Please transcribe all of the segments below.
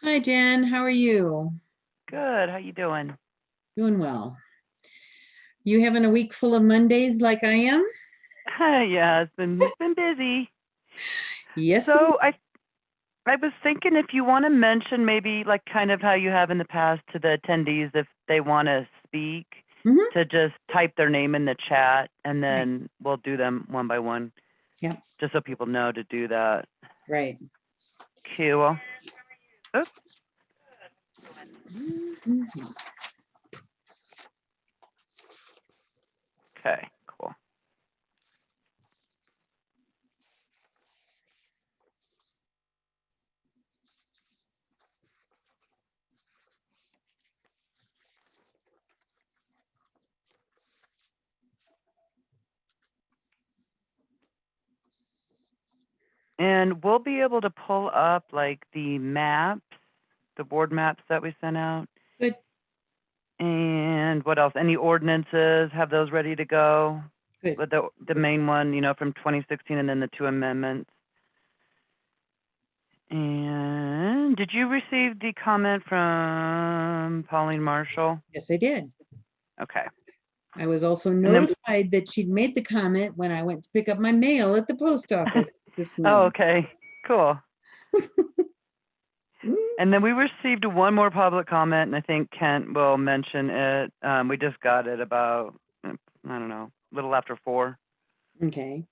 Hi, Jen. How are you? Good. How you doing? Doing well. You having a week full of Mondays like I am? Yeah, it's been busy. Yes, it is. So I was thinking if you want to mention maybe like kind of how you have in the past to the attendees if they want to speak Mhm. to just type their name in the chat and Right. then we'll do them one by one Yep. just so people know to do that. Right. Cool. Oops. Mhm. Okay, cool. And we'll be able to pull up like the maps, the board maps that we sent out. Good. And what else? Any ordinances? Have those ready to go? Good. With the main one, from 2016, and then the two amendments. And did you receive the comment from Pauline Marshall? Yes, I did. Okay. I was also And then, notified that she'd made the comment when I went to pick up my mail at the post office this oh, morning. okay, cool. Mm. And then we received one more public comment, and I think Kent will mention it. We just got it about, I don't know, a little after 4. Okay.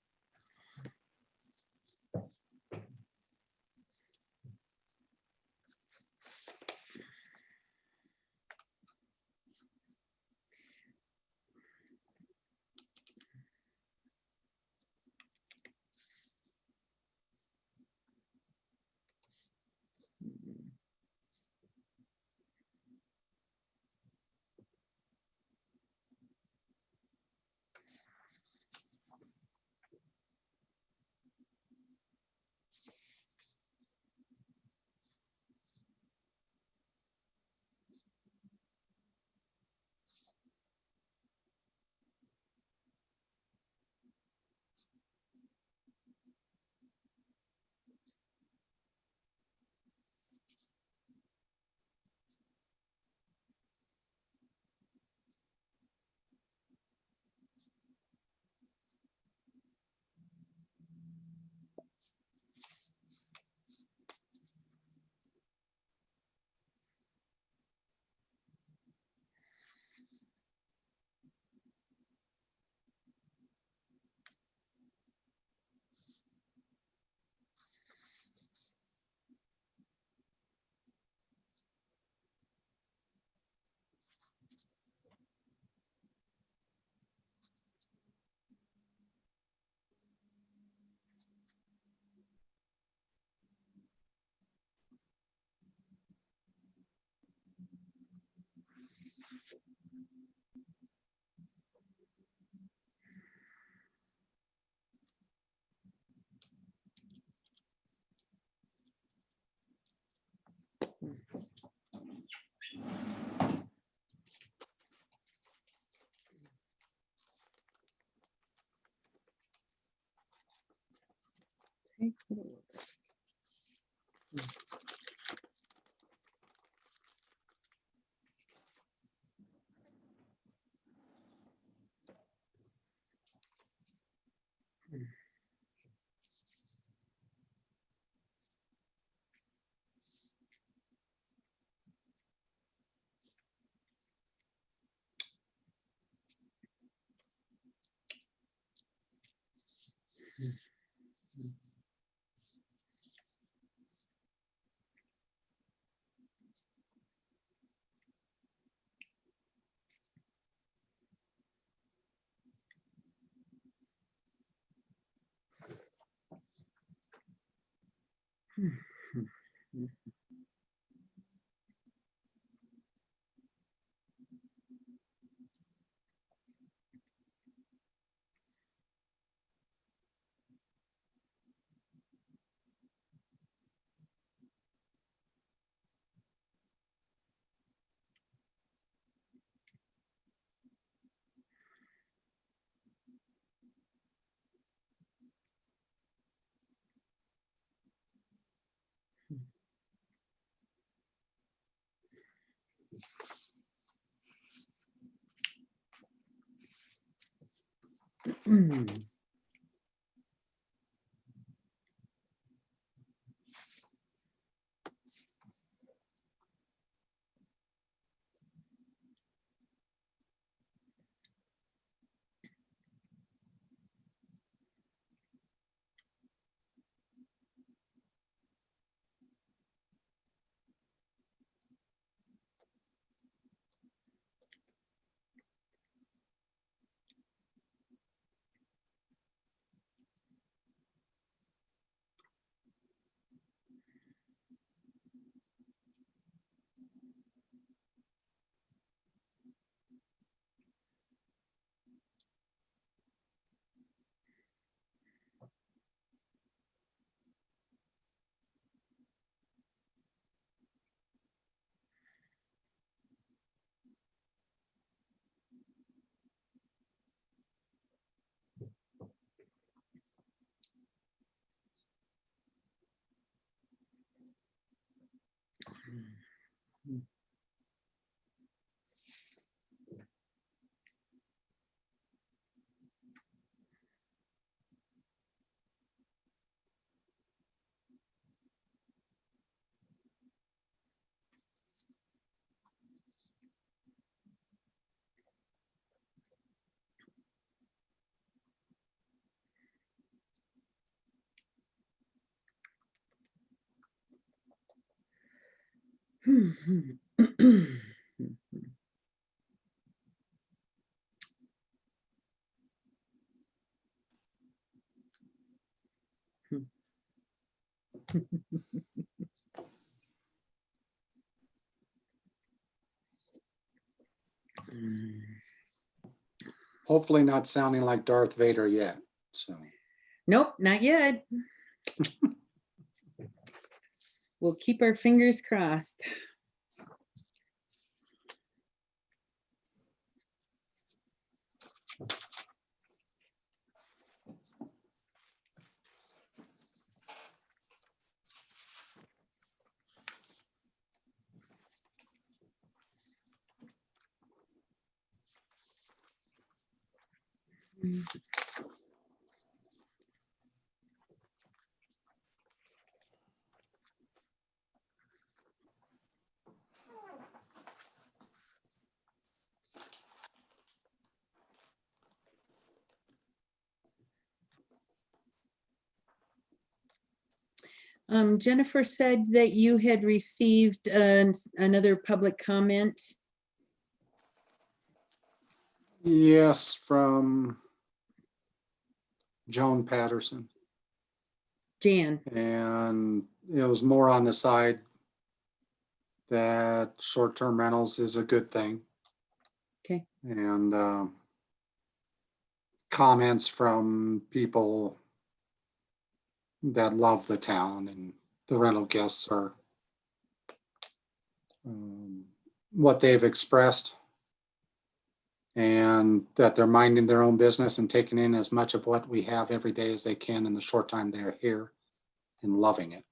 Hopefully not sounding like Darth Vader yet, so. Nope, not yet. We'll keep our fingers crossed. Jennifer said that you had received another public comment. Yes, from Joan Patterson. Jan, And it was more on the side that short-term rentals is a good thing. okay, And comments from people that love the town, and the rental guests are what they've expressed, and that they're minding their own business and taking in as much of what we have every day as they can in the short time they're here, and loving it.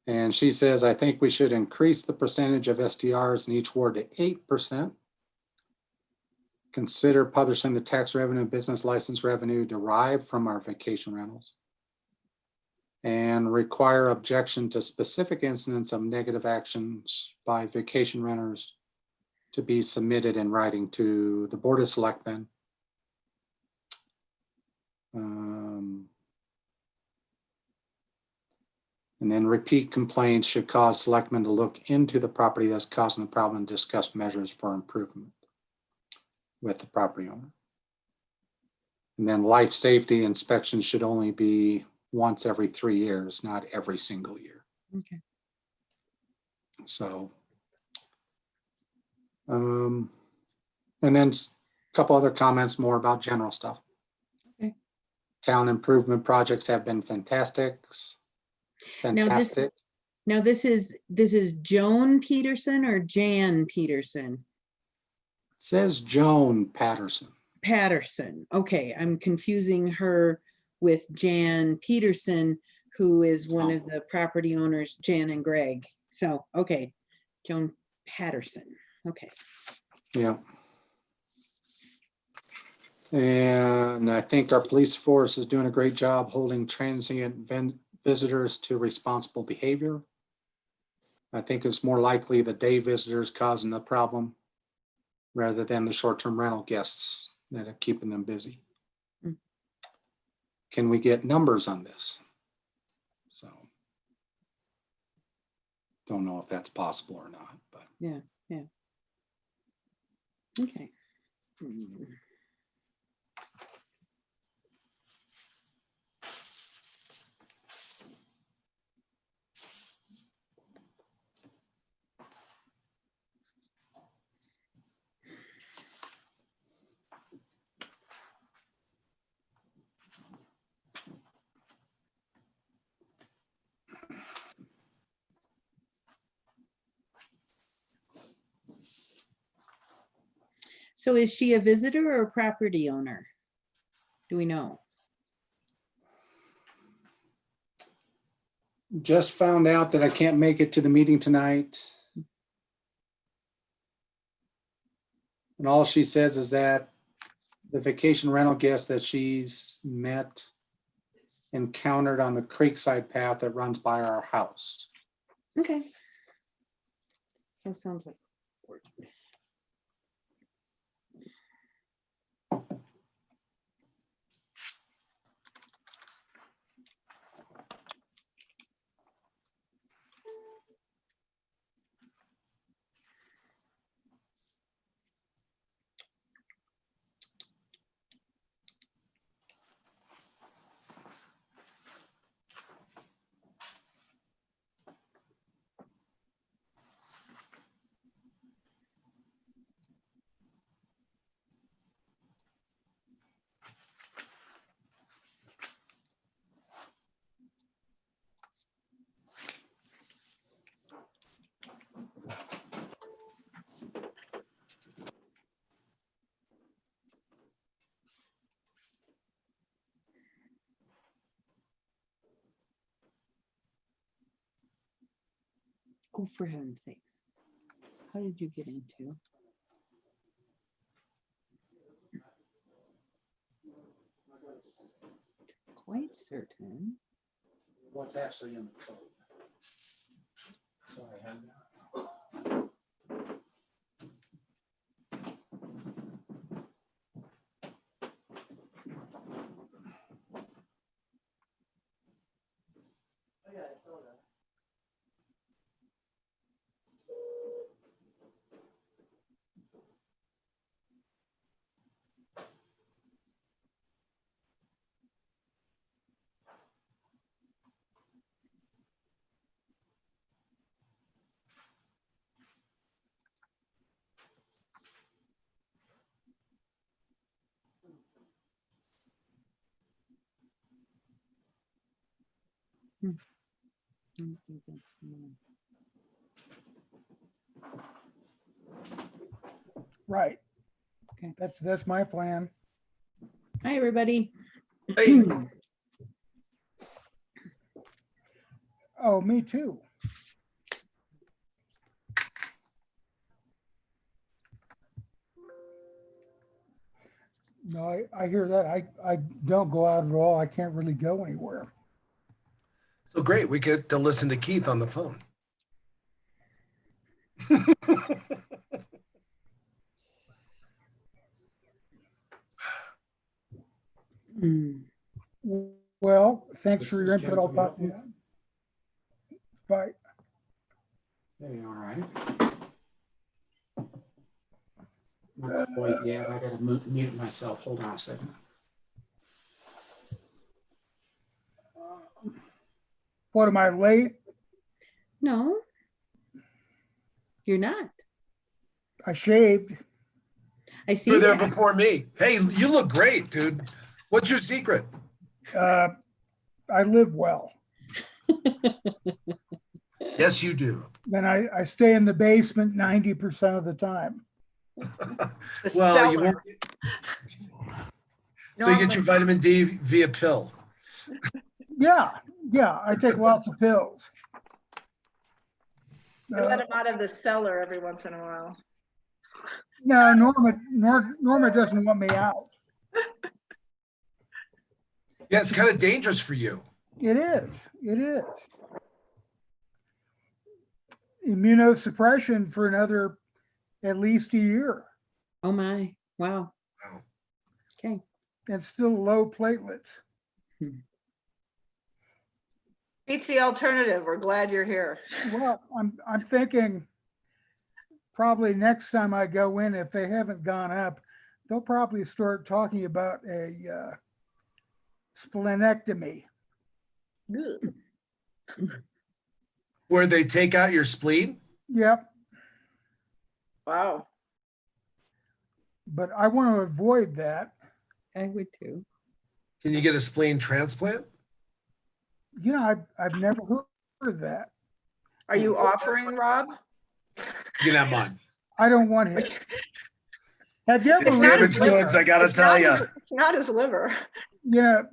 And she says, I think we should increase the percentage of STRs in each ward to 8%. Consider publishing the tax revenue and business license revenue derived from our vacation rentals. And require objection to specific incidents of negative actions by vacation renters to be submitted in writing to the Board of Selectmen. And then repeat complaints should cause selectmen to look into the property that's causing the problem and discuss measures for improvement with the property owner. And then life safety inspections should only be once every 3 years, not every single year. okay. So, and then a couple other comments more about general stuff. Okay. Town improvement projects have been fantastic. Fantastic. Now this is Joan Peterson or Jan Peterson? It says Joan Patterson. Patterson. Okay, I'm confusing her with Jan Peterson, who is one of the property owners, Jan and Greg. So, okay, Joan Patterson. Okay. Yeah. And I think our police force is doing a great job holding transient visitors to responsible behavior. I think it's more likely the day visitors causing the problem rather than the short-term rental guests that are keeping them busy. Mm. Can we get numbers on this? So don't know if that's possible or not, but Yeah. Okay. Hmm. So is she a visitor or a property owner? Do we know? just found out that I can't make it to the meeting tonight. And all she says is that the vacation rental guest that she's met encountered on the Creekside path that runs by our house. Okay. So sounds like. Oh, for heaven's sakes. How did you get into? Quite certain. What's actually in the code? So I had I don't think that's the one. Right. Okay. That's my plan. Hi, everybody. Hey, Oh, me too. No, I hear that. I don't go out at all. I can't really go anywhere. so great. We get to listen to Keith on the phone. Hmm. Well, thanks This for is your Jim input. I'll from talk to you. Bye. Hey, all right. Not quite yet. I gotta mute myself. Hold on a second. What, am I late? No, you're not. I shaved. I see You were there that. before me. Hey, you look great, dude. What's your secret? I live well. Yes, you do. Then I stay in the basement 90% of the time. Well, you won't. So you get Normally- your vitamin D via pill. Yeah, I take lots of pills. Let him out of the cellar every once in a while. No, Norma doesn't want me out. Yeah, it's kind of dangerous for you. It is. It is. Immunosuppression for another at least a year Oh my, wow. Wow. Okay, and still low platelets. Beats the alternative. We're glad you're here. Well, I'm thinking probably next time I go in, if they haven't gone up, they'll probably start talking about a splenectomy. Where they take out your spleen? Yep, Wow. but I want to avoid that. I would too. Can you get a spleen transplant? You know, I've never heard of that. Are you offering, Rob? You can have mine. I don't want it. Have you ever It's It's not read, his damaged liver. goods, I gotta It's tell not you. his- It's not his liver. you know,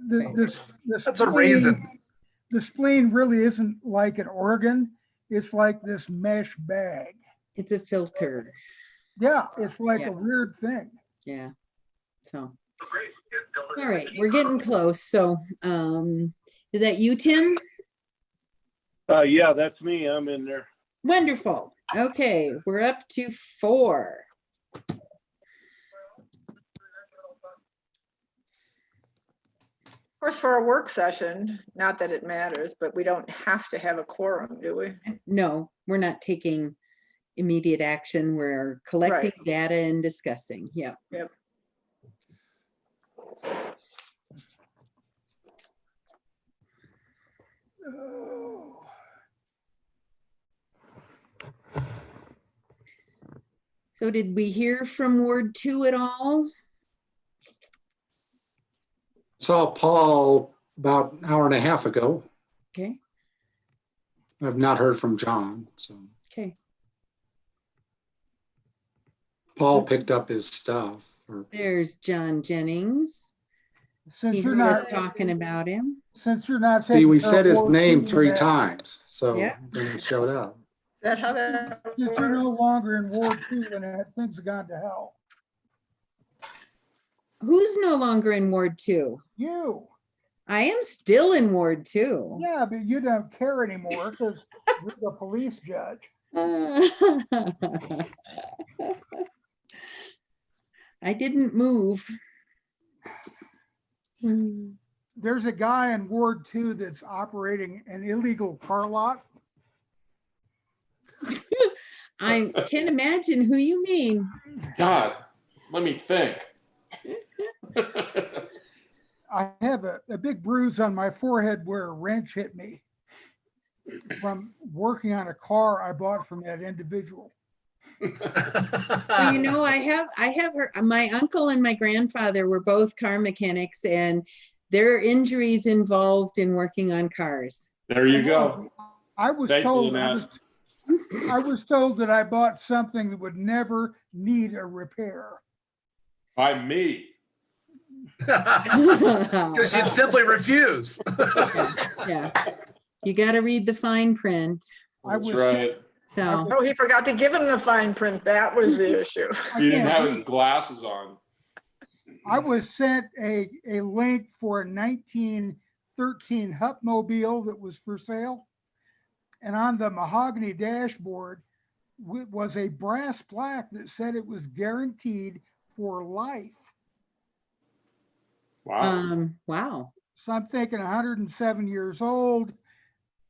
That's a raisin. The spleen really isn't like an organ. It's like this mesh bag. It's a filter, Yeah, it's like Yeah. a weird thing. yeah. So, all right, we're getting close. So, is that you, Tim? Yeah, that's me. I'm in there. Wonderful. Okay, we're up to 4. Of course, for a work session, not that it matters, but we don't have to have a quorum, do we? No, we're not taking immediate action. We're collecting data and discussing. Yeah. Yep. Oh. So did we hear from Ward 2 at all? Saw Paul about an hour and a half ago. Okay, I've not heard from John, so okay. Paul picked up his stuff. Or There's John Jennings. Since He you're heard us not, talking about him. since you're not. see, we taking said his Ward name 2 3 yet, times, so Yeah. then he showed up. Is that how that Since you're works? no longer in Ward 2 and things have gone to hell. Who's no longer in Ward 2? You, I am still in Ward 2. yeah, but you don't care anymore because you're the police judge. I didn't move. There's a guy in Ward 2 that's operating an illegal car lot. I can't imagine who you mean. God, let me think. I have a big bruise on my forehead where a wrench hit me from working on a car I bought from that individual. Well, you know, I have heard, my uncle and my grandfather were both car mechanics, and their injuries involved in working on cars. There you go. I was Thank you, told, Lynette. I was told that I bought something that would never need a repair. By me. Because you'd simply refuse. Yeah, you got to read the fine print. I That's was right. So, Oh, he forgot to give him the fine print. That was the issue. I He didn't can't have his read. glasses on. I was sent a link for a 1913 Hupmobile that was for sale. And on the mahogany dashboard was a brass plaque that said it was guaranteed for life. Wow. wow. So I'm thinking 107 years old,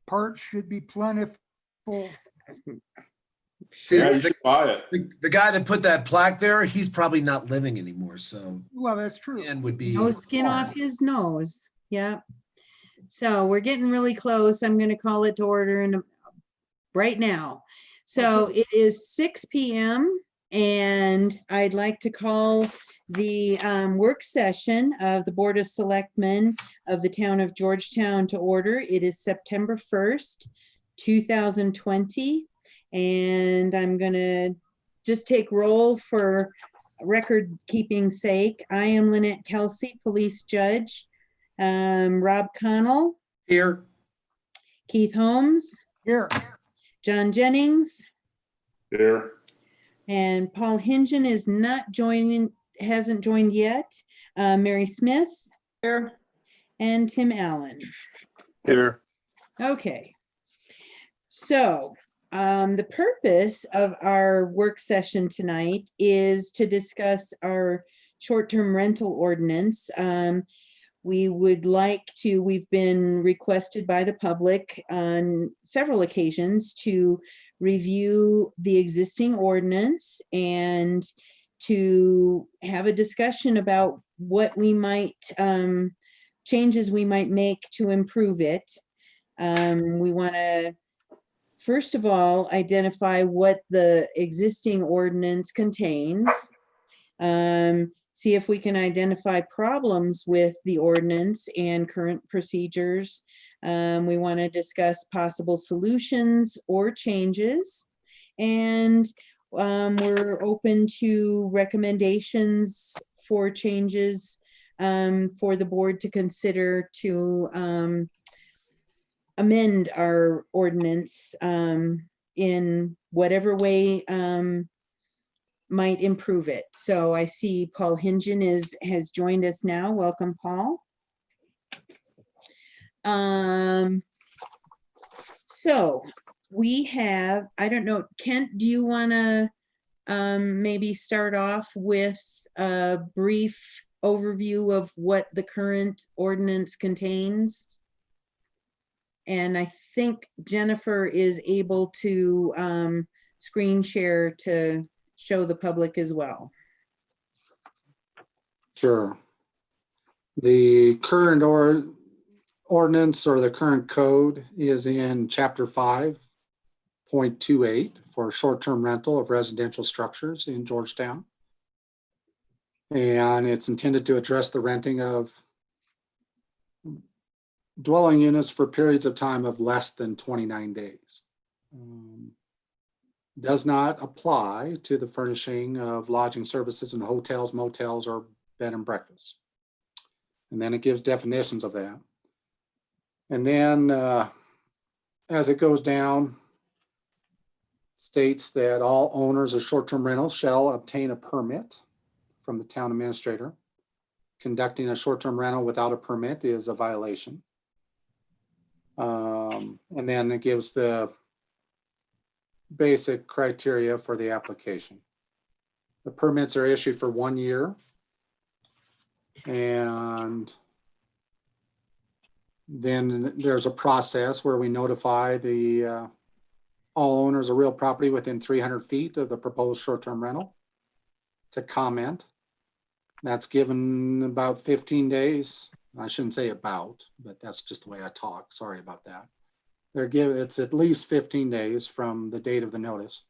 parts should be plentiful. See, Yeah, you the, should buy it. the guy that put that plaque there, he's probably not living anymore. So, Well, that's true. and would be. No skin off his nose. Yeah. So we're getting really close. I'm going to call it to order right now. So it is 6 p.m. and I'd like to call the work session of the Board of Selectmen of the Town of Georgetown to order. It is September 1st, 2020. And I'm going to just take roll for record keeping sake. I am Lynette Kelsey, police judge. Rob Connell, Here, Keith Holmes, Here, John Jennings, Here. and Paul Hingen is not joining, hasn't joined yet. Mary Smith Here, and Tim Allen. Here. Okay. So, the purpose of our work session tonight is to discuss our short-term rental ordinance. We would like to, we've been requested by the public on several occasions to review the existing ordinance and to have a discussion about what we might, changes we might make to improve it. We want to, first of all, identify what the existing ordinance contains. See if we can identify problems with the ordinance and current procedures. We want to discuss possible solutions or changes. And we're open to recommendations for changes for the board to consider to amend our ordinance in whatever way might improve it. So I see Paul Hingen has joined us now. Welcome, Paul. So we have, I don't know, Kent, do you want to maybe start off with a brief overview of what the current ordinance contains? And I think Jennifer is able to screen share to show the public as well. Sure. The current ordinance or the current code is in chapter 5.28 for short-term rental of residential structures in Georgetown. And it's intended to address the renting of dwelling units for periods of time of less than 29 days. Does not apply to the furnishing of lodging services in hotels, motels, or bed and breakfast. And then it gives definitions of that. And then as it goes down, states that all owners of short-term rentals shall obtain a permit from the town administrator. Conducting a short-term rental without a permit is a violation. And then it gives the basic criteria for the application. The permits are issued for 1 year. And then there's a process where we notify the all owners of real property within 300 feet of the proposed short-term rental to comment. That's given about 15 days. I shouldn't say about, but that's just the way I talk. Sorry about that. It's at least 15 days from the date of the notice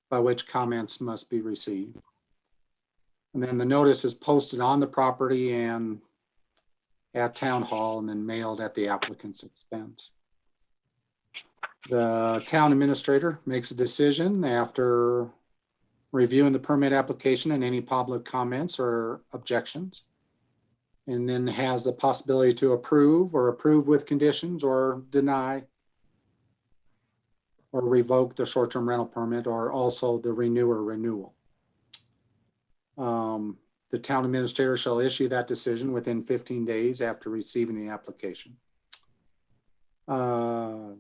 by which comments must be received. And then the notice is posted on the property and at town hall and then mailed at the applicant's expense. The town administrator makes a decision after reviewing the permit application and any public comments or objections, and then has the possibility to approve or approve with conditions or deny or revoke the short-term rental permit, or also the renewer renewal. The town administrator shall issue that decision within 15 days after receiving the application. The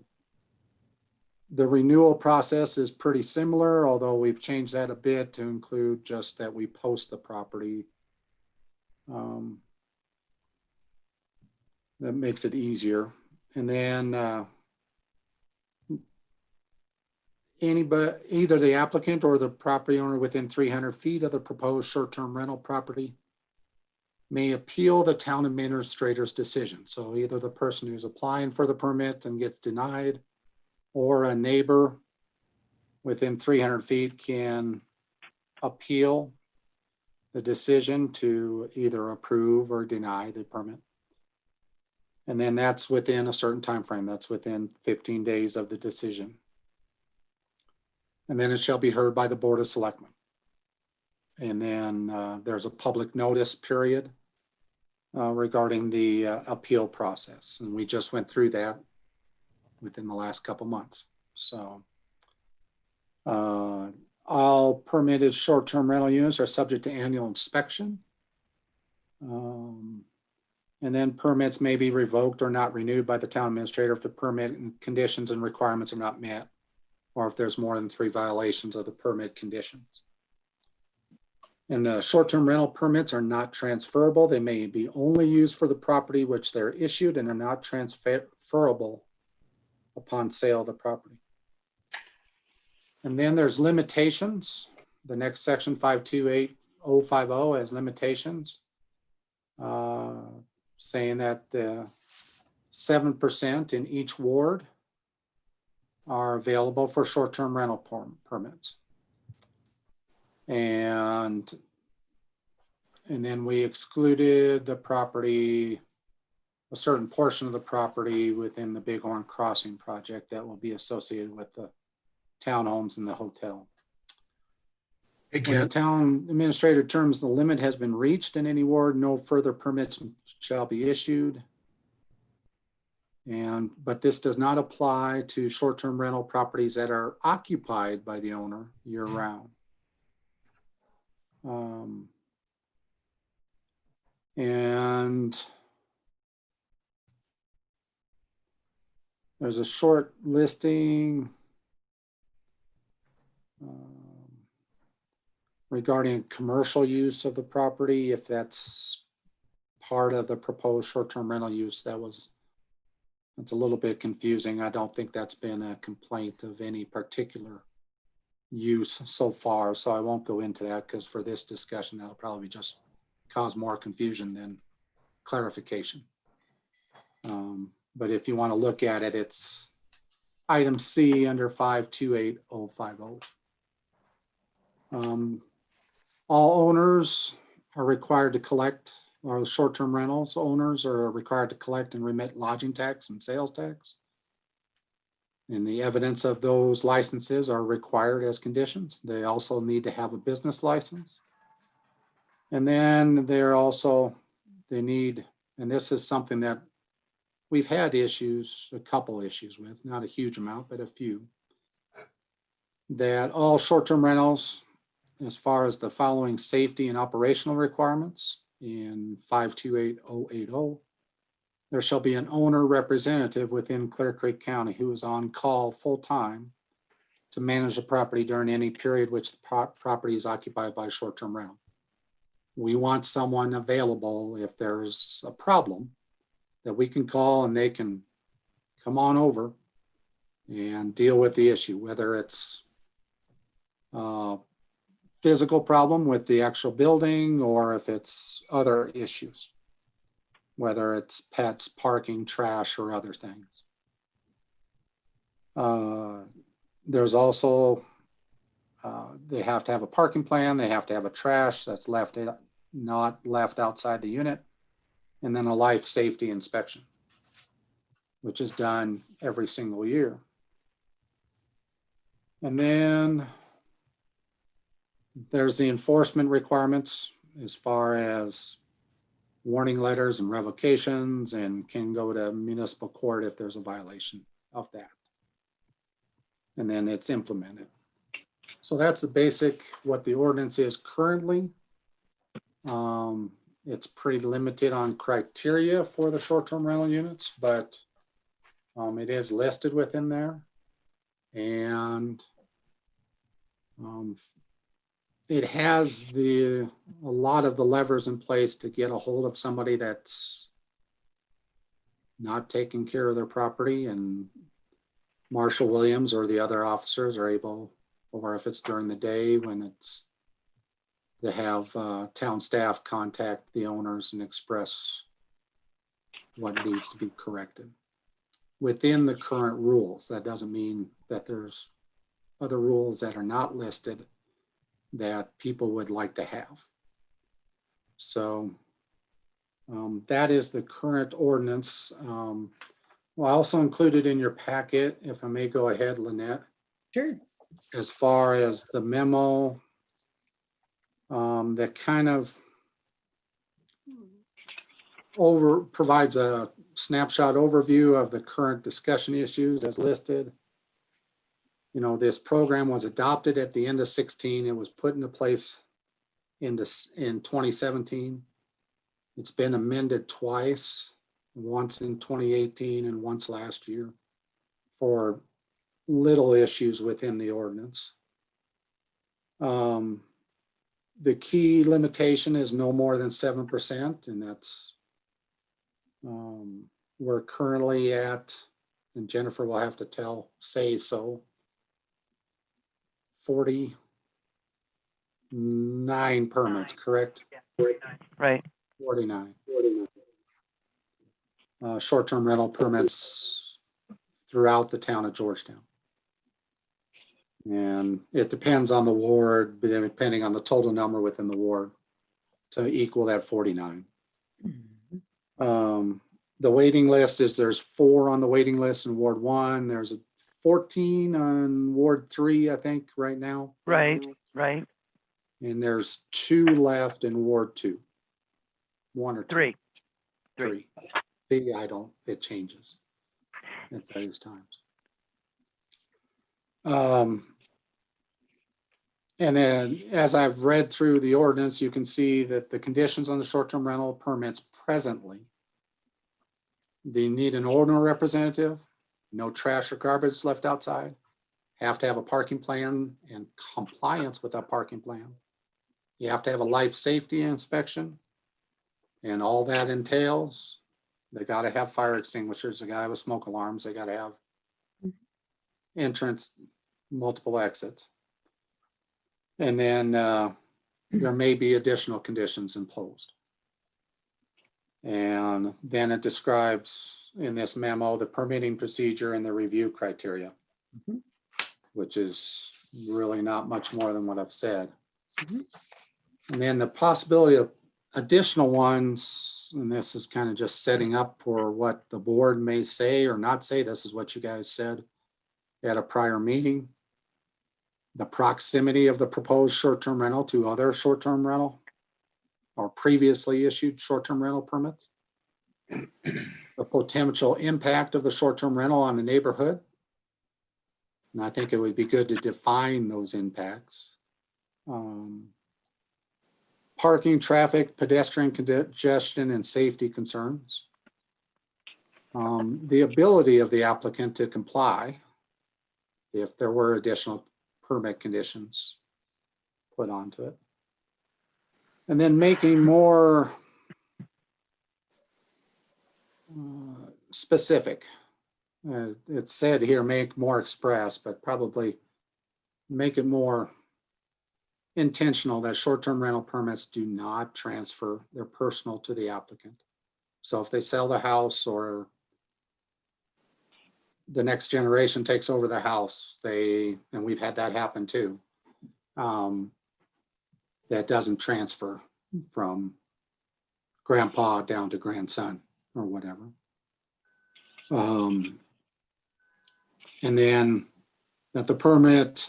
renewal process is pretty similar, although we've changed that a bit to include just that we post the property. That makes it easier. And then either the applicant or the property owner within 300 feet of the proposed short-term rental property may appeal the town administrator's decision. So either the person who's applying for the permit and gets denied, or a neighbor within 300 feet can appeal the decision to either approve or deny the permit. And then that's within a certain time frame. That's within 15 days of the decision. And then it shall be heard by the Board of Selectmen. And then there's a public notice period regarding the appeal process. And we just went through that within the last couple months. So All permitted short-term rental units are subject to annual inspection. And then permits may be revoked or not renewed by the town administrator if the permit and conditions and requirements are not met, or if there's more than 3 violations of the permit conditions. And the short-term rental permits are not transferable. They may be only used for the property which they're issued and are not transferable upon sale of the property. And then there's limitations. The next section, 528050, has limitations, saying that 7% in each ward are available for short-term rental permits. And then we excluded the property, a certain portion of the property within the Bighorn Crossing project that will be associated with the townhomes and the hotel. When the Again, town administrator determines the limit has been reached in any ward, no further permits shall be issued. But this does not apply to short-term rental properties that are occupied by the owner year-round. And there's a short listing regarding commercial use of the property, if that's part of the proposed short-term rental use. That's a little bit confusing. I don't think that's been a complaint of any particular use so far, so I won't go into that, because for this discussion, that'll probably just cause more confusion than clarification. But if you want to look at it, it's item C under 528050. All owners are required to collect, or short-term rentals owners are required to collect and remit lodging tax and sales tax. And the evidence of those licenses are required as conditions. They also need to have a business license. And then they need, and this is something that we've had a couple issues with, not a huge amount, but a few, that all short-term rentals, as far as the following safety and operational requirements in 528080, there shall be an owner representative within Clear Creek County who is on call full-time to manage the property during any period which the property is occupied by short-term rental. We want someone available if there's a problem that we can call and they can come on over and deal with the issue, whether it's physical problem with the actual building, or if it's other issues, whether it's pets, parking, trash, or other things. There's also, they have to have a parking plan, they have to have a trash that's not left outside the unit, and then a life safety inspection, which is done every single year. And then there's the enforcement requirements as far as warning letters and revocations, and can go to municipal court if there's a violation of that. And then it's implemented. So that's the basic, what the ordinance is currently. It's pretty limited on criteria for the short-term rental units, but it is listed within there. And it has a lot of the levers in place to get a hold of somebody that's not taking care of their property, and Marshall Williams or the other officers are able, or if it's during the day when it's, to have town staff contact the owners and express what needs to be corrected within the current rules. That doesn't mean that there's other rules that are not listed that people would like to have. So that is the current ordinance. Well, I also included in your packet, if I may go ahead, Lynette, Sure. as far as the memo that kind of provides a snapshot overview of the current discussion issues as listed. This program was adopted at the end of 16. It was put into place in 2017. It's been amended twice, once in 2018 and once last year for little issues within the ordinance. The key limitation is no more than 7%, and that's we're currently at, and Jennifer will have to say so, 49 permits, correct? Right. 49. Short-term rental permits throughout the town of Georgetown. And it depends on the ward, depending on the total number within the ward to equal that 49. The waiting list is there's 4 on the waiting list in Ward 1. There's 14 on Ward 3, I think, right now. Right. And there's 2 left in Ward 2. 1 or 2? 3. 3. It changes at various times. And then as I've read through the ordinance, you can see that the conditions on the short-term rental permits presently, they need an owner representative, no trash or garbage left outside, have to have a parking plan and compliance with that parking plan. You have to have a life safety inspection, and all that entails, they got to have fire extinguishers, they got to have smoke alarms, they got to have entrance, multiple exits. And then there may be additional conditions imposed. And then it describes in this memo the permitting procedure and the review criteria, which is really not much more than what I've said. And then the possibility of additional ones, and this is kind of just setting up for what the board may say or not say. This is what you guys said at a prior meeting. The proximity of the proposed short-term rental to other short-term rental or previously issued short-term rental permits. The potential impact of the short-term rental on the neighborhood. And I think it would be good to define those impacts. Parking, traffic, pedestrian congestion, and safety concerns. The ability of the applicant to comply if there were additional permit conditions put onto it. And then making more specific. It's said here, make more express, but probably make it more intentional that short-term rental permits do not transfer their personal to the applicant. So if they sell the house or the next generation takes over the house, and we've had that happen too, that doesn't transfer from grandpa down to grandson or whatever. And then that the permit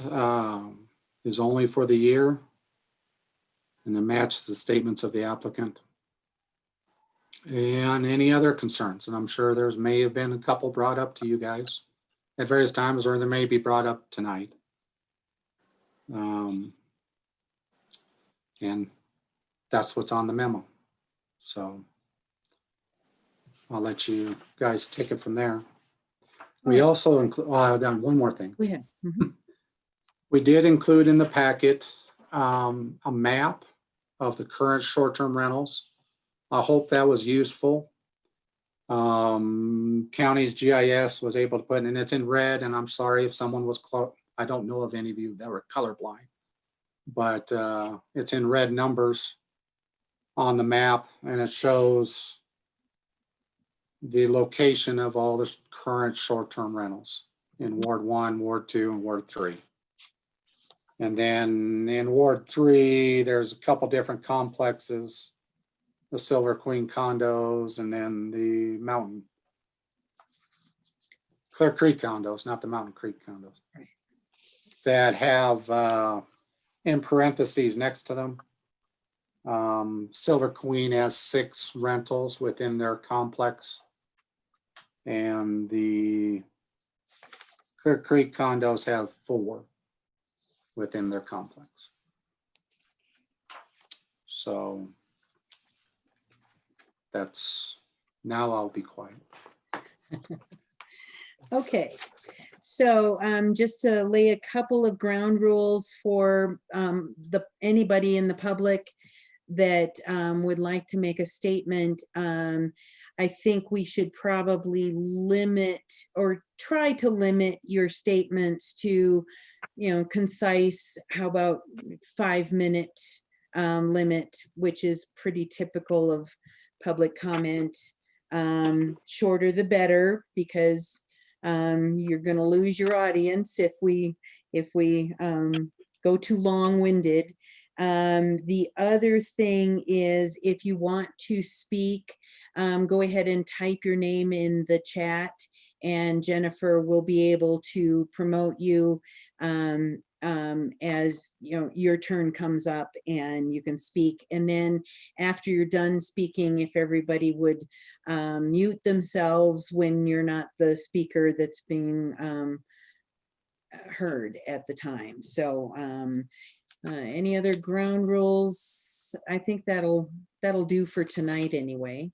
is only for the year and to match the statements of the applicant. And any other concerns, and I'm sure there's may have been a couple brought up to you guys at various times, or they may be brought up tonight. And that's what's on the memo. So I'll let you guys take it from there. We also include, I've done one more thing. Go ahead. We did include in the packet a map of the current short-term rentals. I hope that was useful. County's GIS was able to put, and it's in red, and I'm sorry if someone was, I don't know of any of you that were colorblind, but it's in red numbers on the map, and it shows the location of all the current short-term rentals in Ward 1, Ward 2, and Ward 3. And then in Ward 3, there's a couple different complexes, the Silver Queen condos, and then the Clear Creek condos, not the Mountain Creek condos, that have in parentheses next to them. Silver Queen has 6 rentals within their complex, and the Clear Creek condos have 4 within their complex. So that's, now I'll be quiet. Okay, so just to lay a couple of ground rules for anybody in the public that would like to make a statement. I think we should probably limit or try to limit your statements to, concise. How about 5-minute limit, which is pretty typical of public comment. Shorter the better, because you're going to lose your audience if we go too long-winded. The other thing is, if you want to speak, go ahead and type your name in the chat, and Jennifer will be able to promote you as your turn comes up and you can speak. And then after you're done speaking, if everybody would mute themselves when you're not the speaker that's being heard at the time. So any other ground rules? I think that'll do for tonight anyway.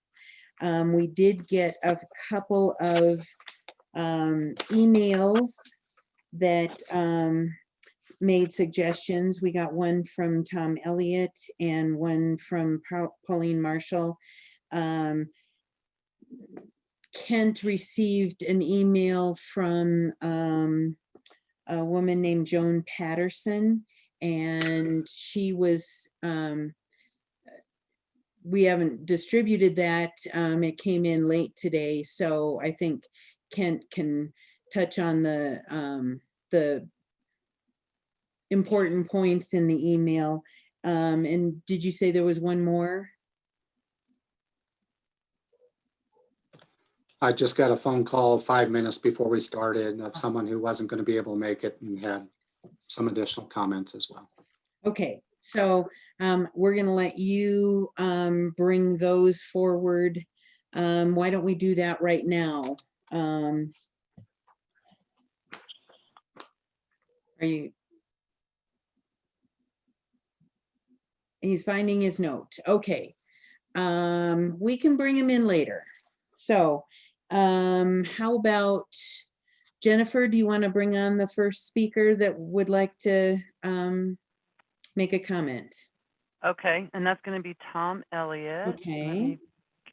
We did get a couple of emails that made suggestions. We got one from Tom Elliott and one from Pauline Marshall. Kent received an email from a woman named Joan Patterson, and she was, we haven't distributed that. It came in late today, so I think Kent can touch on the important points in the email. And did you say there was one more? I just got a phone call 5 minutes before we started of someone who wasn't going to be able to make it and had some additional comments as well. Okay, so we're gonna let you bring those forward. Why don't we do that right now? Are you? He's finding his note. Okay. We can bring him in later. So how about Jennifer, do you want to bring on the first speaker that would like to make a comment? Okay, and that's going to be Tom Elliott. Let Okay. me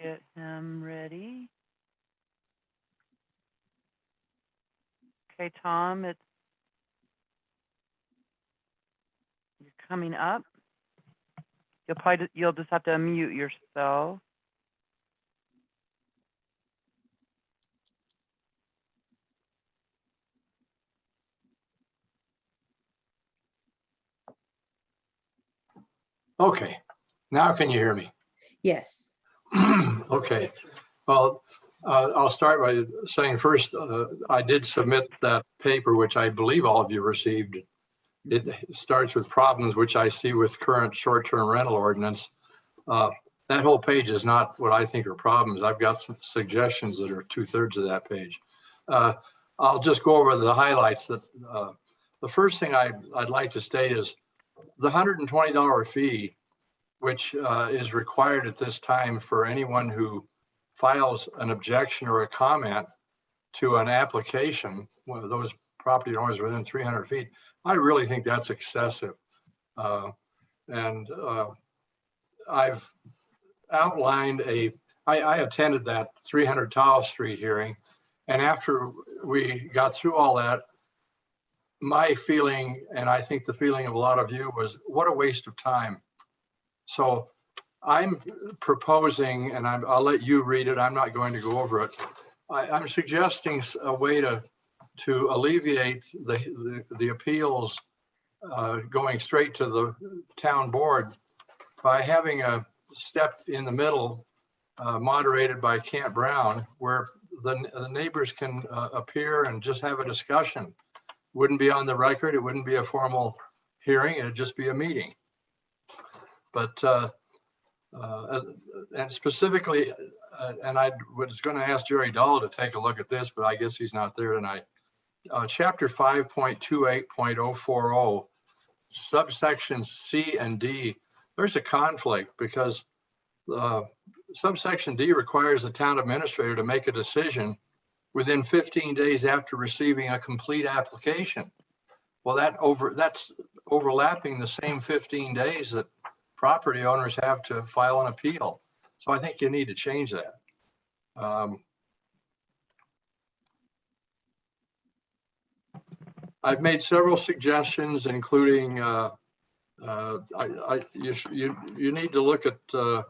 get him ready. Okay, Tom, you're coming up. You'll just have to unmute yourself. Okay, now can you hear me? Yes. Okay, well, I'll start by saying first, I did submit that paper, which I believe all of you received. It starts with problems which I see with current short-term rental ordinance. That whole page is not what I think are problems. I've got some suggestions that are 2/3 of that page. I'll just go over the highlights. That the first thing I'd like to state is the $120 fee, which is required at this time for anyone who files an objection or a comment to an application, one of those property owners within 300 feet. I really think that's excessive. I've outlined I attended that 300 Tile Street hearing, and after we got through all that, my feeling, and I think the feeling of a lot of you, was what a waste of time. So I'm proposing, and I'll let you read it, I'm not going to go over it. I'm suggesting a way to alleviate the appeals going straight to the town board by having a step in the middle moderated by Kent Brown, where the neighbors can appear and just have a discussion. Wouldn't be on the record, it wouldn't be a formal hearing, it'd just be a meeting. But and specifically, and I was going to ask Jerry Dahl to take a look at this, but I guess he's not there tonight. chapter 5.28.040, subsections C and D, there's a conflict because subsection D requires the town administrator to make a decision within 15 days after receiving a complete application. Well, that's overlapping the same 15 days that property owners have to file an appeal. So I think you need to change that. I've made several suggestions, including you need to look at the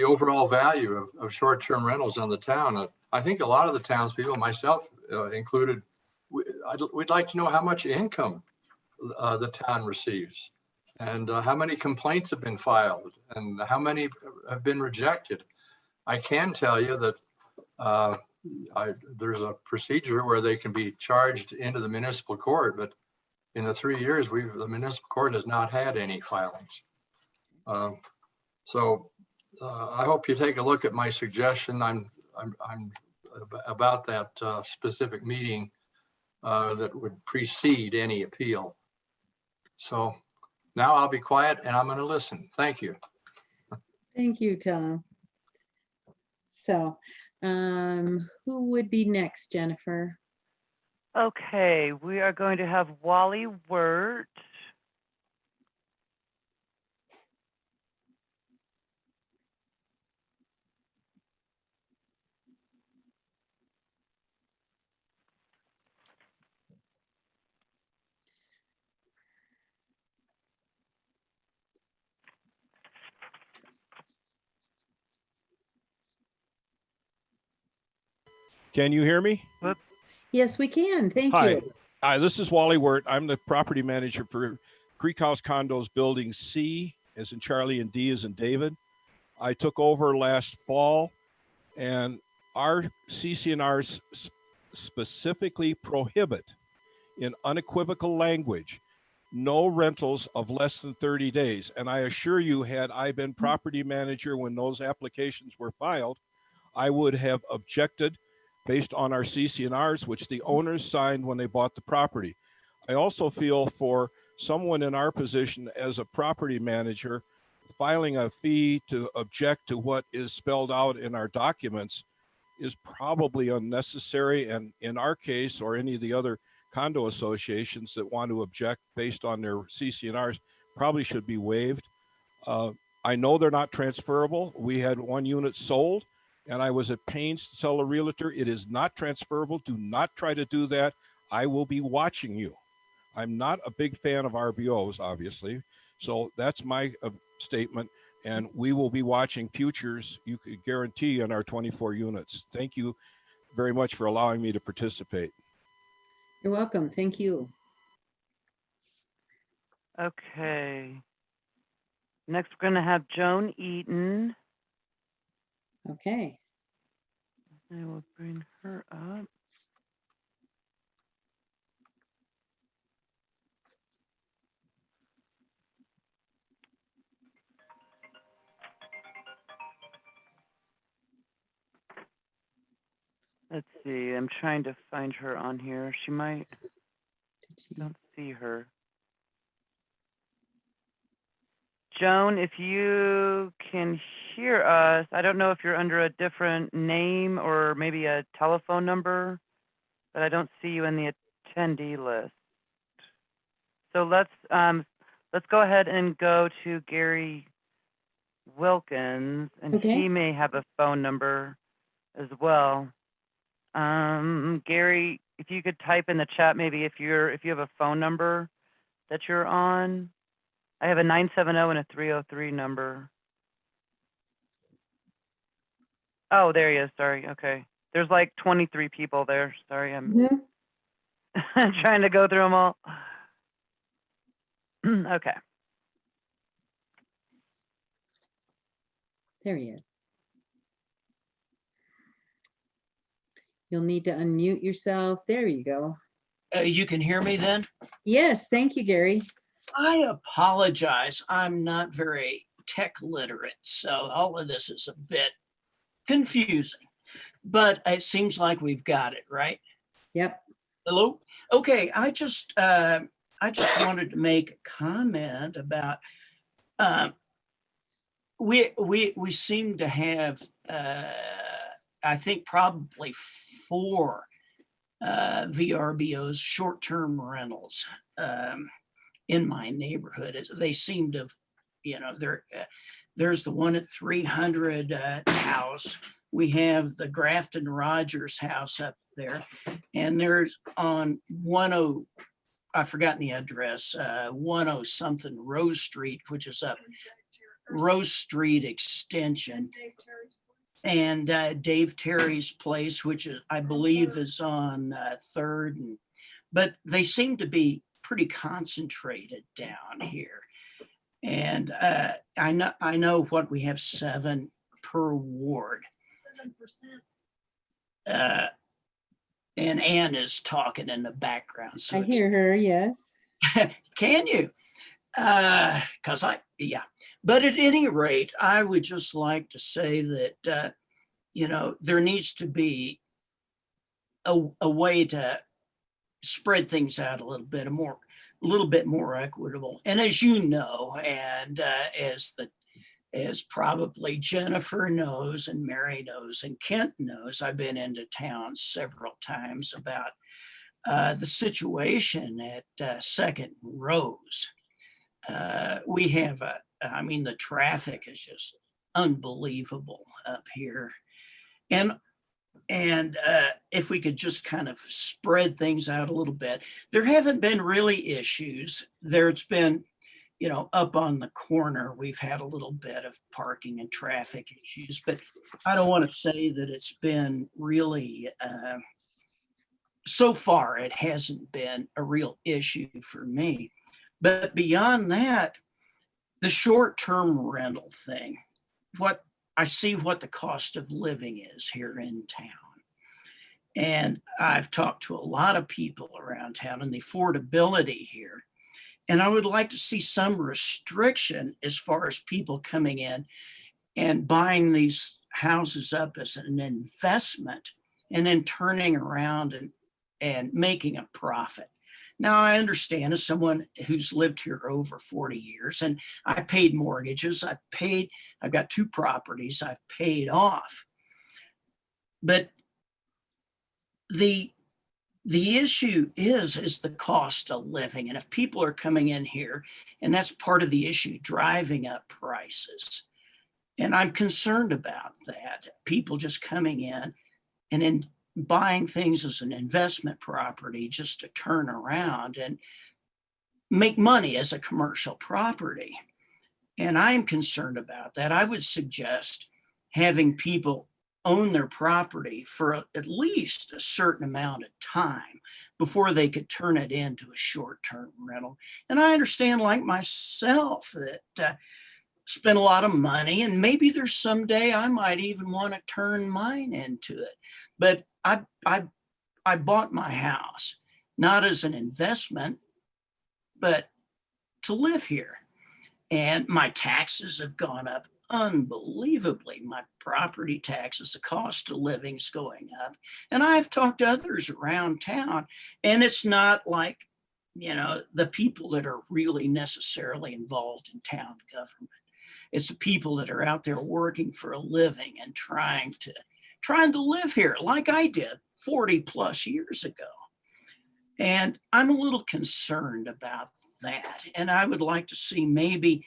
overall value of short-term rentals in the town. I think a lot of the townspeople, myself included, we'd like to know how much income the town receives and how many complaints have been filed and how many have been rejected. I can tell you that there's a procedure where they can be charged into the municipal court, but in the 3 years, the municipal court has not had any filings. So I hope you take a look at my suggestion. I'm about that specific meeting that would precede any appeal. So now I'll be quiet and I'm going to listen. Thank you. Thank you, Tom. So, who would be next, Jennifer? Okay, we are going to have Wally Wirt. Can you hear me? Yes, we can. Thank Hi. you. Hi, this is Wally Wirt. I'm the property manager for Creek House Condos Building C, as in Charlie, and D as in David. I took over last fall, and our CC&Rs specifically prohibit, in unequivocal language, no rentals of less than 30 days. And I assure you, had I been property manager when those applications were filed, I would have objected based on our CC&Rs, which the owners signed when they bought the property. I also feel for someone in our position as a property manager, filing a fee to object to what is spelled out in our documents is probably unnecessary. And in our case, or any of the other condo associations that want to object based on their CC&Rs, probably should be waived. I know they're not transferable. We had one unit sold, and I was at pains to tell a realtor, it is not transferable. Do not try to do that. I will be watching you. I'm not a big fan of RBOs, obviously. So that's my statement. And we will be watching futures, you could guarantee, on our 24 units. Thank you very much for allowing me to participate. You're welcome. Thank you. Okay. Next, we're going to have Joan Eaton. Okay. I will bring her up. Let's see, I'm trying to find her on here. She might, don't see her. Joan, if you can hear us, I don't know if you're under a different name or maybe a telephone number, but I don't see you in the attendee list. So let's go ahead and go to Gary Wilkins, and Okay. he may have a phone number as well. Gary, if you could type in the chat, maybe if you have a phone number that you're on. I have a 970 and a 303 number. Oh, there he is. Sorry. Okay. There's like 23 people there. Sorry. I'm Mhm. trying to go through them all. Okay. There he is. You'll need to unmute yourself. There you go. You can hear me then? Yes, thank you, Gary. I apologize. I'm not very tech literate, so all of this is a bit confusing, but it seems like we've got it, right? Yep. Hello? Okay, I just wanted to make a comment about, we seem to have, I think probably 4 VRBOs, short-term rentals, in my neighborhood. They seem to, there's the one at 300 house. We have the Grafton Rogers house up there, and there's on 10, I've forgotten the address, 10 something Rose Street, which is up Rose Street Extension. And Dave Terry's place, which I believe is on 3rd. But they seem to be pretty concentrated down here. And I know what we have 7 per ward. 7%. And Ann is talking in the background. So I hear her, yes. can you? But at any rate, I would just like to say that, there needs to be a way to spread things out a little bit more equitable. And as you know, and as probably Jennifer knows and Mary knows and Kent knows, I've been into town several times about the situation at Second Rose. We have the traffic is just unbelievable up here. And if we could just kind of spread things out a little bit, there haven't been really issues. There's been, up on the corner, we've had a little bit of parking and traffic issues, but I don't want to say that it's been really, so far, it hasn't been a real issue for me. But beyond that, the short-term rental thing, I see what the cost of living is here in town. And I've talked to a lot of people around town and the affordability here. And I would like to see some restriction as far as people coming in and buying these houses up as an investment and then turning around and making a profit. Now, I understand as someone who's lived here over 40 years and I paid mortgages, I've got 2 properties I've paid off. But the issue is the cost of living. And if people are coming in here, and that's part of the issue, driving up prices. And I'm concerned about that. People just coming in and then buying things as an investment property just to turn around and make money as a commercial property. And I'm concerned about that. I would suggest having people own their property for at least a certain amount of time before they could turn it into a short-term rental. And I understand, like myself, that spend a lot of money, and maybe there's someday I might even want to turn mine into it. But I bought my house not as an investment, but to live here. And my taxes have gone up unbelievably. My property taxes, the cost of living is going up. And I've talked to others around town, and it's not like, the people that are really necessarily involved in town government. It's the people that are out there working for a living and trying to live here like I did 40 plus years ago. And I'm a little concerned about that. And I would like to see maybe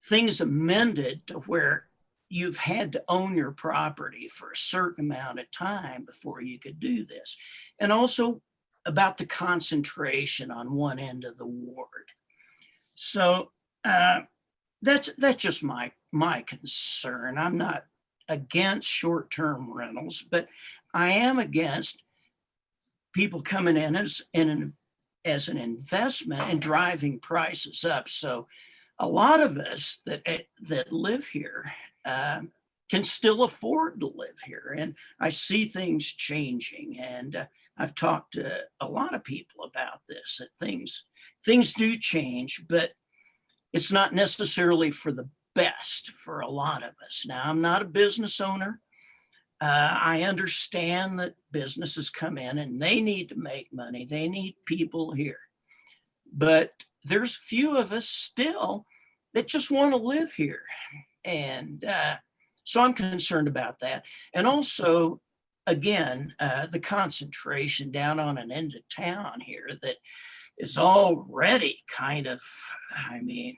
things amended to where you've had to own your property for a certain amount of time before you could do this. And also about the concentration on one end of the ward. So that's just my concern. I'm not against short-term rentals, but I am against people coming in as an investment and driving prices up. So a lot of us that live here can still afford to live here. And I see things changing. And I've talked to a lot of people about this, that things do change, but it's not necessarily for the best for a lot of us. Now, I'm not a business owner. I understand that businesses come in and they need to make money. They need people here. But there's few of us still that just want to live here. And so I'm concerned about that. And also, again, the concentration down on an end of town here that is already kind of, I mean,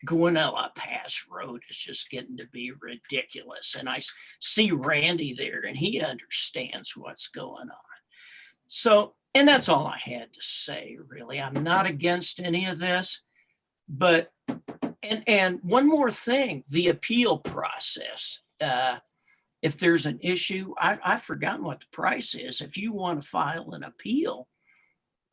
Guanella Pass Road is just getting to be ridiculous. And I see Randy there and he understands what's going on. So, and that's all I had to say, really. I'm not against any of this, but, and one more thing, the appeal process. If there's an issue, I've forgotten what the price is. If you want to file an appeal,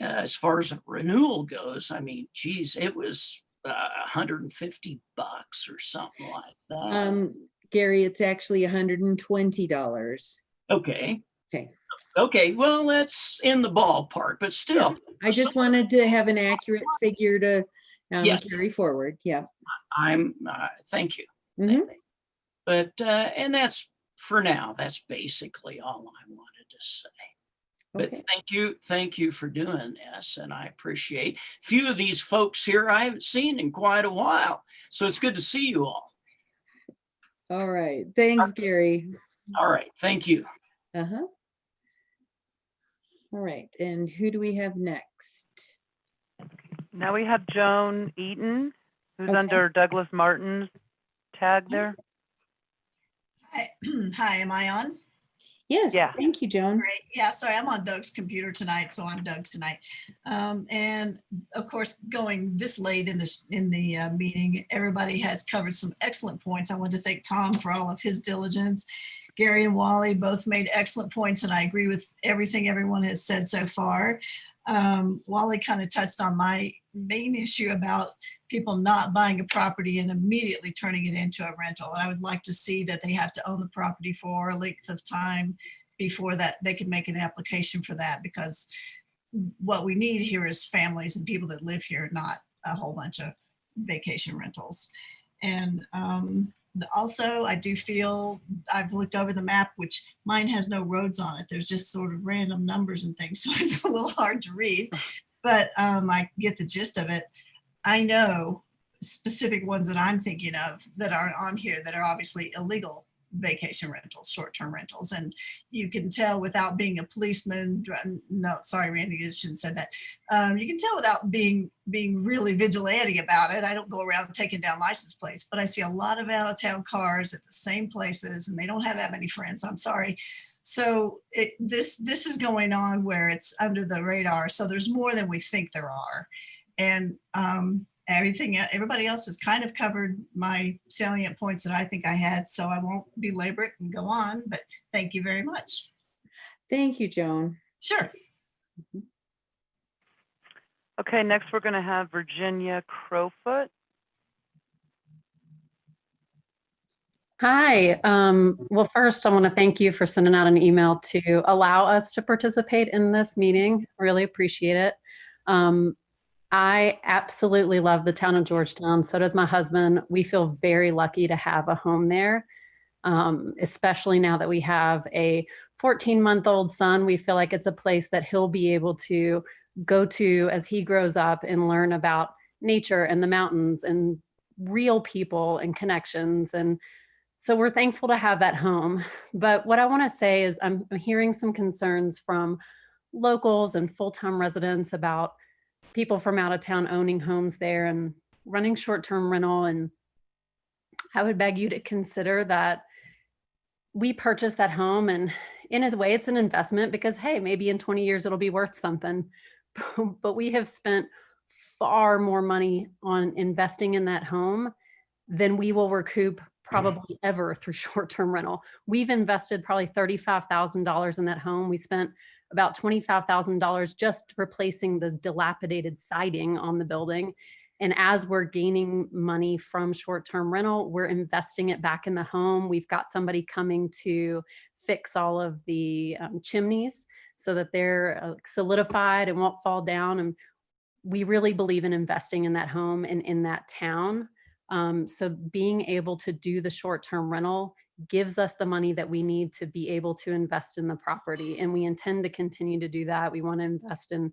as far as a renewal goes, I mean, geez, it was $150 or something like that. Gary, it's actually $120. Okay. Okay. Okay, well, that's in the ballpark, but still. I just wanted to have an accurate figure to Yes. carry forward. Yeah. I'm, thank you. Mhm. But, and that's, for now, that's basically all I wanted to say. But Okay. thank you for doing this, and I appreciate. Few of these folks here I haven't seen in quite a while, so it's good to see you all. All right. Thanks, Gary. All right, thank you. Uh-huh. All right. And who do we have next? Now we have Joan Eaton, who's Okay. under Douglas Martin's tag there. Hi, hi, am I on? Yes. Yeah. Thank you, Joan. Great. Yeah, sorry, I'm on Doug's computer tonight, so I'm Doug's tonight. And of course, going this late in the meeting, everybody has covered some excellent points. I want to thank Tom for all of his diligence. Gary and Wally both made excellent points, and I agree with everything everyone has said so far. Wally kind of touched on my main issue about people not buying a property and immediately turning it into a rental. I would like to see that they have to own the property for a length of time before that they can make an application for that, because what we need here is families and people that live here, not a whole bunch of vacation rentals. And also, I do feel, I've looked over the map, which mine has no roads on it. There's just sort of random numbers and things, so it's a little hard to read, but I get the gist of it. I know specific ones that I'm thinking of that are on here that are obviously illegal vacation rentals, short-term rentals. And you can tell without being a policeman, no, sorry, Randy, you shouldn't have said that. You can tell without being really vigilante about it. I don't go around taking down license plates, but I see a lot of out-of-town cars at the same places and they don't have that many friends, I'm sorry. So this is going on where it's under the radar. So there's more than we think there are. And everybody else has kind of covered my salient points that I think I had, so I won't belabor it and go on, but thank you very much. Thank you, Joan. Sure. Okay, next we're going to have Virginia Crowfoot. Hi. Well, first, I want to thank you for sending out an email to allow us to participate in this meeting. Really appreciate it. I absolutely love the town of Georgetown. So does my husband. We feel very lucky to have a home there, especially now that we have a 14-month-old son. We feel like it's a place that he'll be able to go to as he grows up and learn about nature and the mountains and real people and connections. And so we're thankful to have that home. But what I want to say is I'm hearing some concerns from locals and full-time residents about people from out of town owning homes there and running short-term rental. And I would beg you to consider that we purchased that home, and in a way it's an investment because, hey, maybe in 20 years it'll be worth something. But we have spent far more money on investing in that home than we will recoup probably ever through short-term rental. We've invested probably $35,000 in that home. We spent about $25,000 just replacing the dilapidated siding on the building. And as we're gaining money from short-term rental, we're investing it back in the home. We've got somebody coming to fix all of the chimneys so that they're solidified and won't fall down. And we really believe in investing in that home and in that town. So being able to do the short-term rental gives us the money that we need to be able to invest in the property. And we intend to continue to do that. We want to invest in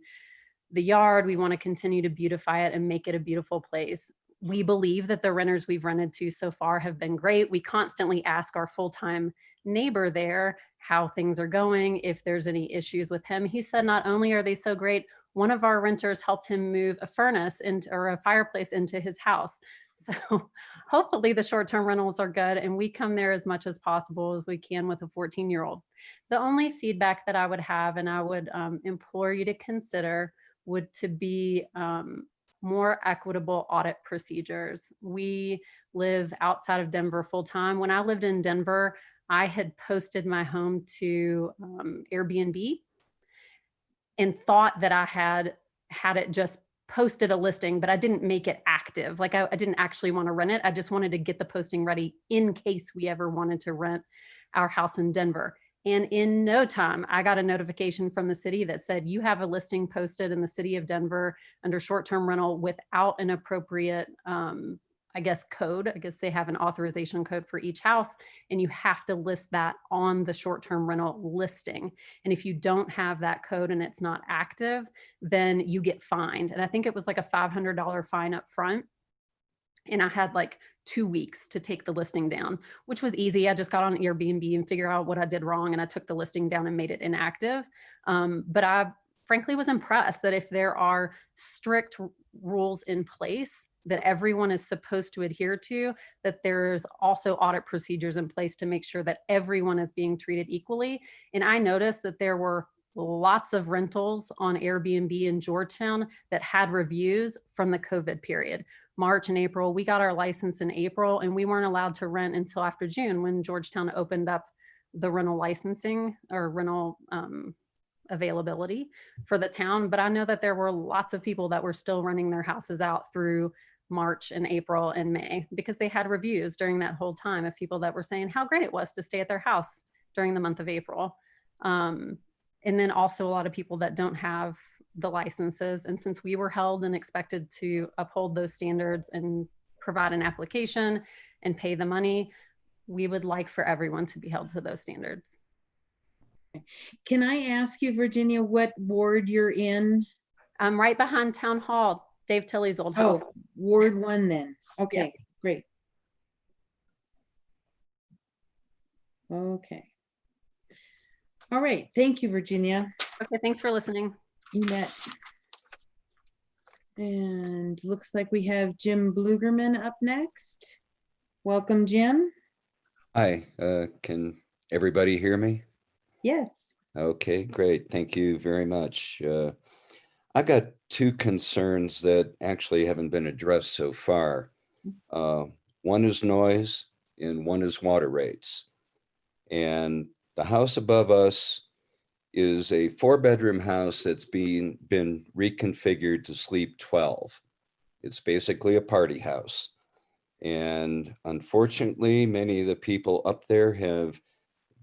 the yard. We want to continue to beautify it and make it a beautiful place. We believe that the renters we've rented to so far have been great. We constantly ask our full-time neighbor there how things are going, if there's any issues with him. He said not only are they so great, one of our renters helped him move a furnace into, or a fireplace into his house. So hopefully the short-term rentals are good, and we come there as much as possible as we can with a 14-year-old. The only feedback that I would have, and I would implore you to consider, would to be more equitable audit procedures. We live outside of Denver full time. When I lived in Denver, I had posted my home to Airbnb and thought that I had it just posted a listing, but I didn't make it active. Like I didn't actually want to rent it. I just wanted to get the posting ready in case we ever wanted to rent our house in Denver. And in no time, I got a notification from the city that said, you have a listing posted in the city of Denver under short-term rental without an appropriate, I guess, code. I guess they have an authorization code for each house, and you have to list that on the short-term rental listing. And if you don't have that code and it's not active, then you get fined. And I think it was like a $500 fine up front. And I had like 2 weeks to take the listing down, which was easy. I just got on Airbnb and figured out what I did wrong, and I took the listing down and made it inactive. But I frankly was impressed that if there are strict rules in place that everyone is supposed to adhere to, that there's also audit procedures in place to make sure that everyone is being treated equally. And I noticed that there were lots of rentals on Airbnb in Georgetown that had reviews from the COVID period. March and April, we got our license in April, and we weren't allowed to rent until after June when Georgetown opened up the rental licensing or rental availability for the town. But I know that there were lots of people that were still renting their houses out through March and April and May because they had reviews during that whole time of people that were saying how great it was to stay at their house during the month of April. And then also a lot of people that don't have the licenses. And since we were held and expected to uphold those standards and provide an application and pay the money, we would like for everyone to be held to those standards. Can I ask you, Virginia, what ward you're in? I'm right behind Town Hall, Dave Tilley's old house. Oh, Ward 1 then. Okay, great. Okay. All right. Thank you, Virginia. Okay, thanks for listening. You bet. And looks like we have Jim Blugerman up next. Welcome, Jim. Hi, can everybody hear me? Yes. Okay, great. Thank you very much. I've got two concerns that actually haven't been addressed so far. One is noise and one is water rates. And the house above us is a 4-bedroom house that's been reconfigured to sleep 12. It's basically a party house. And unfortunately, many of the people up there have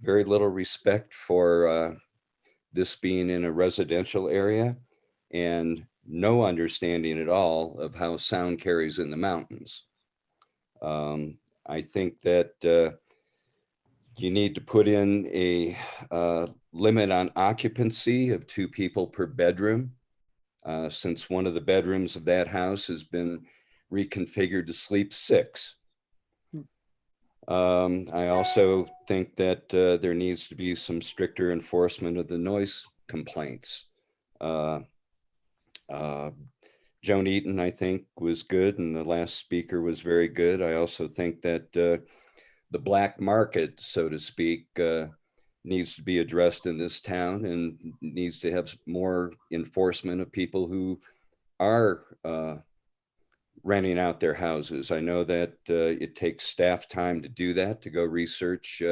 very little respect for this being in a residential area and no understanding at all of how sound carries in the mountains. I think that you need to put in a limit on occupancy of 2 people per bedroom, since one of the bedrooms of that house has been reconfigured to sleep 6. I also think that there needs to be some stricter enforcement of the noise complaints. Joan Eaton, I think, was good, and the last speaker was very good. I also think that the black market, so to speak, needs to be addressed in this town and needs to have more enforcement of people who are renting out their houses. I know that it takes staff time to do that, to go research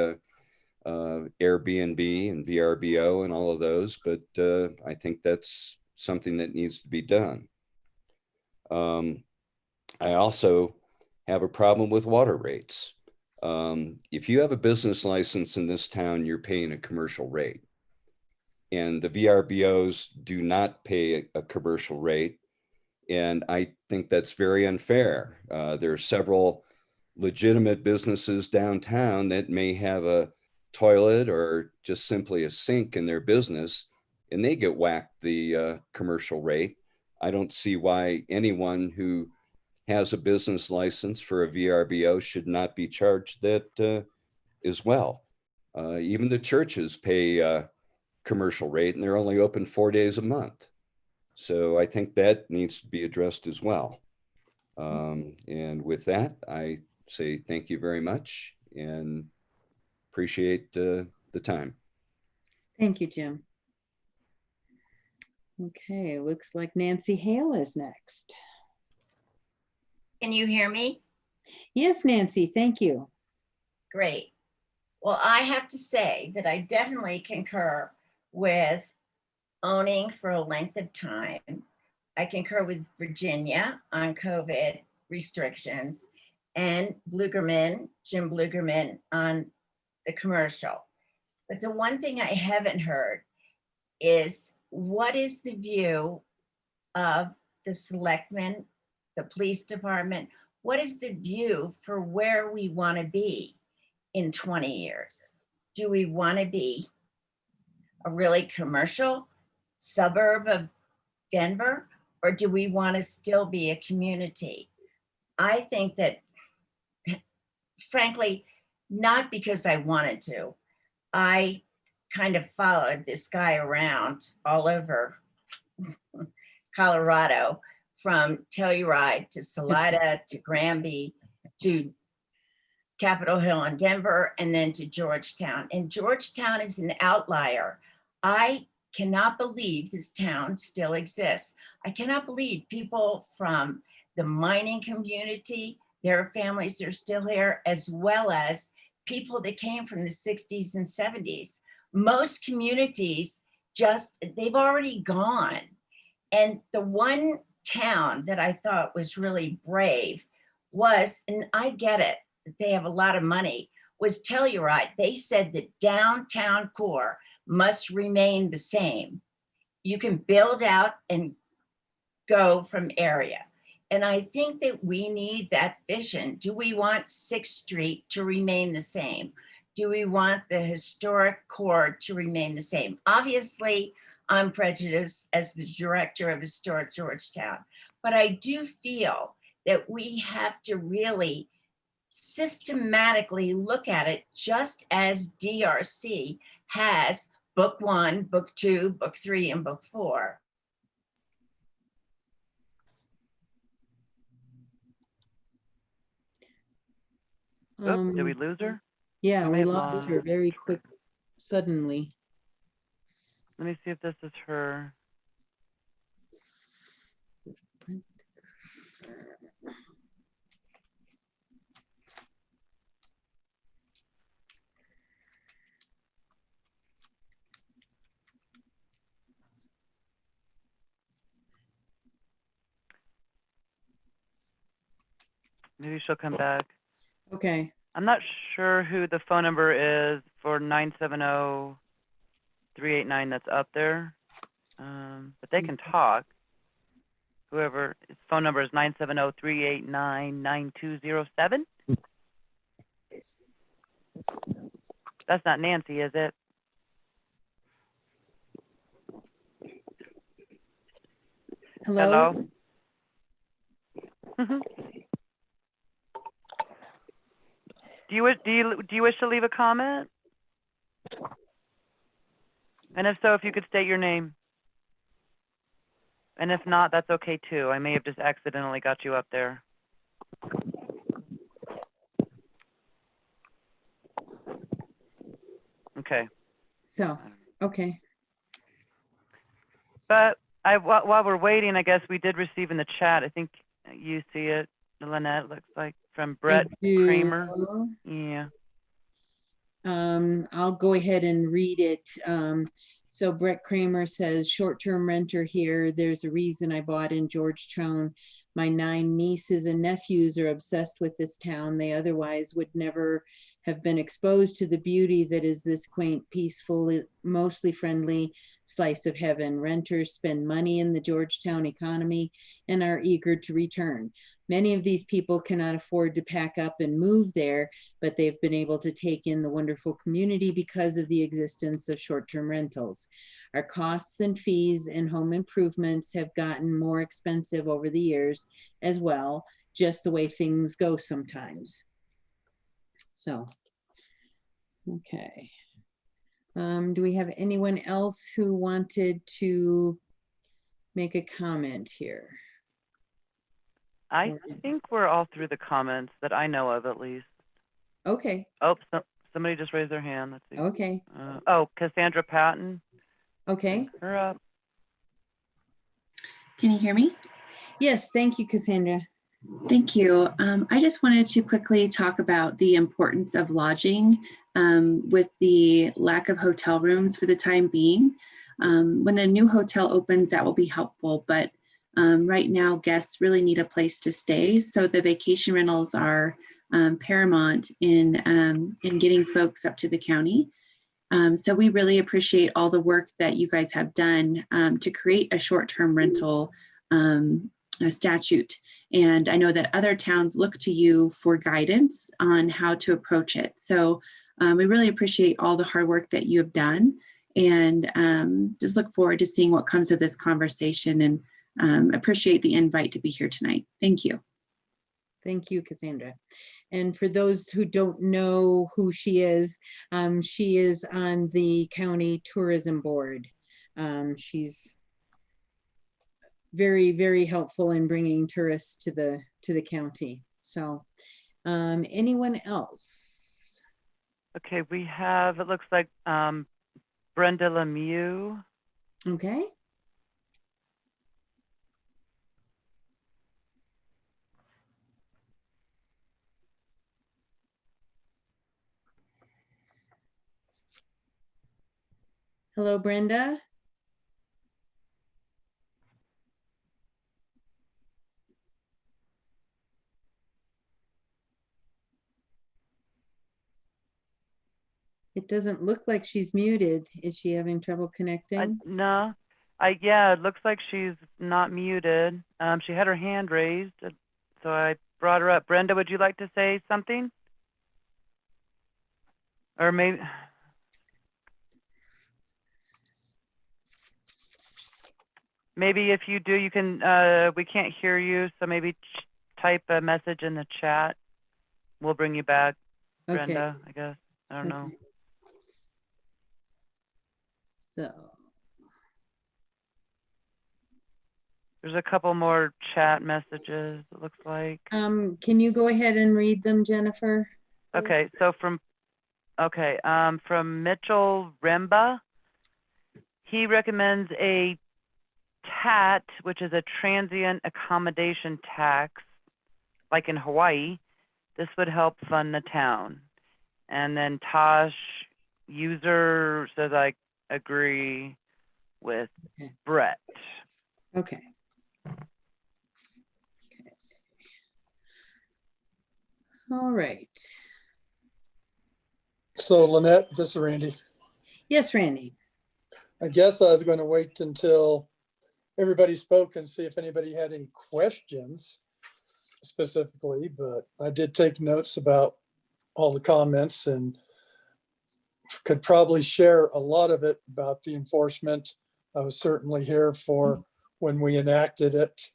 Airbnb and VRBO and all of those, but I think that's something that needs to be done. I also have a problem with water rates. If you have a business license in this town, you're paying a commercial rate. And the VRBOs do not pay a commercial rate. And I think that's very unfair. There are several legitimate businesses downtown that may have a toilet or just simply a sink in their business, and they get whacked the commercial rate. I don't see why anyone who has a business license for a VRBO should not be charged that as well. Even the churches pay commercial rate, and they're only open 4 days a month. So I think that needs to be addressed as well. And with that, I say thank you very much and appreciate the time. Thank you, Jim. Okay, looks like Nancy Hale is next. Can you hear me? Yes, Nancy, thank you. Great. Well, I have to say that I definitely concur with owning for a length of time. I concur with Virginia on COVID restrictions and Jim Blugerman on the commercial. But the one thing I haven't heard is what is the view of the selectmen, the police department? What is the view for where we want to be in 20 years? Do we want to be a really commercial suburb of Denver, or do we want to still be a community? I think that, frankly, not because I wanted to, I kind of followed this guy around all over Colorado, from Telluride to Salida to Granby to Capitol Hill in Denver, and then to Georgetown. And Georgetown is an outlier. I cannot believe this town still exists. I cannot believe people from the mining community, their families are still here, as well as people that came from the 60s and 70s. Most communities they've already gone. And the one town that I thought was really brave was, and I get it, that they have a lot of money, was Telluride. They said the downtown core must remain the same. You can build out and go from area. And I think that we need that vision. Do we want 6th Street to remain the same? Do we want the historic core to remain the same? Obviously, I'm prejudiced as the director of Historic Georgetown, but I do feel that we have to really systematically look at it, just as DRC has book 1, book 2, book 3, and book 4. Oops, did we lose her? Yeah, I we may have lost her very quick, suddenly. Let me see if this is her. Maybe she'll come back. Okay. I'm not sure who the phone number is for 970-389 that's up there, but they can talk. Whoever, his phone number is 970-389-9207. That's not Nancy, is it? Hello? Hello? Do you wish to leave a comment? And if so, if you could state your name. And if not, that's okay too. I may have just accidentally got you up there. Okay. So, okay. But while we're waiting, I guess we did receive in the chat, I think you see it, Lynette, looks like, from Brett Kramer. Yeah. I'll go ahead and read it. So Brett Kramer says, short-term renter here. There's a reason I bought in Georgetown. My 9 nieces and nephews are obsessed with this town. They otherwise would never have been exposed to the beauty that is this quaint, peaceful, mostly friendly slice of heaven. Renters spend money in the Georgetown economy and are eager to return. Many of these people cannot afford to pack up and move there, but they've been able to take in the wonderful community because of the existence of short-term rentals. Our costs and fees and home improvements have gotten more expensive over the years as well, just the way things go sometimes. So, okay. Do we have anyone else who wanted to make a comment here? I think we're all through the comments that I know of, at least. Okay. Oh, somebody just raised their hand. Let's see. Okay. Oh, Cassandra Patton. Okay. Her up. Can you hear me? Yes, thank you, Cassandra. Thank you. I just wanted to quickly talk about the importance of lodging with the lack of hotel rooms for the time being. When the new hotel opens, that will be helpful, but right now guests really need a place to stay. So the vacation rentals are paramount in getting folks up to the county. So we really appreciate all the work that you guys have done to create a short-term rental statute. And I know that other towns look to you for guidance on how to approach it. So we really appreciate all the hard work that you have done, and just look forward to seeing what comes of this conversation, and appreciate the invite to be here tonight. Thank you. Thank you, Cassandra. And for those who don't know who she is on the county tourism board. She's very, very helpful in bringing tourists to the county. So anyone else? Okay, we have, it looks like Brenda Lemieux. Okay. Hello, Brenda. It doesn't look like she's muted. Is she having trouble connecting? No, yeah, it looks like she's not muted. She had her hand raised, so I brought her up. Brenda, would you like to say something? Or maybe if you do, you can, we can't hear you, so maybe type a message in the chat. We'll bring you back, Brenda, I guess. I don't know. So there's a couple more chat messages, it looks like. Can you go ahead and read them, Jennifer? Okay, so from Mitchell Remba, he recommends a TAT, which is a transient accommodation tax, like in Hawaii. This would help fund the town. And then Tosh user says, I agree with Brett. Okay. All right. So Lynette, this is Randy. Yes, Randy. I guess I was going to wait until everybody spoke and see if anybody had any questions specifically, but I did take notes about all the comments and could probably share a lot of it about the enforcement. I was certainly here for when we enacted it.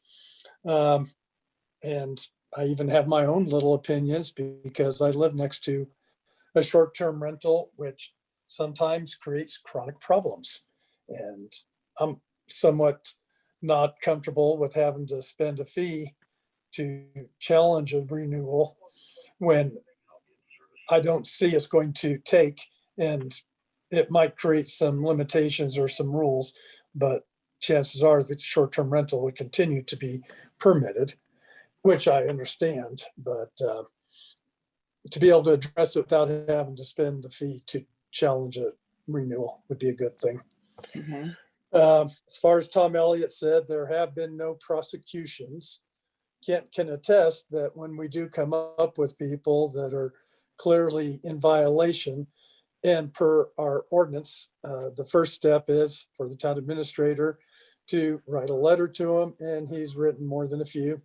And I even have my own little opinions because I live next to a short-term rental, which sometimes creates chronic problems. And I'm somewhat not comfortable with having to spend a fee to challenge a renewal when I don't see it's going to take, and it might create some limitations or some rules, but chances are that short-term rental would continue to be permitted, which I understand, but to be able to address it without having to spend the fee to challenge a renewal would be a good thing. Okay. As far as Tom Elliott said, there have been no prosecutions. Kent can attest that when we do come up with people that are clearly in violation, And per our ordinance, the first step is for the town administrator to write a letter to him, and he's written more than a few.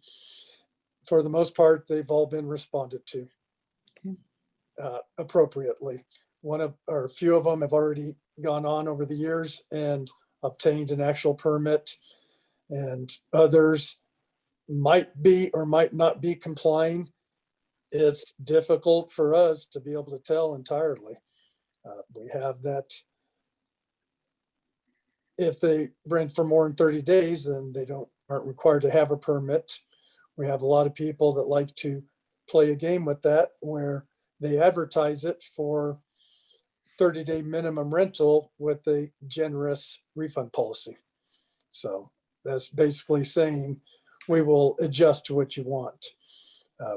For the most part, they've all been responded to appropriately. Or a few of them have already gone on over the years and obtained an actual permit, and others might be or might not be complying. It's difficult for us to be able to tell entirely. We have that if they rent for more than 30 days, then they aren't required to have a permit. We have a lot of people that like to play a game with that, where they advertise it for 30-day minimum rental with a generous refund policy. So that's basically saying we will adjust to what you want.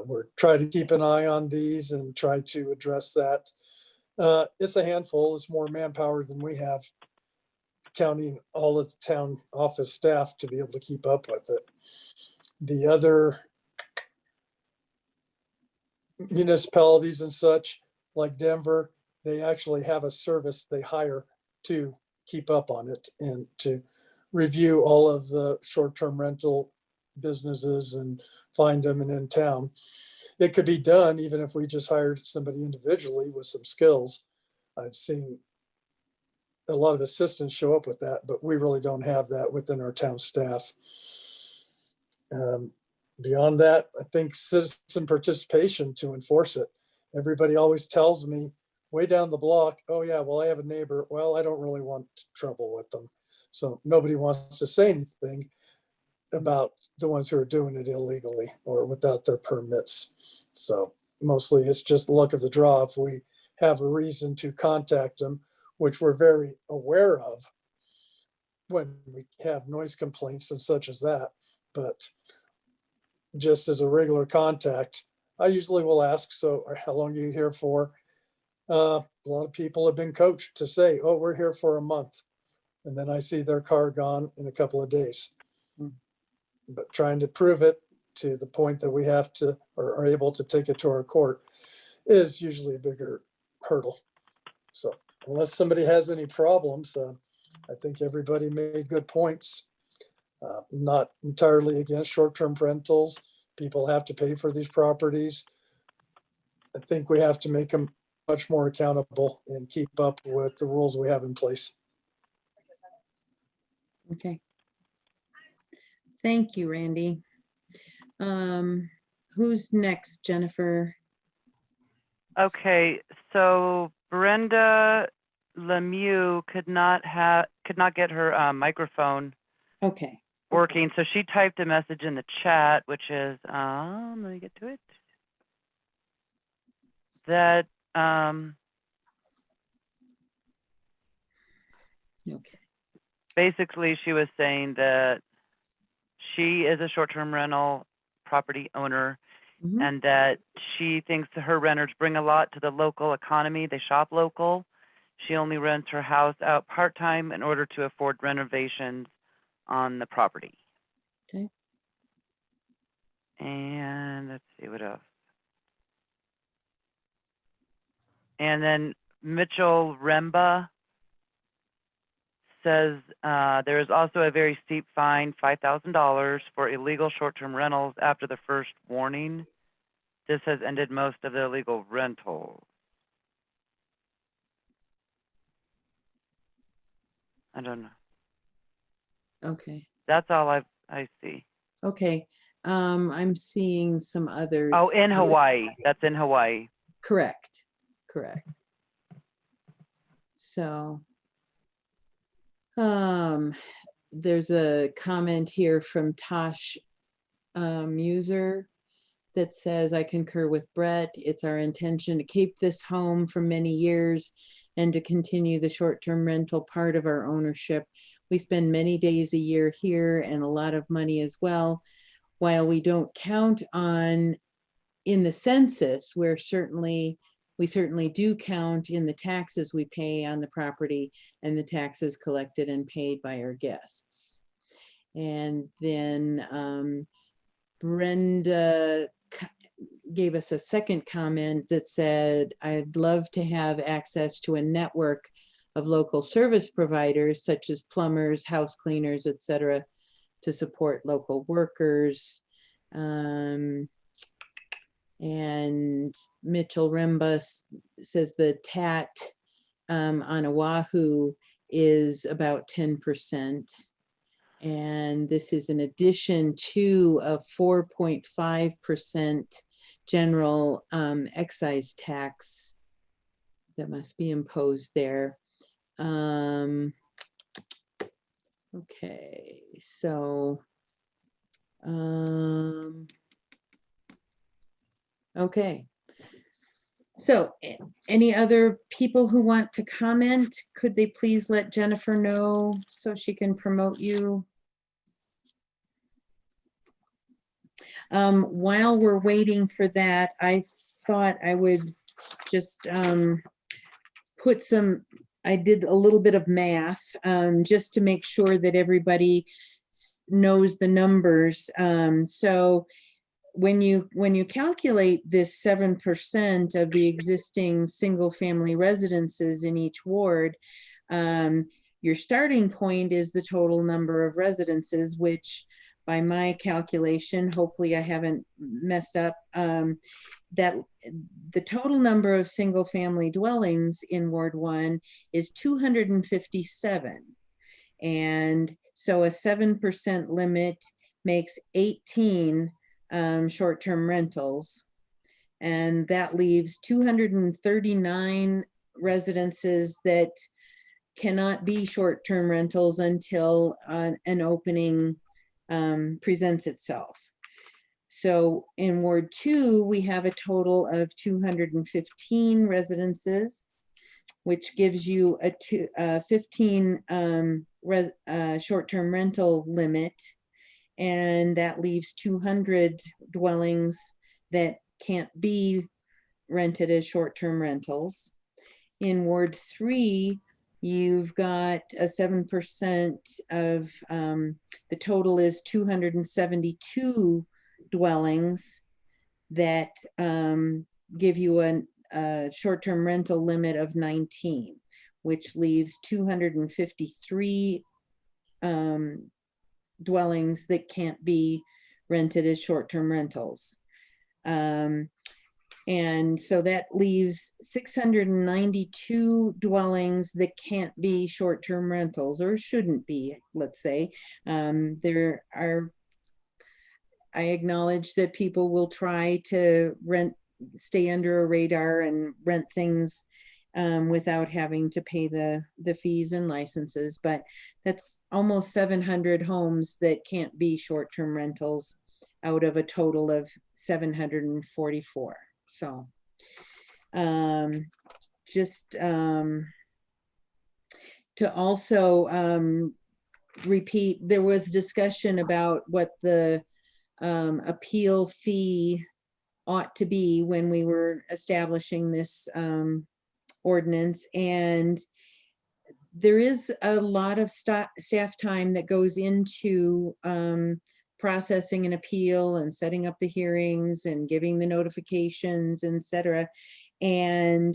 We're trying to keep an eye on these and try to address that. It's a handful. It's more manpower than we have, counting all of the town office staff to be able to keep up with it. The other municipalities and such, like Denver, they actually have a service they hire to keep up on it and to review all of the short-term rental businesses and find them and in town. It could be done even if we just hired somebody individually with some skills. I've seen a lot of assistants show up with that, but we really don't have that within our town staff. Beyond that, I think citizen participation to enforce it. Everybody always tells me way down the block, oh yeah, well, I have a neighbor. Well, I don't really want trouble with them. So nobody wants to say anything about the ones who are doing it illegally or without their permits. So mostly it's just luck of the draw if we have a reason to contact them, which we're very aware of when we have noise complaints and such as that. But just as a regular contact, I usually will ask, so how long are you here for? A lot of people have been coached to say, oh, we're here for a month. And then I see their car gone in a couple of days. But trying to prove it to the point that we have to, or are able to take it to our court, is usually a bigger hurdle. So unless somebody has any problems, I think everybody made good points. Not entirely against short-term rentals. People have to pay for these properties. I think we have to make them much more accountable and keep up with the rules we have in place. Okay. Thank you, Randy. Who's next, Jennifer? Okay, so Brenda Lemieux could not get her microphone Okay. working, so she typed a message in the chat, which is let me get to it. That Okay. basically she was saying that she is a short-term rental property owner, and that she thinks that her renters bring a lot to the local economy. They shop local. She only rents her house out part-time in order to afford renovations on the property. Okay. And let's see what else. And then Mitchell Remba says there is also a very steep fine, $5,000 for illegal short-term rentals after the first warning. This has ended most of the illegal rentals. I don't know. Okay. That's all I see. Okay. I'm seeing some others. Oh, in Hawaii. That's in Hawaii. Correct. Correct. So, there's a comment here from Tosh Muser that says, I concur with Brett. It's our intention to keep this home for many years and to continue the short-term rental part of our ownership. We spend many days a year here and a lot of money as well. While we don't count on in the census, we certainly do count in the taxes we pay on the property and the taxes collected and paid by our guests. And then Brenda gave us a second comment that said, I'd love to have access to a network of local service providers such as plumbers, house cleaners, etc., to support local workers. And Mitchell Rembus says the TAT on Oahu is about 10%. And this is in addition to a 4.5% general excise tax that must be imposed there. Okay, so okay. So any other people who want to comment, could they please let Jennifer know so she can promote you? While we're waiting for that, I thought I would just put some, I did a little bit of math just to make sure that everybody knows the numbers. So when you calculate this 7% of the existing single family residences in each ward, your starting point is the total number of residences, which by my calculation, hopefully I haven't messed up, that the total number of single family dwellings in Ward 1 is 257. And so a 7% limit makes 18 short-term rentals. And that leaves 239 residences that cannot be short-term rentals until an opening presents itself. So in Ward 2, we have a total of 215 residences, which gives you a 15 short-term rental limit. And that leaves 200 dwellings that can't be rented as short-term rentals. In Ward 3, you've got a 7% of, the total is 272 dwellings that give you a short-term rental limit of 19, which leaves 253 dwellings that can't be rented as short-term rentals. And so that leaves 692 dwellings that can't be short-term rentals, or shouldn't be, let's say. There are, I acknowledge that people will try to stay under a radar and rent things without having to pay the fees and licenses, but that's almost 700 homes that can't be short-term rentals out of a total of 744. So just to also repeat, there was discussion about what the appeal fee ought to be when we were establishing this ordinance, and there is a lot of staff time that goes into processing an appeal and setting up the hearings and giving the notifications, etc. And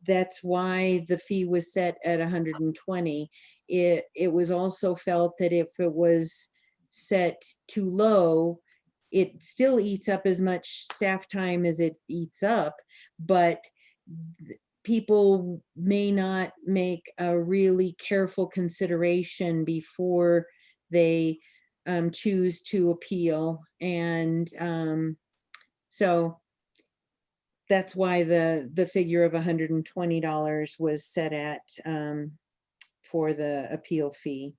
that's why the fee was set at 120. It was also felt that if it was set too low, it still eats up as much staff time as it eats up, but people may not make a really careful consideration before they choose to appeal. And so that's why the figure of $120 was set at for the appeal fee.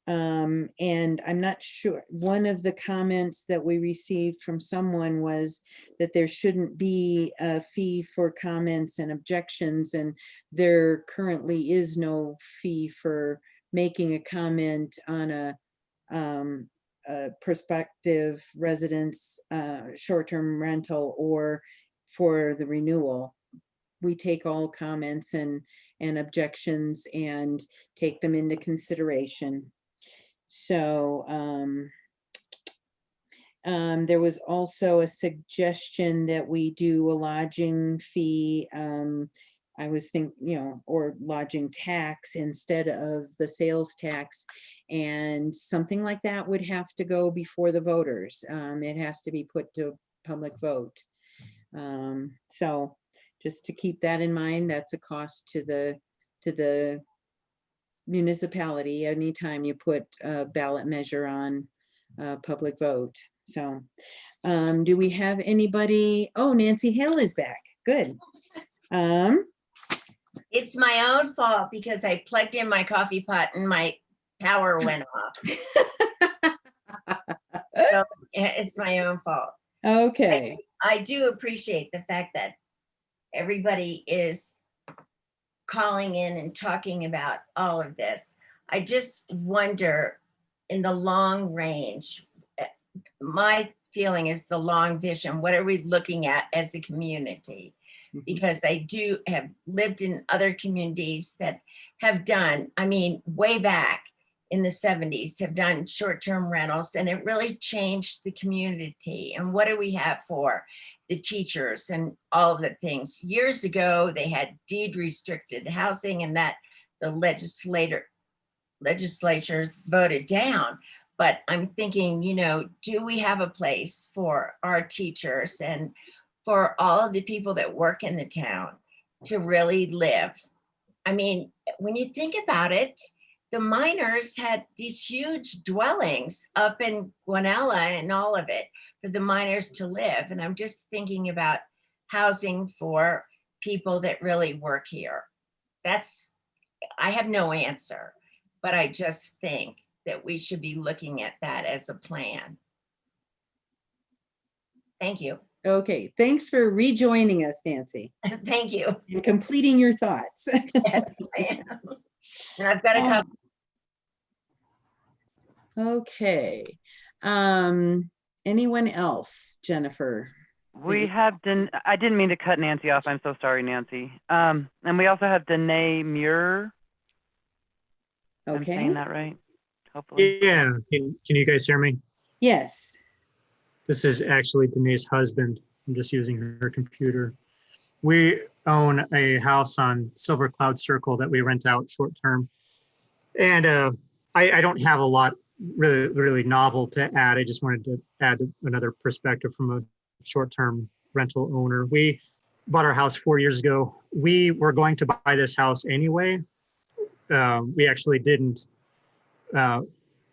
And I'm not sure, one of the comments that we received from someone was that there shouldn't be a fee for comments and objections, and there currently is no fee for making a comment on a prospective residence short-term rental or for the renewal. We take all comments and objections and take them into consideration. So There was also a suggestion that we do a lodging fee. I was thinking, or lodging tax instead of the sales tax. And something like that would have to go before the voters. It has to be put to public vote. So just to keep that in mind, that's a cost to the municipality anytime you put a ballot measure on public vote. So do we have anybody? Oh, Nancy Hale is back. Good. It's my own fault because I plugged in my coffee pot and my power went off. So it's my own fault. Okay. I do appreciate the fact that everybody is calling in and talking about all of this. I just wonder, in the long range, my feeling is the long vision. What are we looking at as a community? Because I do have lived in other communities that have done, I mean, way back in the 70s, have done short-term rentals, and it really changed the community. And what do we have for the teachers and all of the things? Years ago, they had deed restricted housing, and that the legislatures voted down. But I'm thinking, do we have a place for our teachers and for all of the people that work in the town to really live? I mean, when you think about it, the miners had these huge dwellings up in Guanella and all of it for the miners to live. And I'm just thinking about housing for people that really work here. I have no answer, but I just think that we should be looking at that as a plan. Thank you. Okay. Thanks for rejoining us, Nancy. Thank you. And completing your thoughts. Yes, I am. And I've got a couple. Okay. Anyone else, Jennifer? We have, I didn't mean to cut Nancy off. I'm so sorry, Nancy. And we also have Danae Muir. I'm saying that right? Hopefully. Yeah, can you guys hear me? Yes. This is actually Danae's husband. I'm just using her computer. We own a house on Silver Cloud Circle that we rent out short term. And I don't have a lot really novel to add. I just wanted to add another perspective from a short-term rental owner. We bought our house 4 years ago. We were going to buy this house anyway. We actually didn't.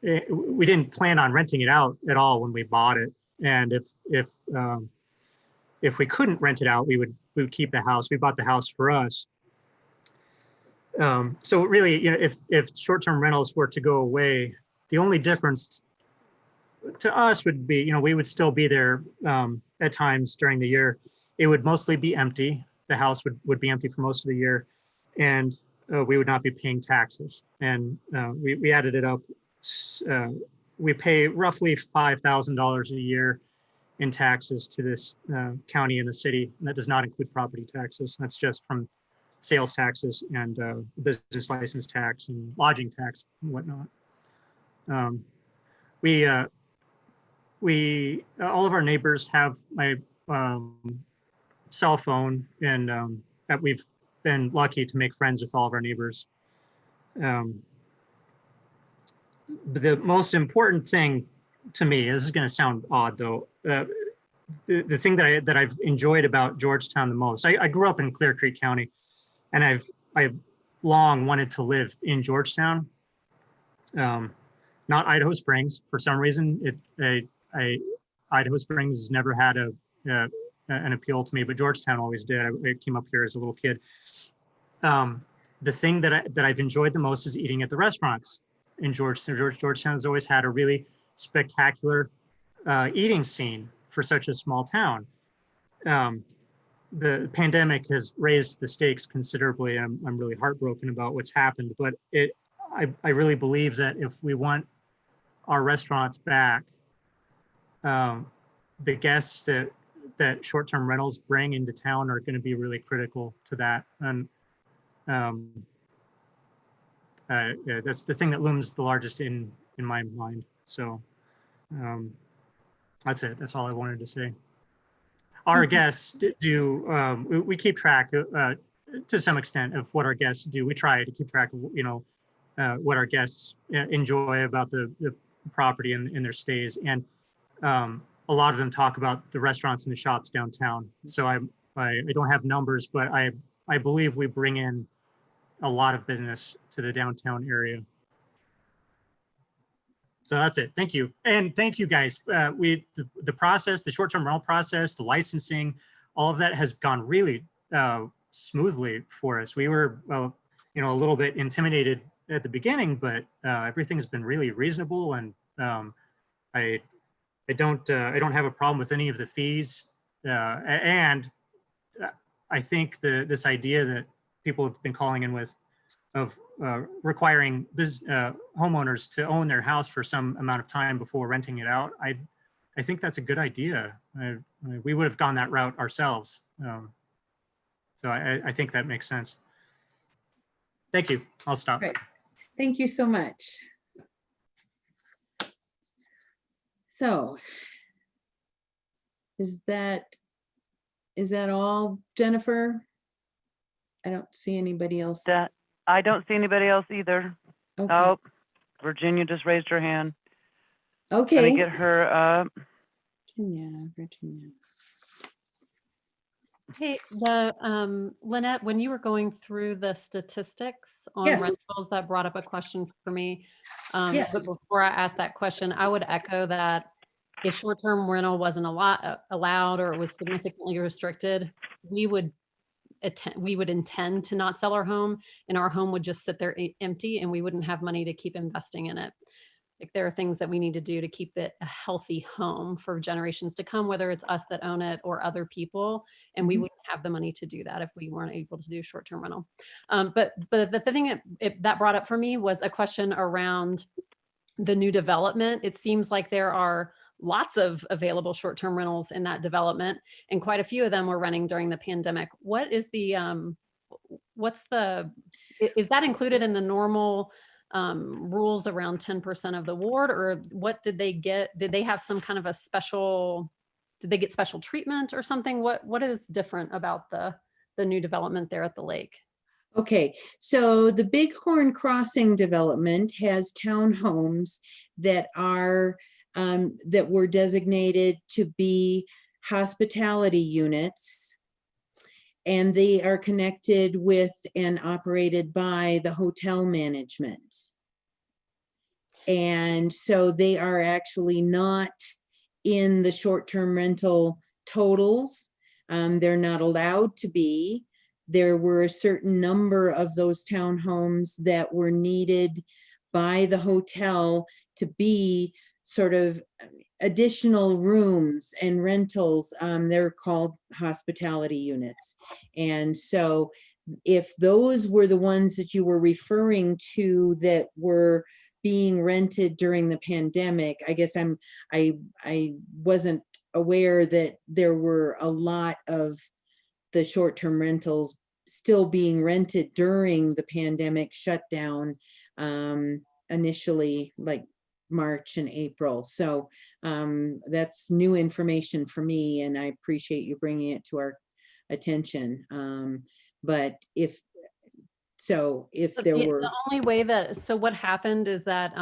We didn't plan on renting it out at all when we bought it. And if we couldn't rent it out, we would keep the house. We bought the house for us. So really, if short-term rentals were to go away, the only difference to us would be, we would still be there at times during the year. It would mostly be empty. The house would be empty for most of the year, and we would not be paying taxes. And we added it up. We pay roughly $5,000 a year in taxes to this county and the city. And that does not include property taxes. That's just from sales taxes and business license tax and lodging tax and whatnot. All of our neighbors have my cell phone, and that we've been lucky to make friends with all of our neighbors. The most important thing to me, this is going to sound odd though, the thing that I've enjoyed about Georgetown the most, I grew up in Clear Creek County, and I've long wanted to live in Georgetown, not Idaho Springs. For some reason, Idaho Springs has never had an appeal to me, but Georgetown always did. I came up here as a little kid. The thing that I've enjoyed the most is eating at the restaurants in Georgetown. Georgetown has always had a really spectacular eating scene for such a small town. The pandemic has raised the stakes considerably. I'm really heartbroken about what's happened, but I really believe that if we want our restaurants back, the guests that short-term rentals bring into town are going to be really critical to that. And that's the thing that looms the largest in my mind. So That's it. That's all I wanted to say. Our guests do, we keep track to some extent of what our guests do. We try to keep track of, what our guests enjoy about the property and their stays. And a lot of them talk about the restaurants and the shops downtown. So I don't have numbers, but I believe we bring in a lot of business to the downtown area. So that's it. Thank you. And thank you guys. The process, the short-term rental process, the licensing, all of that has gone really smoothly for us. We were, a little bit intimidated at the beginning, but everything's been really reasonable. And I don't have a problem with any of the fees. And I think this idea that people have been calling in with of requiring homeowners to own their house for some amount of time before renting it out, I think that's a good idea. We would have gone that route ourselves. So I think that makes sense. Thank you. I'll stop. Right. Thank you so much. So is that all, Jennifer? I don't see anybody else. I don't see anybody else either. Okay. Oh, Virginia just raised her hand. Okay. Gonna get her up. Virginia. Hey, Lynette, when you were going through the statistics on Yes. rentals, that brought up a question for me. Yes. But before I ask that question, I would echo that if short-term rental wasn't allowed or it was significantly restricted, we would intend to not sell our home, and our home would just sit there empty, and we wouldn't have money to keep investing in it. Like, there are things that we need to do to keep it a healthy home for generations to come, whether it's us that own it or other people. And we wouldn't have the money to do that if we weren't able to do short-term rental. But the thing that brought up for me was a question around the new development. It seems like there are lots of available short-term rentals in that development, and quite a few of them were running during the pandemic. What is the, is that included in the normal rules around 10% of the ward, or what did they get? Did they have some kind of a special, did they get special treatment or something? What is different about the new development there at the lake? Okay, so the Bighorn Crossing development has townhomes that are that were designated to be hospitality units, and they are connected with and operated by the hotel management. And so they are actually not in the short-term rental totals. They're not allowed to be. There were a certain number of those townhomes that were needed by the hotel to be sort of additional rooms and rentals. They're called hospitality units. And so if those were the ones that you were referring to that were being rented during the pandemic, I guess I wasn't aware that there were a lot of the short-term rentals still being rented during the pandemic shutdown, initially, like March and April. So that's new information for me, and I appreciate you bringing it to our attention. But if there were, the only way that, so what happened is that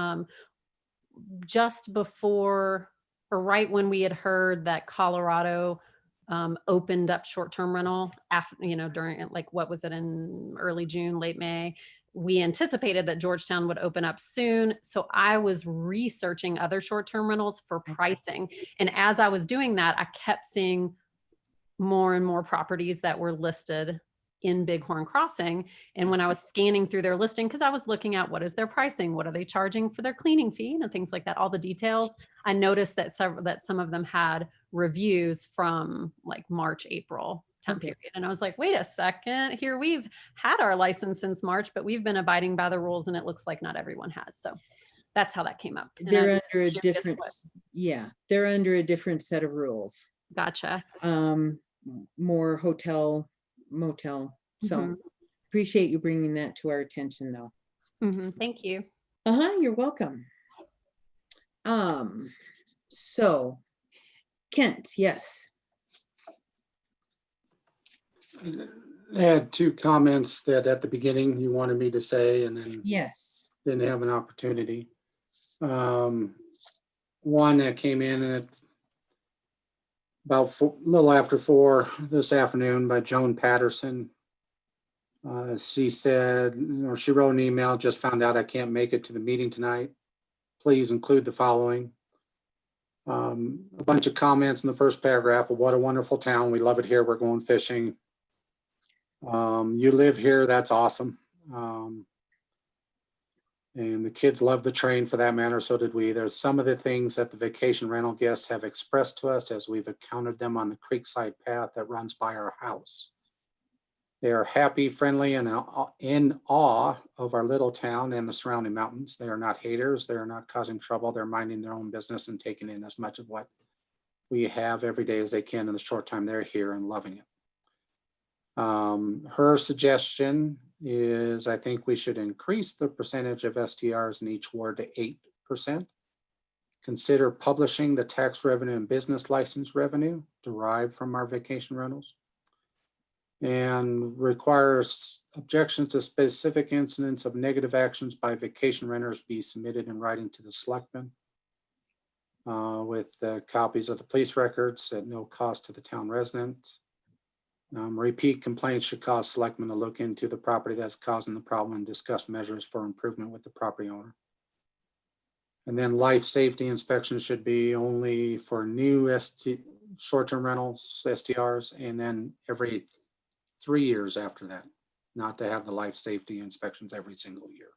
just before or right when we had heard that Colorado opened up short-term rental after, during, like, what was it, in early June, late May, we anticipated that Georgetown would open up soon. So I was researching other short-term rentals for pricing. And as I was doing that, I kept seeing more and more properties that were listed in Bighorn Crossing. And when I was scanning through their listing, because I was looking at what is their pricing, what are they charging for their cleaning fee, and things like that, all the details, I noticed that some of them had reviews from like March, April time period. And I was like, wait a second here, we've had our license since March, but we've been abiding by the rules, and it looks like not everyone has. So that's how that came up. And they're under a different, they're under a different set of rules. Gotcha. More hotel, motel. So appreciate you bringing that to our attention, though. Thank you. You're welcome. So Kent, yes. I had two comments that at the beginning you wanted me to say, and then Yes. didn't have an opportunity. One that came in at about a little after 4 this afternoon by Joan Patterson. She said, or she wrote an email, just found out I can't make it to the meeting tonight. Please include the following. A bunch of comments in the first paragraph of what a wonderful town. We love it here. We're going fishing. You live here. That's awesome. And the kids love the train for that matter. So did we. There's some of the things that the vacation rental guests have expressed to us as we've encountered them on the creekside path that runs by our house. They are happy, friendly, and in awe of our little town and the surrounding mountains. They are not haters. They are not causing trouble. They're minding their own business and taking in as much of what we have every day as they can in the short time they're here and loving it. Her suggestion is I think we should increase the percentage of STRs in each ward to 8%. Consider publishing the tax revenue and business license revenue derived from our vacation rentals. And requires objections to specific incidents of negative actions by vacation renters be submitted in writing to the selectmen with copies of the police records at no cost to the town resident. Repeat complaints should cause selectmen to look into the property that's causing the problem and discuss measures for improvement with the property owner. And then life safety inspections should be only for new short-term rentals, STRs, and then every 3 years after that, not to have the life safety inspections every single year.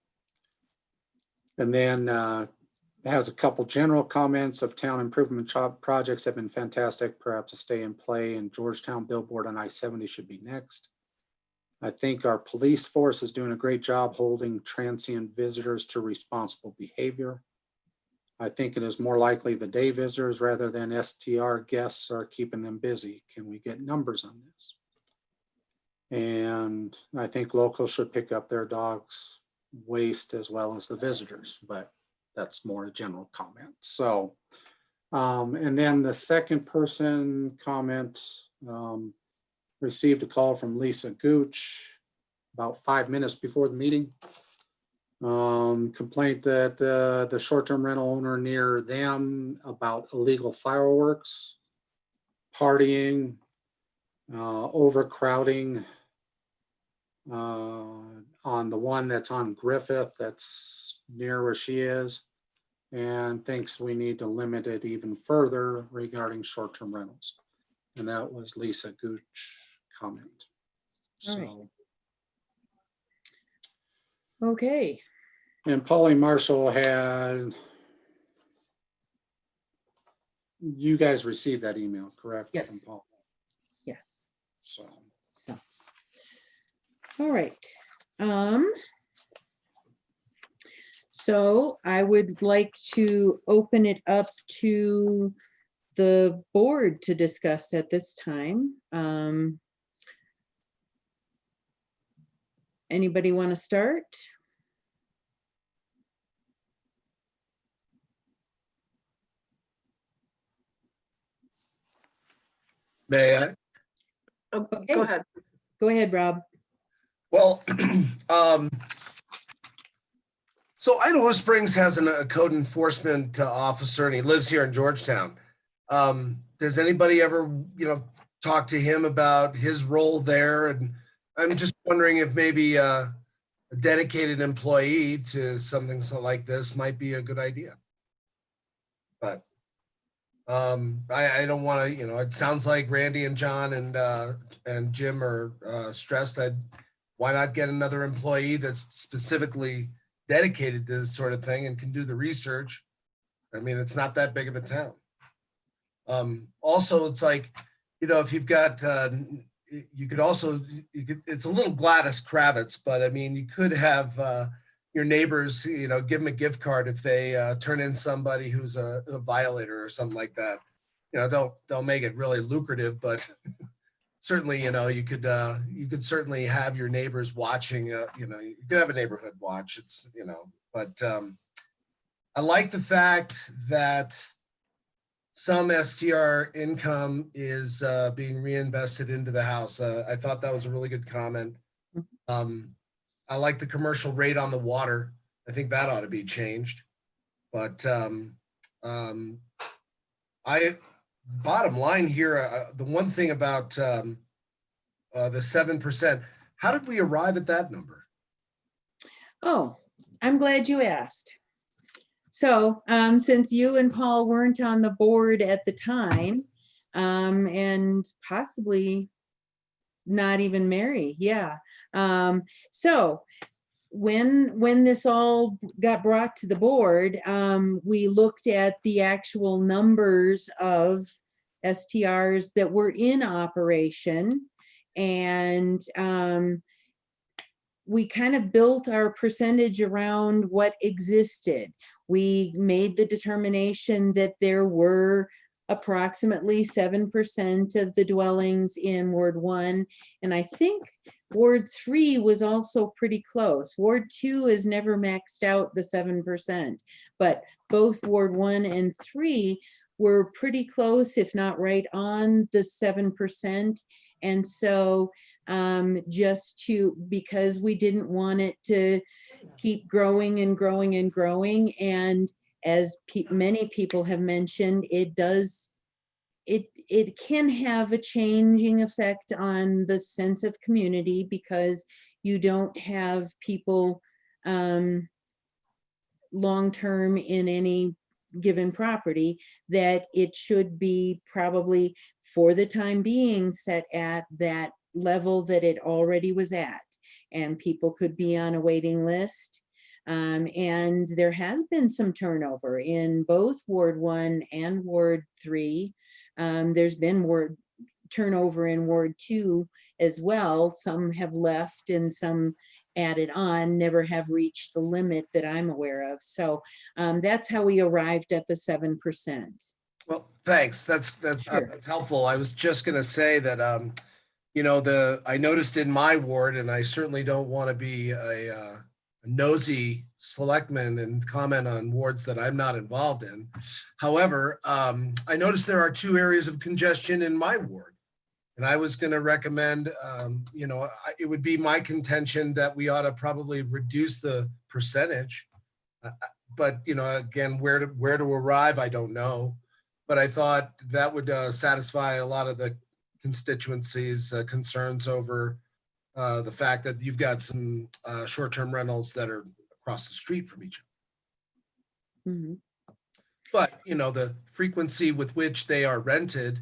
And then has a couple general comments of town improvement projects have been fantastic. Perhaps a stay and play in Georgetown billboard on I-70 should be next. I think our police force is doing a great job holding transient visitors to responsible behavior. I think it is more likely the day visitors rather than STR guests are keeping them busy. Can we get numbers on this? And I think locals should pick up their dogs' waste as well as the visitors, but that's more a general comment. So, and then the second person comment, received a call from Lisa Gooch about 5 minutes before the meeting. Complaint that the short-term rental owner near them about illegal fireworks, partying, overcrowding on the one that's on Griffith, that's near where she is, and thinks we need to limit it even further regarding short-term rentals. And that was Lisa Gooch comment. All right. So, Okay. and Polly Marshall had, you guys received that email, correct? Yes. From Paul? Yes. So, All right. So I would like to open it up to the board to discuss at this time. Anybody want to start? May I? Oh, Okay. Go ahead. Go ahead, Rob. Well, so Idaho Springs has a code enforcement officer, and he lives here in Georgetown. Does anybody ever, talk to him about his role there? And I'm just wondering if maybe a dedicated employee to something like this might be a good idea. But I don't want to, it sounds like Randy and John and Jim are stressed. Why not get another employee that's specifically dedicated to this sort of thing and can do the research? I mean, it's not that big of a town. Also, it's like, if you've got, it's a little Gladys Kravitz, but I mean, you could have your neighbors, give them a gift card if they turn in somebody who's a violator or something like that. Don't make it really lucrative, but certainly, you could certainly have your neighbors watching, you could have a neighborhood watch. It's, but I like the fact that some STR income is being reinvested into the house. I thought that was a really good comment. I like the commercial rate on the water. I think that ought to be changed. But bottom line here, the one thing about the 7%, how did we arrive at that number? Oh, I'm glad you asked. So, since you and Paul weren't on the board at the time, and possibly not even Mary, yeah. So when this all got brought to the board, we looked at the actual numbers of STRs that were in operation, and we kind of built our percentage around what existed. We made the determination that there were approximately 7% of the dwellings in Ward 1. And I think Ward 3 was also pretty close. Ward 2 has never maxed out the 7%, but both Ward 1 and 3 were pretty close, if not right on the 7%. And so because we didn't want it to keep growing and growing and growing. And as many people have mentioned, it can have a changing effect on the sense of community, because you don't have people long-term in any given property, that it should be probably for the time being set at that level that it already was at, and people could be on a waiting list. And there has been some turnover in both Ward 1 and Ward 3. There's been turnover in Ward 2 as well. Some have left and some added on, never have reached the limit that I'm aware of. So that's how we arrived at the 7%. Well, thanks. That's helpful. I was just going to say that, I noticed in my ward, and I certainly don't want to be a nosy selectman and comment on wards that I'm not involved in. However, I noticed there are 2 areas of congestion in my ward. And I was going to recommend, it would be my contention that we ought to probably reduce the percentage. But, again, where to arrive, I don't know. But I thought that would satisfy a lot of the constituencies' concerns over the fact that you've got some short-term rentals that are across the street from each other. Mm-hmm. But, the frequency with which they are rented,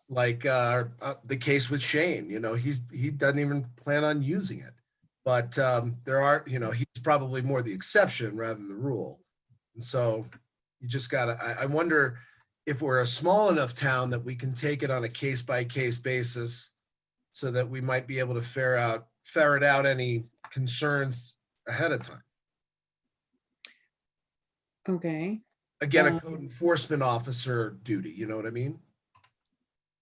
like the case with Shane, he doesn't even plan on using it. But there are, he's probably more the exception rather than the rule. And so you just gotta, I wonder if we're a small enough town that we can take it on a case-by-case basis, so that we might be able to ferret out any concerns ahead of time. Okay. Again, a code enforcement officer duty, you know what I mean?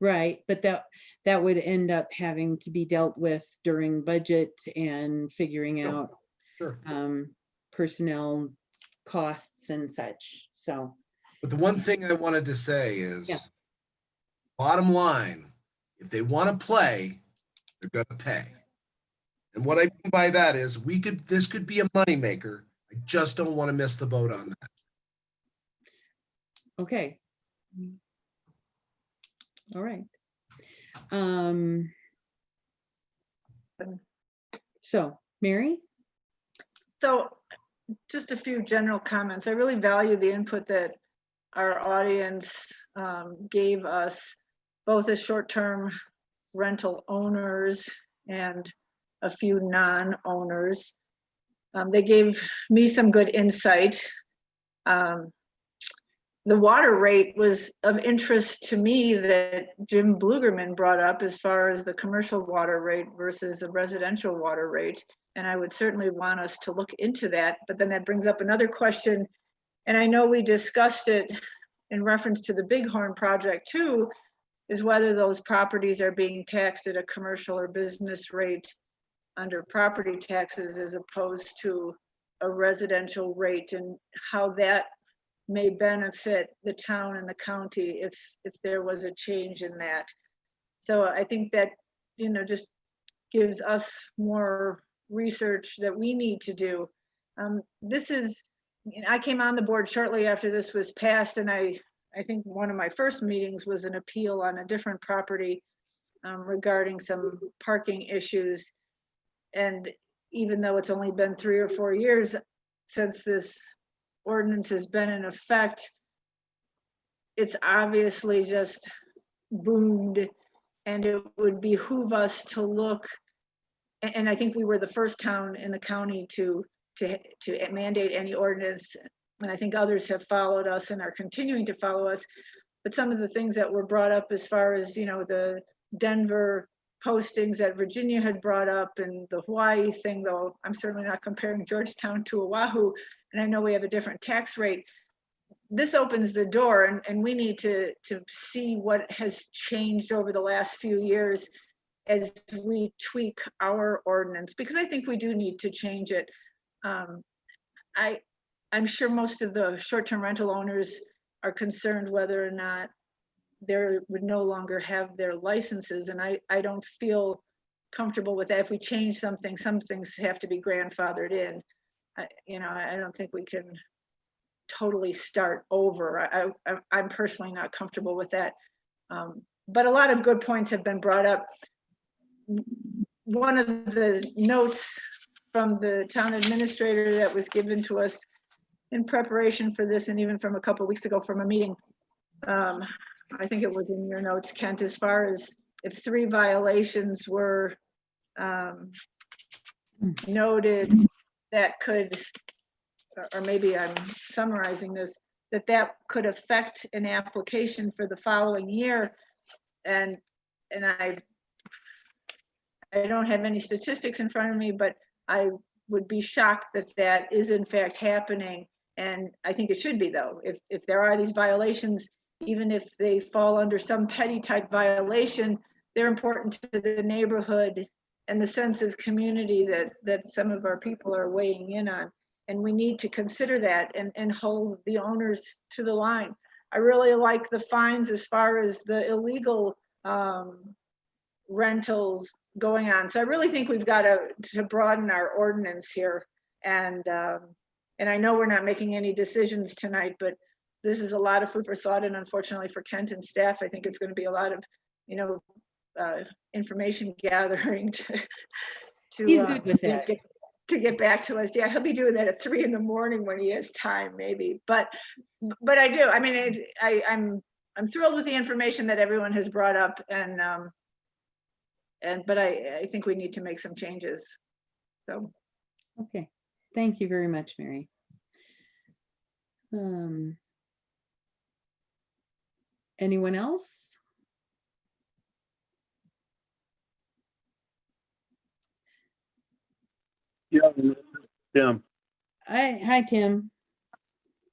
Right, but that would end up having to be dealt with during budget and figuring out personnel costs and such. So, but the one thing I wanted to say is, bottom line, if they want to play, they're going to pay. And what I mean by that is, this could be a moneymaker. I just don't want to miss the boat on that. Okay. All right. So, Mary? So just a few general comments. I really value the input that our audience gave us, both as short-term rental owners and a few non-owners. They gave me some good insight. The water rate was of interest to me that Jim Blugerman brought up, as far as the commercial water rate versus the residential water rate. And I would certainly want us to look into that. But then that brings up another question. And I know we discussed it in reference to the Bighorn project too, is whether those properties are being taxed at a commercial or business rate under property taxes as opposed to a residential rate, and how that may benefit the town and the county if there was a change in that. So I think that, just gives us more research that we need to do. I came on the board shortly after this was passed, and I think one of my first meetings was an appeal on a different property regarding some parking issues. And even though it's only been 3 or 4 years since this ordinance has been in effect, it's obviously just boomed, and it would behoove us to look, and I think we were the first town in the county to mandate any ordinance, and I think others have followed us and are continuing to follow us. But some of the things that were brought up as far as, the Denver postings that Virginia had brought up, and the Hawaii thing, though I'm certainly not comparing Georgetown to Oahu, and I know we have a different tax rate. This opens the door, and we need to see what has changed over the last few years as we tweak our ordinance, because I think we do need to change it. I'm sure most of the short-term rental owners are concerned whether or not they would no longer have their licenses, and I don't feel comfortable with that. If we change something, some things have to be grandfathered in. I don't think we can totally start over. I'm personally not comfortable with that. But a lot of good points have been brought up. One of the notes from the town administrator that was given to us in preparation for this, and even from a couple of weeks ago from a meeting, I think it was in your notes, Kent, as far as if 3 violations were noted, that could, or maybe I'm summarizing this, that could affect an application for the following year. And I don't have any statistics in front of me, but I would be shocked that that is in fact happening. And I think it should be, though. If there are these violations, even if they fall under some petty type violation, they're important to the neighborhood and the sense of community that some of our people are weighing in on. And we need to consider that and hold the owners to the line. I really like the fines as far as the illegal rentals going on. So I really think we've got to broaden our ordinance here. And I know we're not making any decisions tonight, but this is a lot of food for thought. And unfortunately for Kent and staff, I think it's going to be a lot of, information gathering to He's good with that. To get back to us. Yeah, he'll be doing that at 3 in the morning when he has time, maybe. But I do. I mean, I'm thrilled with the information that everyone has brought up, but I think we need to make some changes. So. Okay, thank you very much, Mary. Anyone else? Yeah, Tim. Hi, Tim.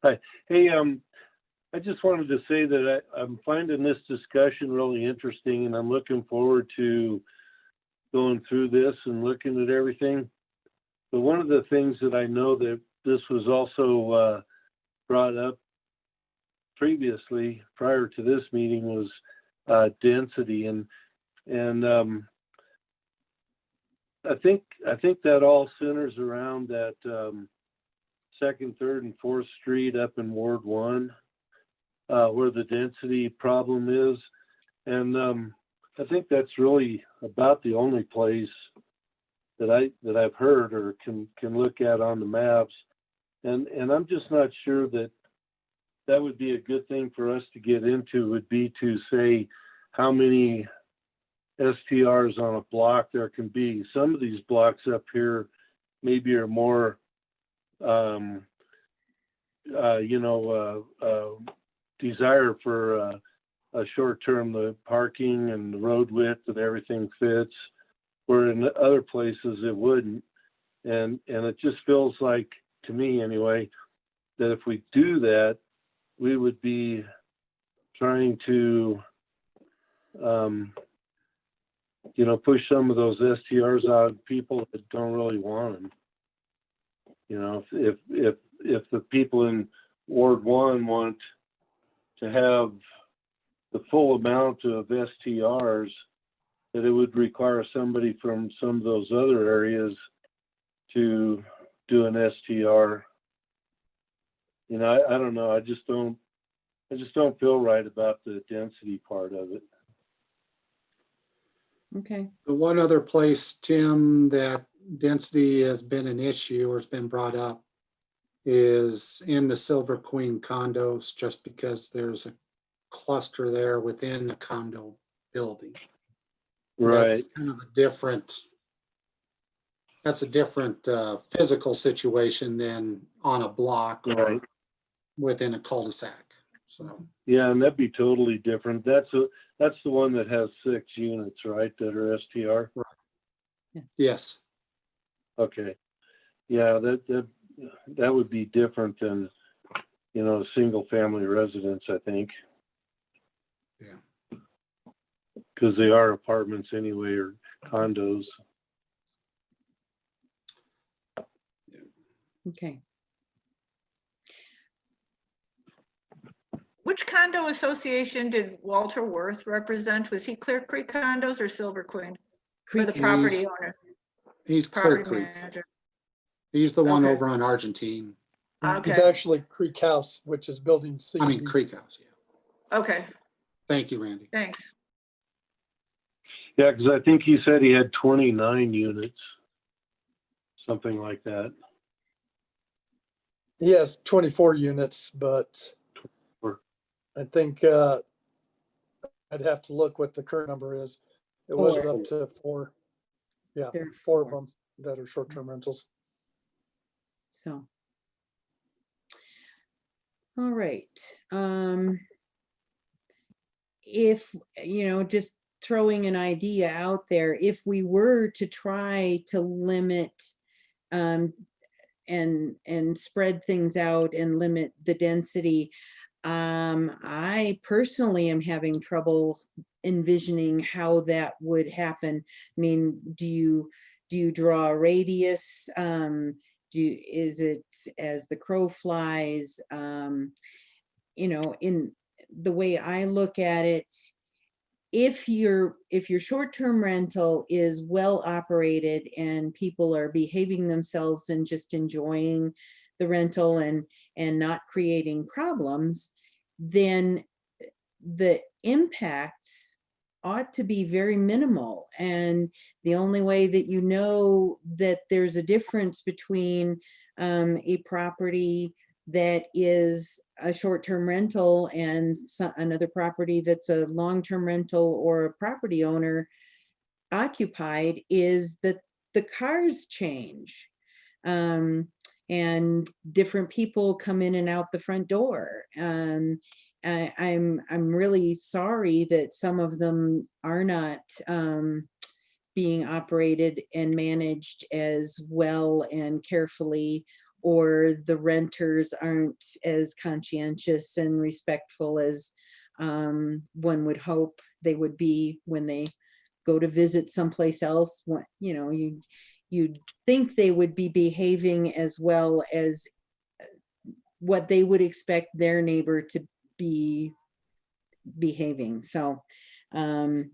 Hi. Hey, I just wanted to say that I'm finding this discussion really interesting, and I'm looking forward to going through this and looking at everything. But one of the things that I know that this was also brought up previously, prior to this meeting, was density, and I think that all centers around that 2nd, 3rd, and 4th Street up in Ward 1, where the density problem is, and I think that's really about the only place that I've heard or can look at on the maps, and I'm just not sure that would be a good thing for us to get into. Would be to say how many STRs on a block there can be. Some of these blocks up here maybe are more, desire for a short-term, the parking and the road width and everything fits, where in other places it wouldn't. And it just feels like, to me anyway, that if we do that, we would be trying to push some of those STRs out of people that don't really want them. If the people in Ward 1 want to have the full amount of STRs, that it would require somebody from some of those other areas to do an STR. You know, I don't know. I just don't feel right about the density part of it. Okay. The one other place, Tim, that density has been an issue or has been brought up is in the Silver Queen condos, just because there's a cluster there within the condo building. Right. That's kind of a different, that's a different physical situation than on a block or Right. within a cul-de-sac. So, Yeah, and that'd be totally different. That's the one that has 6 units, right, that are STR? yes. Okay. Yeah, that would be different than, you know, single family residence, I think. Yeah. Because they are apartments anyway, or condos. Okay. Which condo association did Walter Worth represent? Was he Clear Creek Condos or Silver Queen? Or the Creek. property He's- owner? He's Clear Property Creek. manager. He's the one Okay. over on Argentine. He's Okay. actually Creek House, which is building C. I and mean, D. Creek House. Yeah. Okay, Thank you, Randy. thanks. Yeah, because I think he said he had 29 units, something like that. He has 24 units, but I think I'd have to look what the current number is. It was Four. up to 4. Yeah, There are 4 of them that are short-term rentals. So. All right. If, you know, just throwing an idea out there, if we were to try to limit and spread things out and limit the density, I personally am having trouble envisioning how that would happen. I mean, do you draw a radius? Is it as the crow flies? You know, in the way I look at it, if your short-term rental is well operated and people are behaving themselves and just enjoying the rental and not creating problems, then the impacts ought to be very minimal. And the only way that you know that there's a difference between a property that is a short-term rental and another property that's a long-term rental or a property owner occupied is that the cars change. And different people come in and out the front door. I'm really sorry that some of them are not being operated and managed as well and carefully, or the renters aren't as conscientious and respectful as one would hope they would be when they go to visit someplace else. You know, you'd think they would be behaving as well as what they would expect their neighbor to be behaving. So, and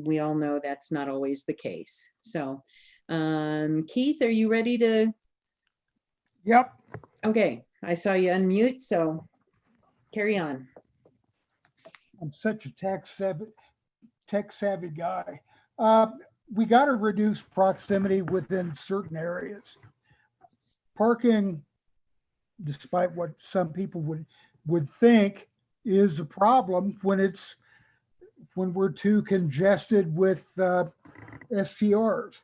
we all know that's not always the case. So, Keith, are you ready to? Yep. Okay, I saw you unmute, so carry on. I'm such a tech savvy guy. We got to reduce proximity within certain areas. Parking, despite what some people would think, is a problem when we're too congested with STRs.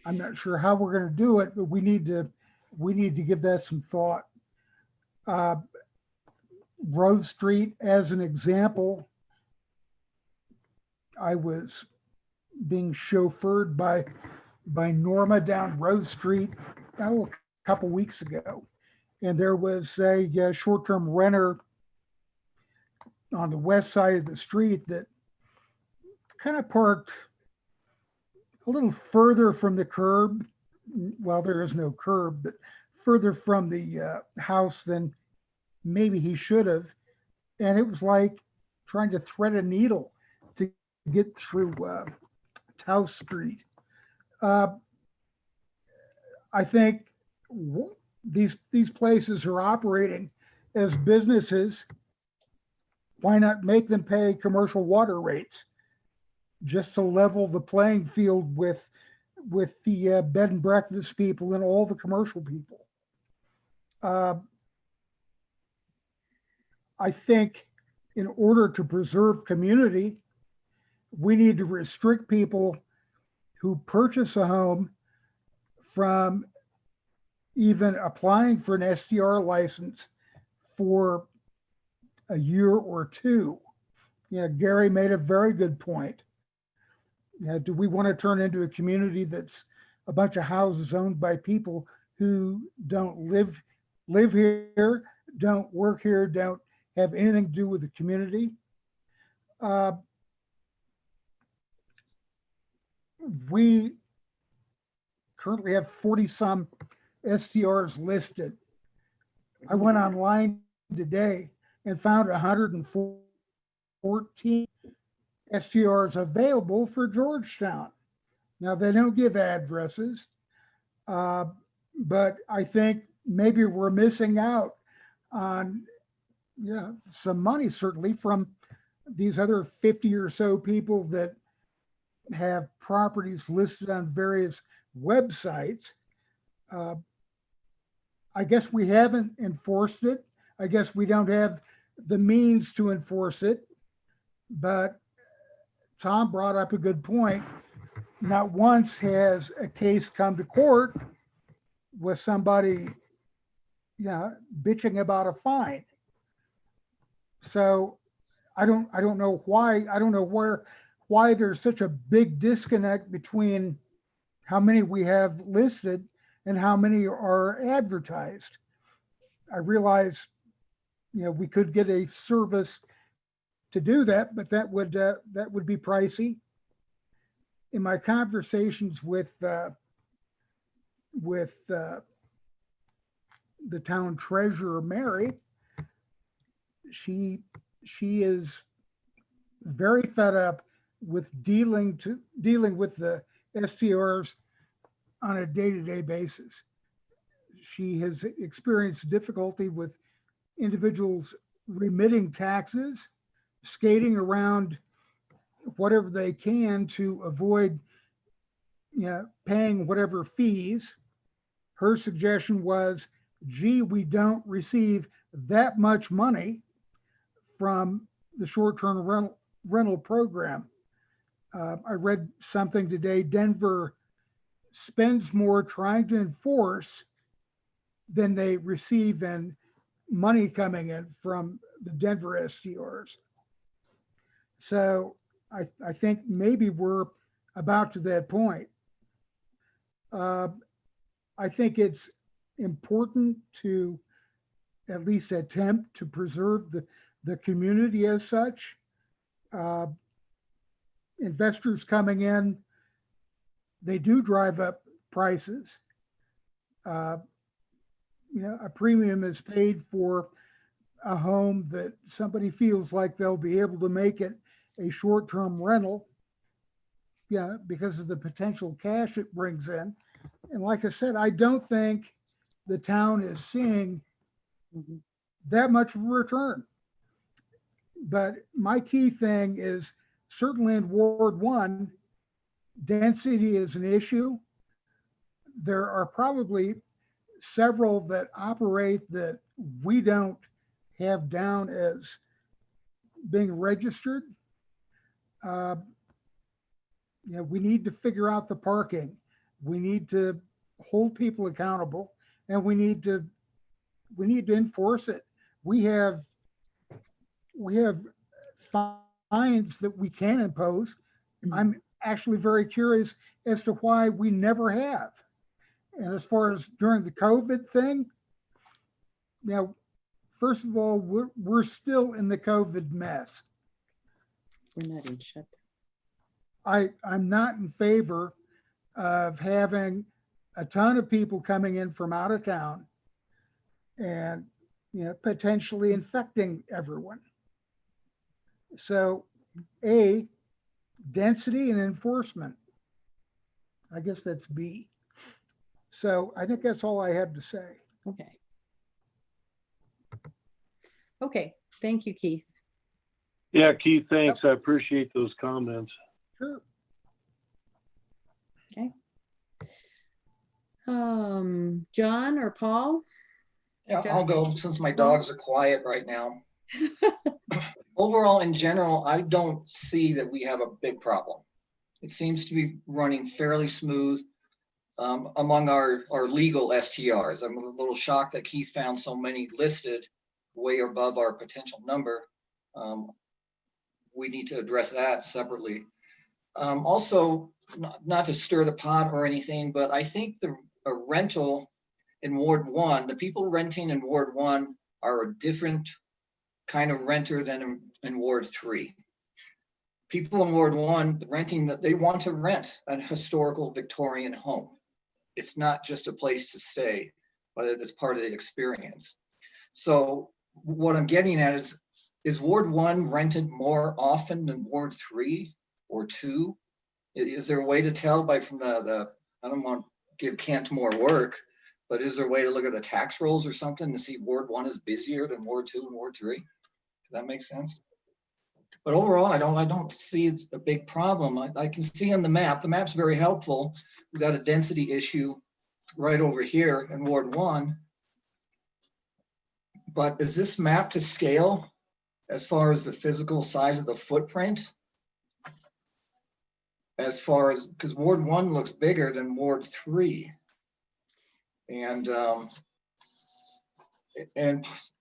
I'm not sure how we're going to do it, but we need to give that some thought. Rose Street, as an example, I was being chauffeured by Norma down Rose Street a couple weeks ago, and there was a short-term renter on the west side of the street that kind of parked a little further from the curb. Well, there is no curb, but further from the house than maybe he should have. And it was like trying to thread a needle to get through Tau Street. I think these places are operating as businesses. Why not make them pay commercial water rates just to level the playing field with the bed and breakfast people and all the commercial people? I think in order to preserve community, we need to restrict people who purchase a home from even applying for an STR license for a year or two. Yeah, Gary made a very good point. Yeah, do we want to turn into a community that's a bunch of houses owned by people who don't live here, don't work here, don't have anything to do with the community? We currently have 40 some STRs listed. I went online today and found 114 STRs available for Georgetown. Now, they don't give addresses, but I think maybe we're missing out on some money, certainly, from these other 50 or so people that have properties listed on various websites. I guess we haven't enforced it. I guess we don't have the means to enforce it. But Tom brought up a good point. Not once has a case come to court with somebody bitching about a fine. So I don't know why. I don't know why there's such a big disconnect between how many we have listed and how many are advertised. I realize, we could get a service to do that, but that would be pricey. In my conversations with the town treasurer, Mary, she is very fed up with dealing with the STRs on a day-to-day basis. She has experienced difficulty with individuals remitting taxes, skating around whatever they can to avoid paying whatever fees. Her suggestion was, gee, we don't receive that much money from the short-term rental program. I read something today, Denver spends more trying to enforce than they receive in money coming in from the Denver STRs. So I think maybe we're about to that point. I think it's important to at least attempt to preserve the community as such. Investors coming in, they do drive up prices. A premium is paid for a home that somebody feels like they'll be able to make it a short-term rental, because of the potential cash it brings in. And like I said, I don't think the town is seeing that much return. But my key thing is certainly in Ward 1, density is an issue. There are probably several that operate that we don't have down as being registered. We need to figure out the parking. We need to hold people accountable, and we need to enforce it. We have fines that we can impose. I'm actually very curious as to why we never have. And as far as during the COVID thing, first of all, we're still in the COVID mess. We're not in shut. I'm not in favor of having a ton of people coming in from out of town and, potentially infecting everyone. So A, density and enforcement. I guess that's B. So I think that's all I have to say. Okay. Okay, thank you, Keith. Yeah, Keith, thanks. I appreciate those comments. Sure. Okay. John or Paul? Yeah, I'll go since my dogs are quiet right now. Overall, in general, I don't see that we have a big problem. It seems to be running fairly smooth among our legal STRs. I'm a little shocked that Keith found so many listed way above our potential number. We need to address that separately. Also, not to stir the pot or anything, but I think a rental in Ward 1, the people renting in Ward 1 are a different kind of renter than in Ward 3. People in Ward 1 renting, that they want to rent a historical Victorian home. It's not just a place to stay, but it's part of the experience. So what I'm getting at is Ward 1 rented more often than Ward 3 or 2? Is there a way to tell from the I don't want to give Kent more work, but is there a way to look at the tax rolls or something to see Ward 1 is busier than Ward 2 and Ward 3? Does that make sense? But overall, I don't see a big problem. I can see on the map's very helpful. We've got a density issue right over here in Ward 1. But is this map to scale as far as the physical size of the footprint? As far as, because Ward 1 looks bigger than Ward 3. And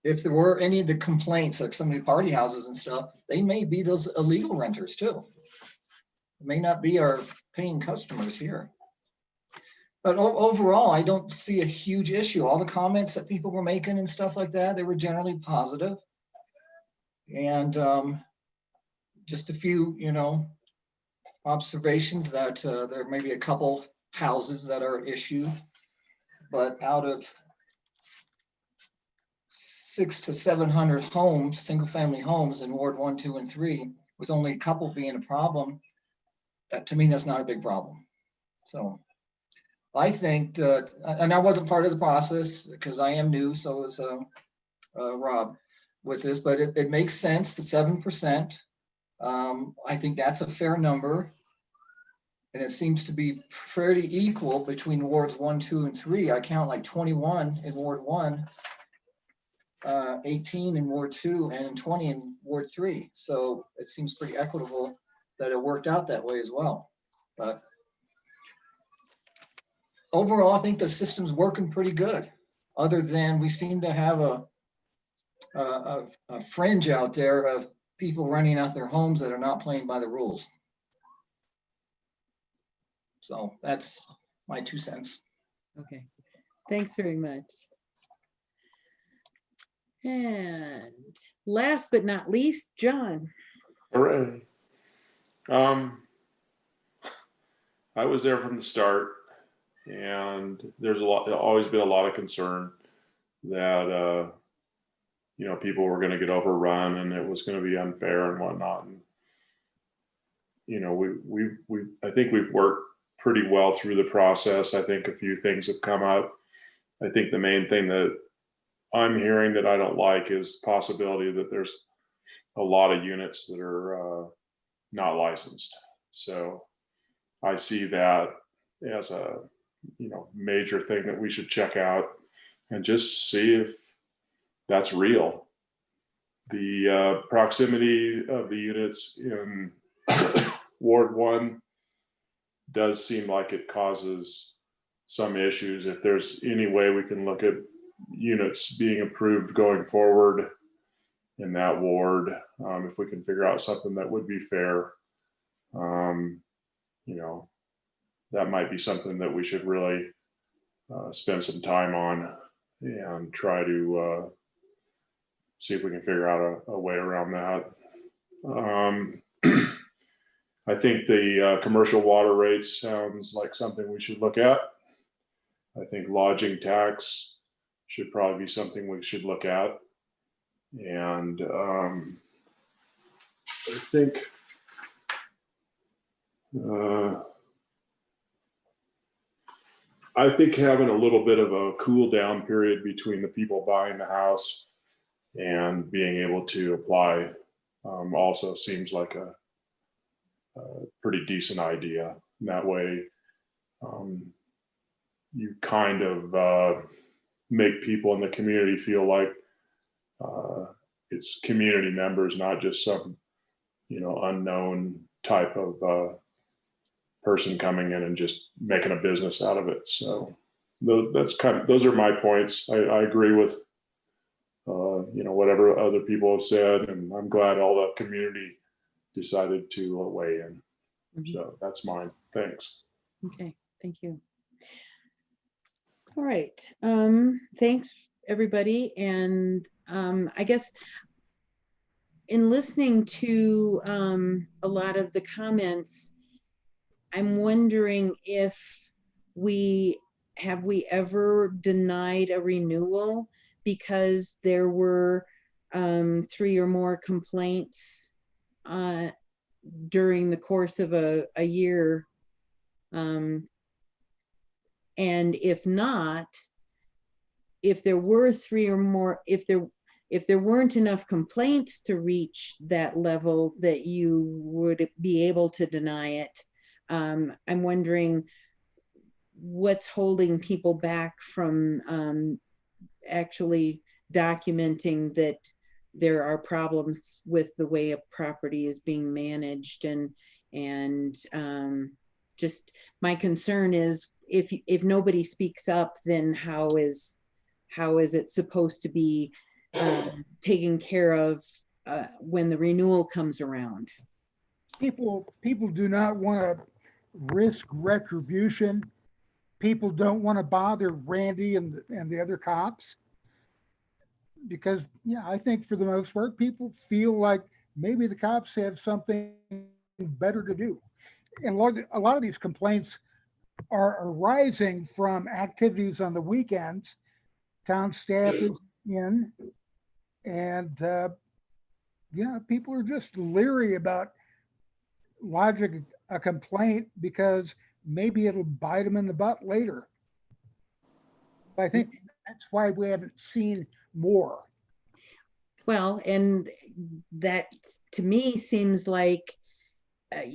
if there were any of the complaints, like some of the party houses and stuff, they may be those illegal renters too. It may not be our paying customers here. But overall, I don't see a huge issue. All the comments that people were making and stuff like that, they were generally positive. And just a few, observations that there may be a couple houses that are issued, but out of 600 to 700 homes, single family homes in Ward 1, 2, and 3, with only a couple being a problem, that to me, that's not a big problem. So I think that, and I wasn't part of the process because I am new, so was Rob with this, but it makes sense, the 7%. I think that's a fair number. And it seems to be fairly equal between wards 1, 2, and 3. I count like 21 in Ward 1, 18 in Ward 2, and 20 in Ward 3. So it seems pretty equitable that it worked out that way as well. But overall, I think the system's working pretty good, other than we seem to have a fringe out there of people renting out their homes that are not playing by the rules. So that's my 2 cents. Okay, thanks very much. And last but not least, John. Hooray. I was there from the start, and there's always been a lot of concern that people were going to get overrun and it was going to be unfair and whatnot. And I think we've worked pretty well through the process. I think a few things have come up. I think the main thing that I'm hearing that I don't like is the possibility that there's a lot of units that are not licensed. So I see that as a major thing that we should check out and just see if that's real. The proximity of the units in Ward 1 does seem like it causes some issues. If there's any way we can look at units being approved going forward in that ward, if we can figure out something that would be fair, that might be something that we should really spend some time on and try to see if we can figure out a way around that. I think the commercial water rates sounds like something we should look at. I think lodging tax should probably be something we should look at. And I think having a little bit of a cool down period between the people buying the house and being able to apply also seems like a pretty decent idea. And that way, you kind of make people in the community feel like it's community members, not just some, unknown type of person coming in and just making a business out of it. So those are my points. I agree with whatever other people have said, and I'm glad all the community decided to weigh in. So that's mine. Thanks. Okay, thank you. All right, thanks everybody. And I guess in listening to a lot of the comments, I'm wondering if we ever denied a renewal because there were 3 or more complaints during the course of a year. And if not, if there were 3 or more, if there weren't enough complaints to reach that level that you would be able to deny it, I'm wondering what's holding people back from actually documenting that there are problems with the way a property is being managed. And just my concern is if nobody speaks up, then how is it supposed to be taken care of when the renewal comes around? People do not want to risk retribution. People don't want to bother Randy and the other cops because, I think for the most part, people feel like maybe the cops have something better to do. And a lot of these complaints are arising from activities on the weekends. Town staff is in, and people are just leery about lodging a complaint because maybe it'll bite them in the butt later. I think that's why we haven't seen more. Well, and that to me seems like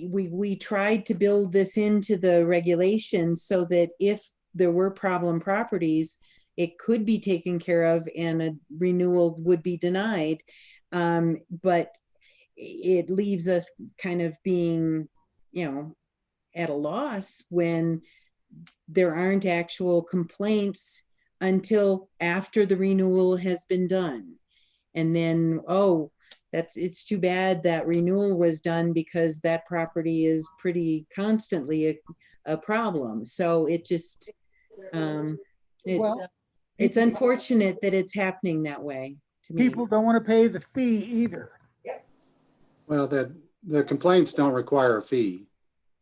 we tried to build this into the regulations so that if there were problem properties, it could be taken care of and a renewal would be denied. But it leaves us kind of being, at a loss when there aren't actual complaints until after the renewal has been done. And then, it's too bad that renewal was done because that property is pretty constantly a problem. So it just, it's unfortunate that it's happening that way to me. People don't want to pay the fee either. Well, the complaints don't require a fee.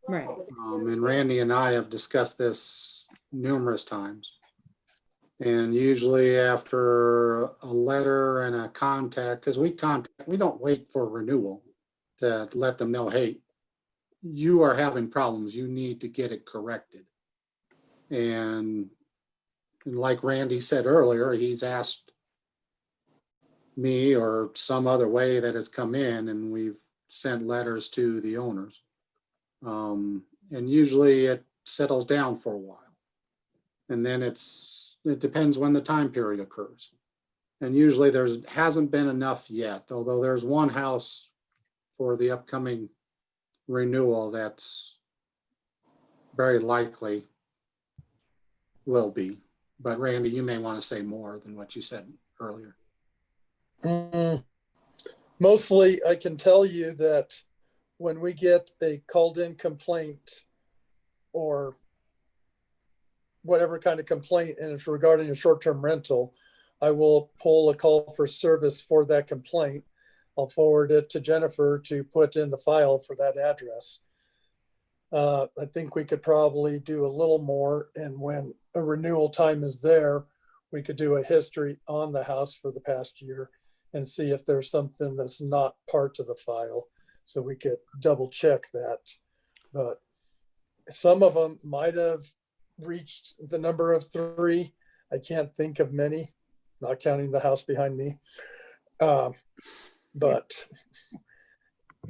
Right. And Randy and I have discussed this numerous times. And usually after a letter and a contact, because we don't wait for renewal to let them know, hey, you are having problems, you need to get it corrected. And like Randy said earlier, he's asked me or some other way that has come in, and we've sent letters to the owners. And usually it settles down for a while. And then it depends when the time period occurs. And usually hasn't been enough yet, although there's one house for the upcoming renewal that's very likely will be. But Randy, you may want to say more than what you said earlier. Mostly, I can tell you that when we get a called in complaint or whatever kind of complaint, and it's regarding a short-term rental, I will pull a call for service for that complaint. I'll forward it to Jennifer to put in the file for that address. I think we could probably do a little more, and when a renewal time is there, we could do a history on the house for the past year and see if there's something that's not part of the file. So we could double check that. But some of them might have reached the number of 3. I can't think of many, not counting the house behind me. But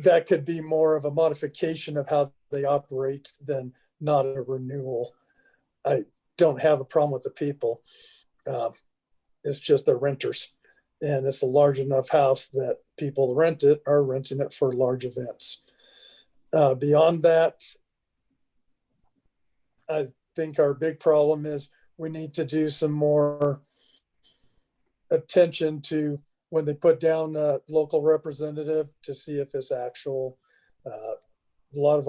that could be more of a modification of how they operate than not a renewal. I don't have a problem with the people. It's just the renters. And it's a large enough house that people rent it are renting it for large events. Beyond that, I think our big problem is we need to do some more attention to when they put down a local representative to see if it's actual. A lot of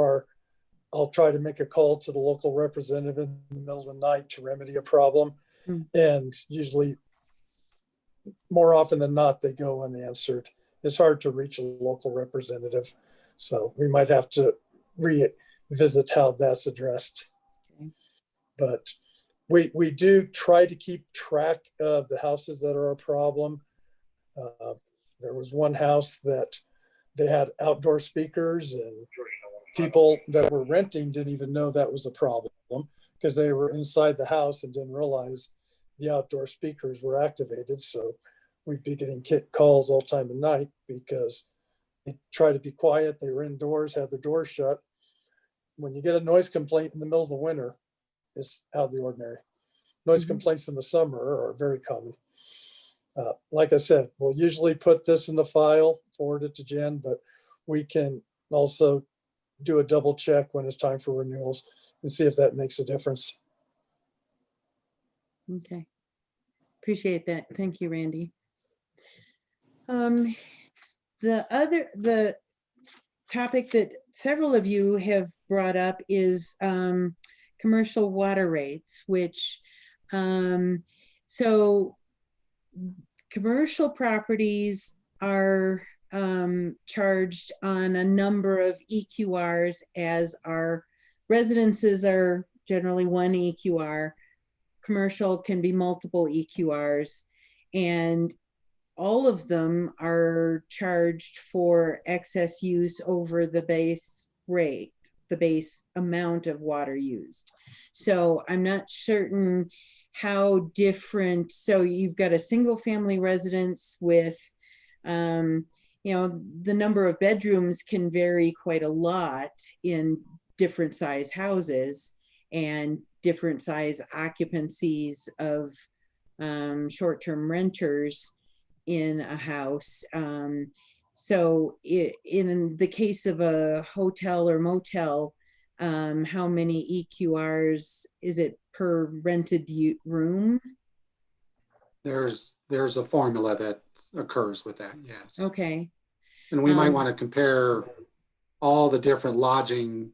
I'll try to make a call to the local representative in the middle of the night to remedy a problem. And usually, more often than not, they go unanswered. It's hard to reach a local representative. So we might have to revisit how that's addressed. Okay. But we do try to keep track of the houses that are a problem. There was one house that they had outdoor speakers, and people that were renting didn't even know that was a problem because they were inside the house and didn't realize the outdoor speakers were activated. So we'd be getting calls all time of night because they try to be quiet. They were indoors, had the door shut. When you get a noise complaint in the middle of the winter, it's out of the ordinary. Noise complaints in the summer are very common. Like I said, we'll usually put this in the file, forward it to Jen, but we can also do a double check when it's time for renewals and see if that makes a difference. Okay. Appreciate that. Thank you, Randy. The topic that several of you have brought up is commercial water rates, which so commercial properties are charged on a number of EQRs, as our residences are generally one EQR. Commercial can be multiple EQRs, and all of them are charged for excess use over the base rate, the base amount of water used. So I'm not certain how different. So you've got a single family residence with, you know, the number of bedrooms can vary quite a lot in different size houses and different size occupancies of short-term renters in a house. So in the case of a hotel or motel, how many EQRs is it per rented room? There's a formula that occurs with that, yes. Okay. And we might want to compare all the different lodging.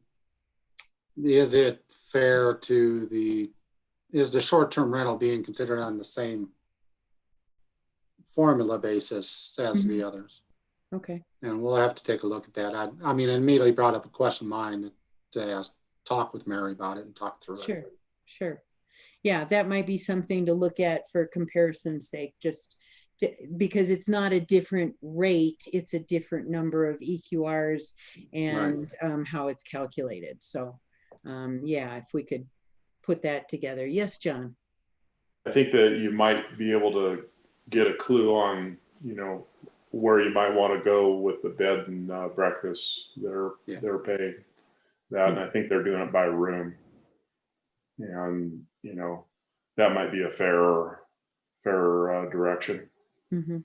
Is it fair to is the short-term rental being considered on the same formula basis as the others? Okay. And we'll have to take a look at that. I mean, it immediately brought up a question in mind to talk with Mary about it and talk through it. Sure. Yeah, that might be something to look at for comparison's sake, just because it's not a different rate, it's a different number of EQRs and how it's calculated. So yeah, if we could put that together. Yes, John. I think that you might be able to get a clue on, you know, where you might want to go with the bed and breakfast. They're paying that, and I think they're doing it by room. And you know, that might be a fair direction. Mm-hmm.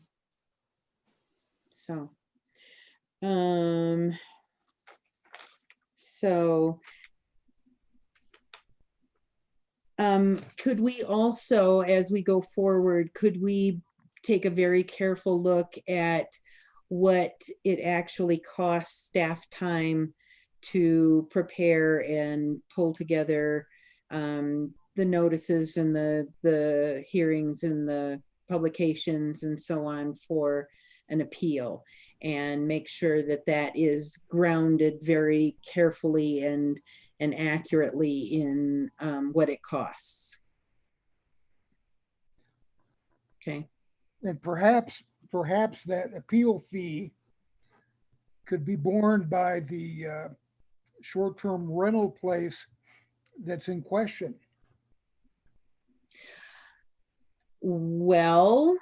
Could we also, as we go forward, could we take a very careful look at what it actually costs staff time to prepare and pull together the notices and the hearings and the publications and so on for an appeal, and make sure that that is grounded very carefully and accurately in what it costs? Okay. And perhaps that appeal fee could be borne by the short-term rental place that's in question. Well,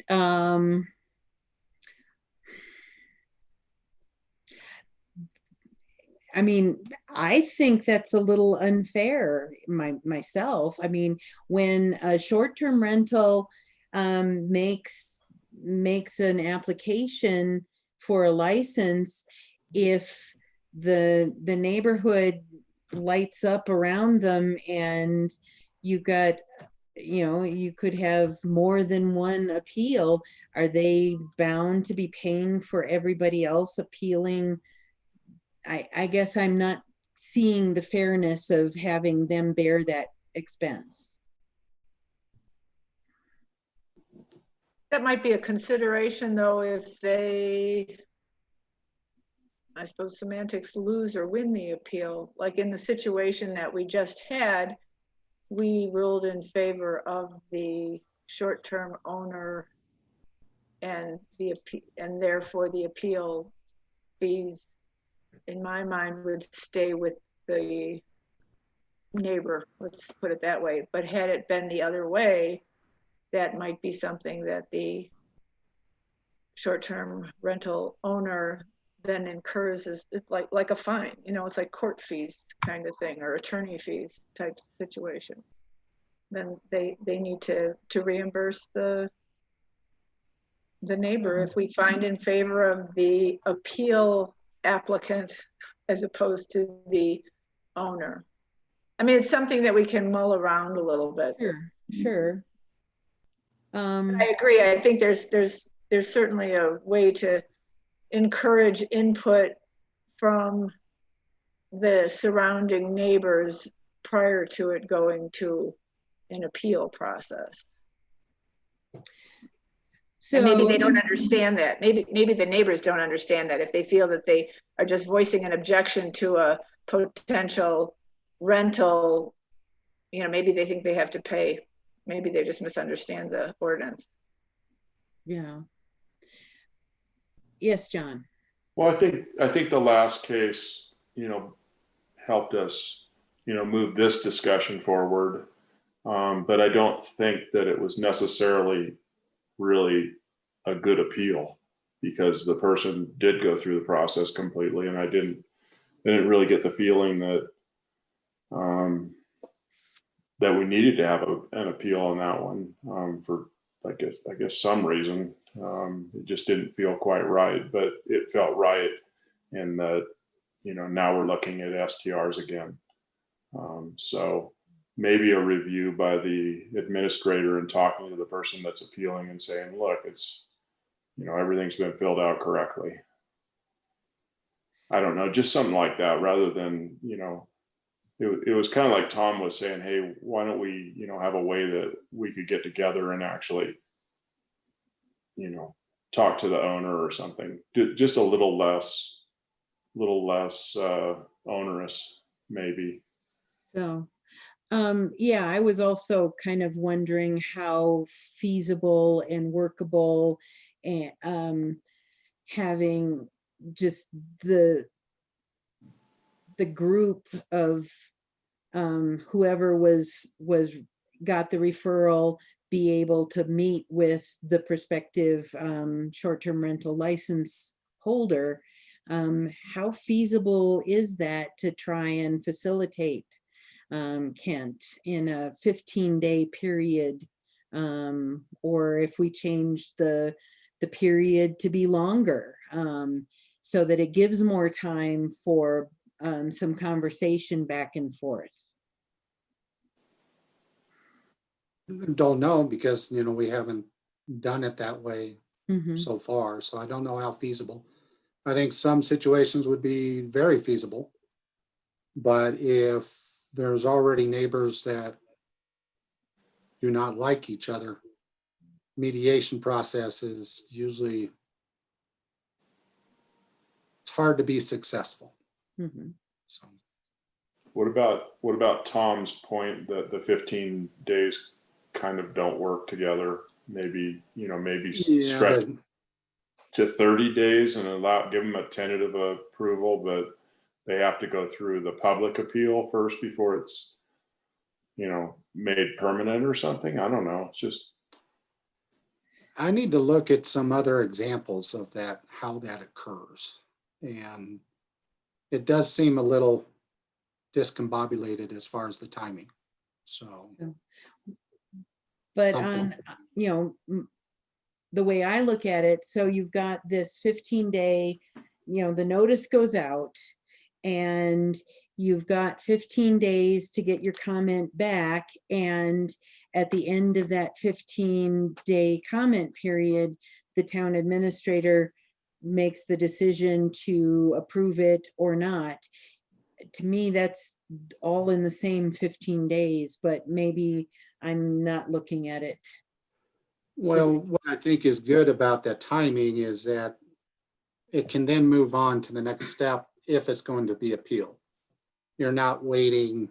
I mean, I think that's a little unfair myself. I mean, when a short-term rental makes an application for a license, if the neighborhood lights up around them and you got, you could have more than one appeal, are they bound to be paying for everybody else appealing? I guess I'm not seeing the fairness of having them bear that expense. That might be a consideration though, if they, I suppose semantics, lose or win the appeal. Like in the situation that we just had, we ruled in favor of the short-term owner and therefore the appeal fees, in my mind, would stay with the neighbor, let's put it that way. But had it been the other way, that might be something that the short-term rental owner then incurs as like a fine, it's like court fees kind of thing, or attorney fees type situation. Then they need to reimburse the neighbor if we find in favor of the appeal applicant as opposed to the owner. I mean, it's something that we can mull around a little bit. Sure. I agree. I think there's certainly a way to encourage input from the surrounding neighbors prior to it going to an appeal process. So and maybe they don't understand that. Maybe the neighbors don't understand that. If they feel that they are just voicing an objection to a potential rental, maybe they think they have to pay. Maybe they just misunderstand the ordinance. Yeah. Yes, John. Well, I think the last case, helped us, move this discussion forward. But I don't think that it was necessarily really a good appeal, because the person did go through the process completely, and I didn't really get the feeling that that we needed to have an appeal on that one for I guess some reason. It just didn't feel quite right, but it felt right in that now we're looking at STRs again. So maybe a review by the administrator and talking to the person that's appealing and saying, look, it's, everything's been filled out correctly. I don't know, just something like that, rather than, it was kind of like Tom was saying, hey, why don't we, have a way that we could get together and actually, talk to the owner or something, just a little less onerous, maybe. So, yeah, I was also kind of wondering how feasible and workable and having just the group of whoever got the referral be able to meet with the prospective short-term rental license holder. How feasible is that to try and facilitate, Kent, in a 15-day period, or if we change the period to be longer, so that it gives more time for some conversation back and forth? Don't know, because we haven't done it that way so far, so I don't know how feasible. I think some situations would be very feasible, but if there's already neighbors that do not like each other, mediation process is usually, it's hard to be successful. So what about Tom's point that the 15 days kind of don't work together? maybe, maybe Yeah, stretch the- to 30 days and give them a tentative approval, but they have to go through the public appeal first before it's, made permanent or something. I don't know. It's just, I need to look at some other examples of that, how that occurs. And it does seem a little discombobulated as far as the timing. So, But something. the way I look at it, so you've got this 15-day, the notice goes out and you've got 15 days to get your comment back. And at the end of that 15-day comment period, the town administrator makes the decision to approve it or not. To me, that's all in the same 15 days, but maybe I'm not looking at it. Well, what I think is good about that timing is that it can then move on to the next step if it's going to be appealed. You're not waiting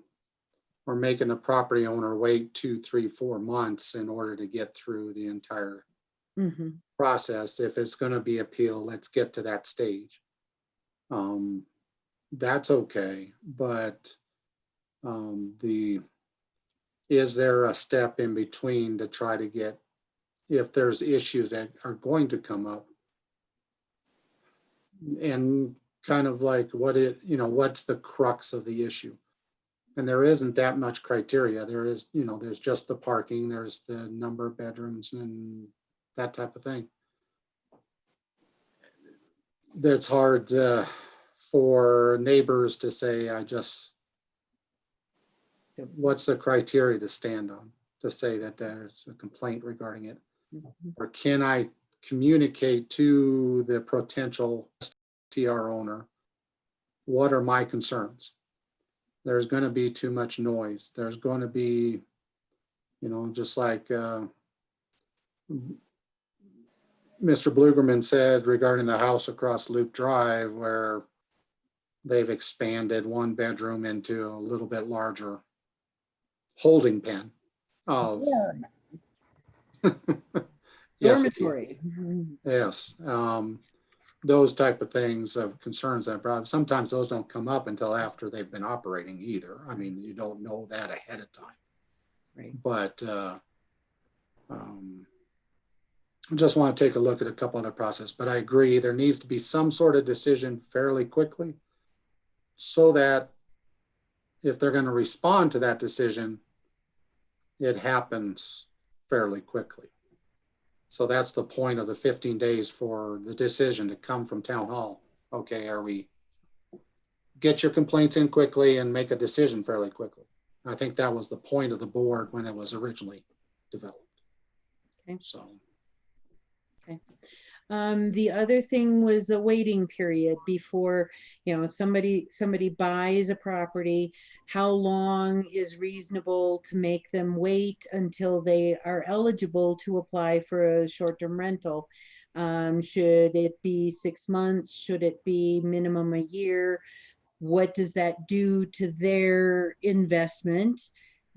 or making the property owner wait 2, 3, 4 months in order to get through the entire Mhm. process. If it's going to be appealed, let's get to that stage. That's okay, but is there a step in between to try to get, if there's issues that are going to come up, and kind of like what's the crux of the issue? And there isn't that much criteria. There is, there's just the parking, there's the number of bedrooms and that type of thing. That's hard for neighbors to say, what's the criteria to stand on to say that there's a complaint regarding it? Or can I communicate to the potential STR owner, what are my concerns? There's going to be too much noise. There's going to be, just like Mr. Blugerman said regarding the house across Loop Drive, where they've expanded one bedroom into a little bit larger holding pen of yes, Dormitory. yes, those type of things of concerns that brought. Sometimes those don't come up until after they've been operating either. I mean, you don't know that ahead of time. Right. But I just want to take a look at a couple other processes. But I agree, there needs to be some sort of decision fairly quickly, so that if they're going to respond to that decision, it happens fairly quickly. So that's the point of the 15 days for the decision to come from town hall. Okay, get your complaints in quickly and make a decision fairly quickly. I think that was the point of the board when it was originally developed. Okay. So. Okay. The other thing was a waiting period before, somebody buys a property. How long is reasonable to make them wait until they are eligible to apply for a short-term rental? Should it be 6 months? Should it be minimum a year? What does that do to their investment,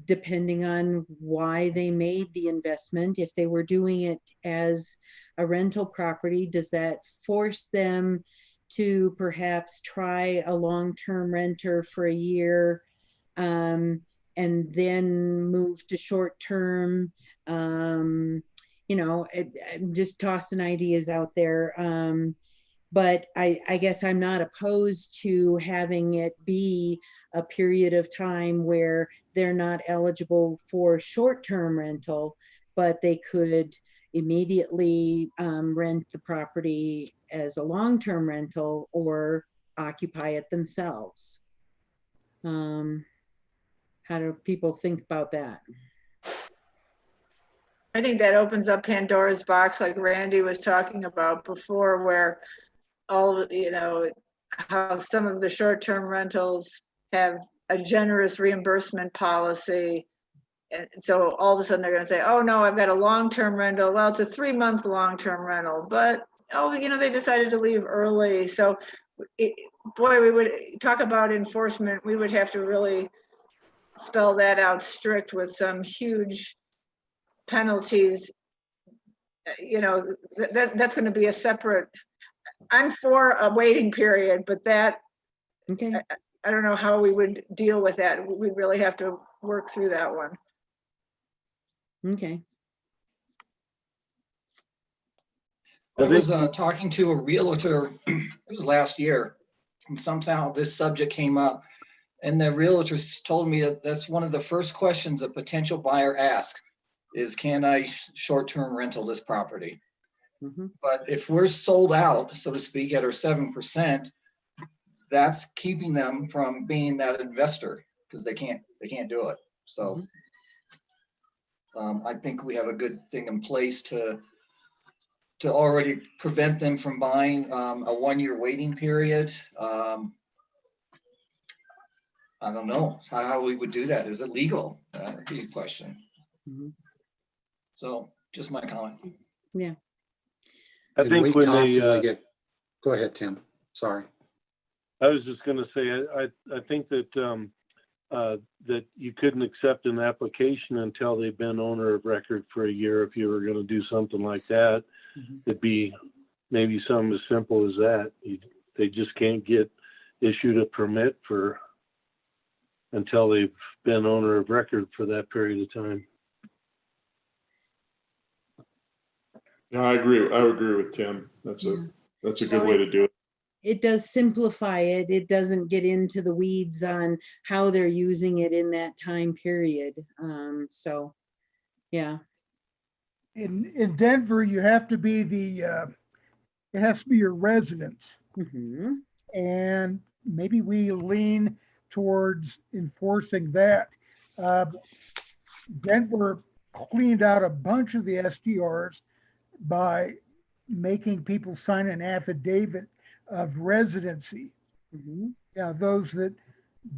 depending on why they made the investment? If they were doing it as a rental property, does that force them to perhaps try a long-term renter for a year and then move to short-term? I'm just tossing ideas out there. But I guess I'm not opposed to having it be a period of time where they're not eligible for short-term rental, but they could immediately rent the property as a long-term rental or occupy it themselves. How do people think about that? I think that opens up Pandora's box, like Randy was talking about before, where how some of the short-term rentals have a generous reimbursement policy. And so all of a sudden they're going to say, oh no, I've got a long-term rental. Well, it's a 3-month long-term rental, but they decided to leave early. So boy, we would talk about enforcement. We would have to really spell that out strict with some huge penalties you know, that's going to be a separate, I'm for a waiting period, but that, Okay. I don't know how we would deal with that. We'd really have to work through that one. Okay. I was talking to a realtor, it was last year, and somehow this subject came up. And the realtor told me that that's one of the first questions a potential buyer asks is, can I short-term rental this property? Mhm. But if we're sold out, so to speak, at our 7%, that's keeping them from being that investor because they can't do it. So I think we have a good thing in place to already prevent them from buying a 1-year waiting period. I don't know how we would do that. Is it legal? Good question. Mhm. So just my comment. Yeah. I And think we when they, constantly get, go ahead, Tim. Sorry. I was just going to say, I think that that you couldn't accept an application until they've been owner of record for a year. If you were going to do something like that, it'd be maybe something as simple as that. They just can't get issued a permit until they've been owner of record for that period of time. Yeah, I agree. I agree with Tim. That's a good way to do it. It does simplify it. It doesn't get into the weeds on how they're using it in that time period. So, yeah. In Denver, you have to be it has to be your residence. Mm-hmm. And maybe we lean towards enforcing that. Denver cleaned out a bunch of the STRs by making people sign an affidavit of residency. Mm-hmm. Yeah, those that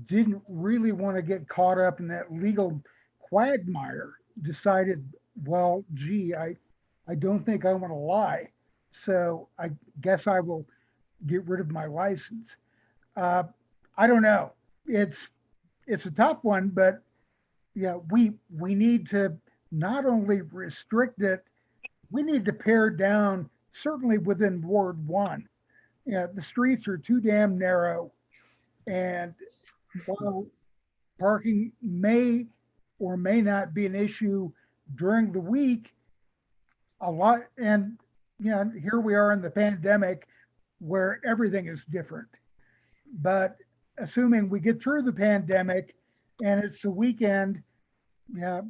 didn't really want to get caught up in that legal quagmire decided, well, gee, I don't think I want to lie, so I guess I will get rid of my license. I don't know. It's a tough one, but yeah, we need to not only restrict it, we need to pare down, certainly within Ward 1. Yeah, the streets are too damn narrow. And while parking may or may not be an issue during the week, and here we are in the pandemic where everything is different. But assuming we get through the pandemic and it's the weekend, yeah,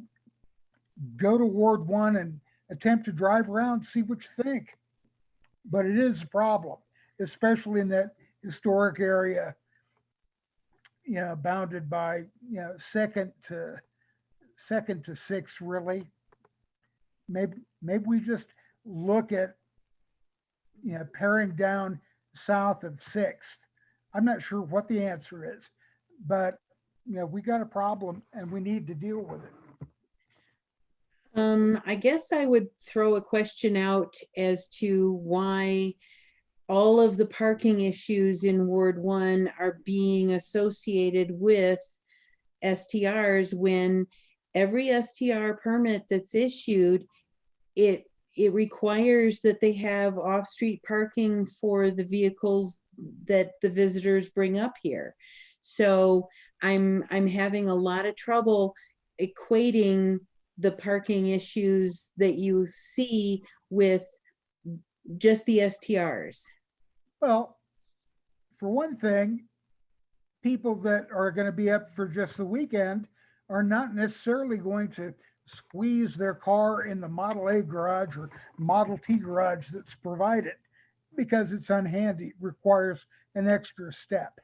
go to Ward 1 and attempt to drive around, see what you think. But it is a problem, especially in that historic area, bounded by, second to 6th, really. Maybe we just look at, paring down south of 6th. I'm not sure what the answer is, but, we got a problem and we need to deal with it. I guess I would throw a question out as to why all of the parking issues in Ward 1 are being associated with STRs when every STR permit that's issued, it requires that they have off-street parking for the vehicles that the visitors bring up here. So I'm having a lot of trouble equating the parking issues that you see with just the STRs. Well, for one thing, people that are going to be up for just the weekend are not necessarily going to squeeze their car in the Model A garage or Model T garage that's provided because it's unhandy, requires an extra step.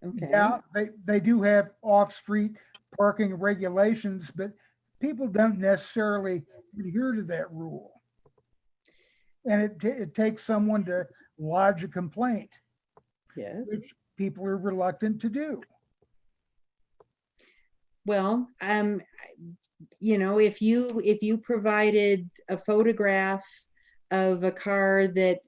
Okay. Yeah, they do have off-street parking regulations, but people don't necessarily adhere to that rule. And it takes someone to lodge a complaint. Yes. Which people are reluctant to do. Well, if you provided a photograph of a car that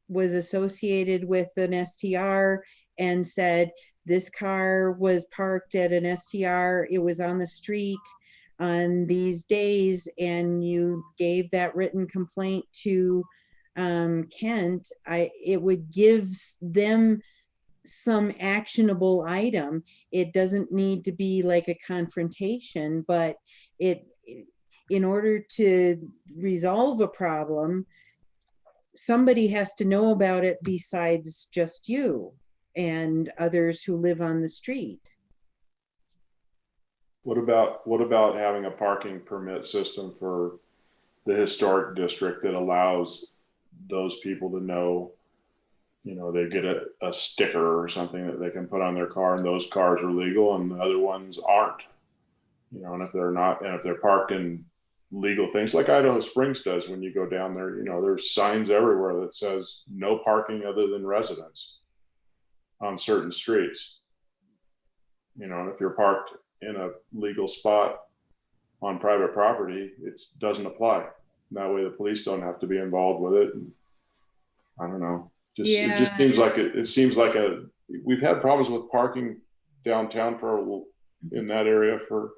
was associated with an STR and said, this car was parked at an STR, it was on the street, on these days and you gave that written complaint to Kent, it would give them some actionable item. It doesn't need to be like a confrontation, but in order to resolve a problem, somebody has to know about it besides just you and others who live on the street. What about having a parking permit system for the historic district that allows those people to know, you know, they get a sticker or something that they can put on their car, and those cars are legal and the other ones aren't, you know, and if they're not, and if they're parked in legal things like Idaho Springs does, when you go down there, you know, there's signs everywhere that says no parking other than residents on certain streets, you know, and if you're parked in a legal spot on private property, it doesn't apply. That way the police don't have to be involved with it. And I don't know. It just seems like it seems like we've had problems with parking downtown in that area for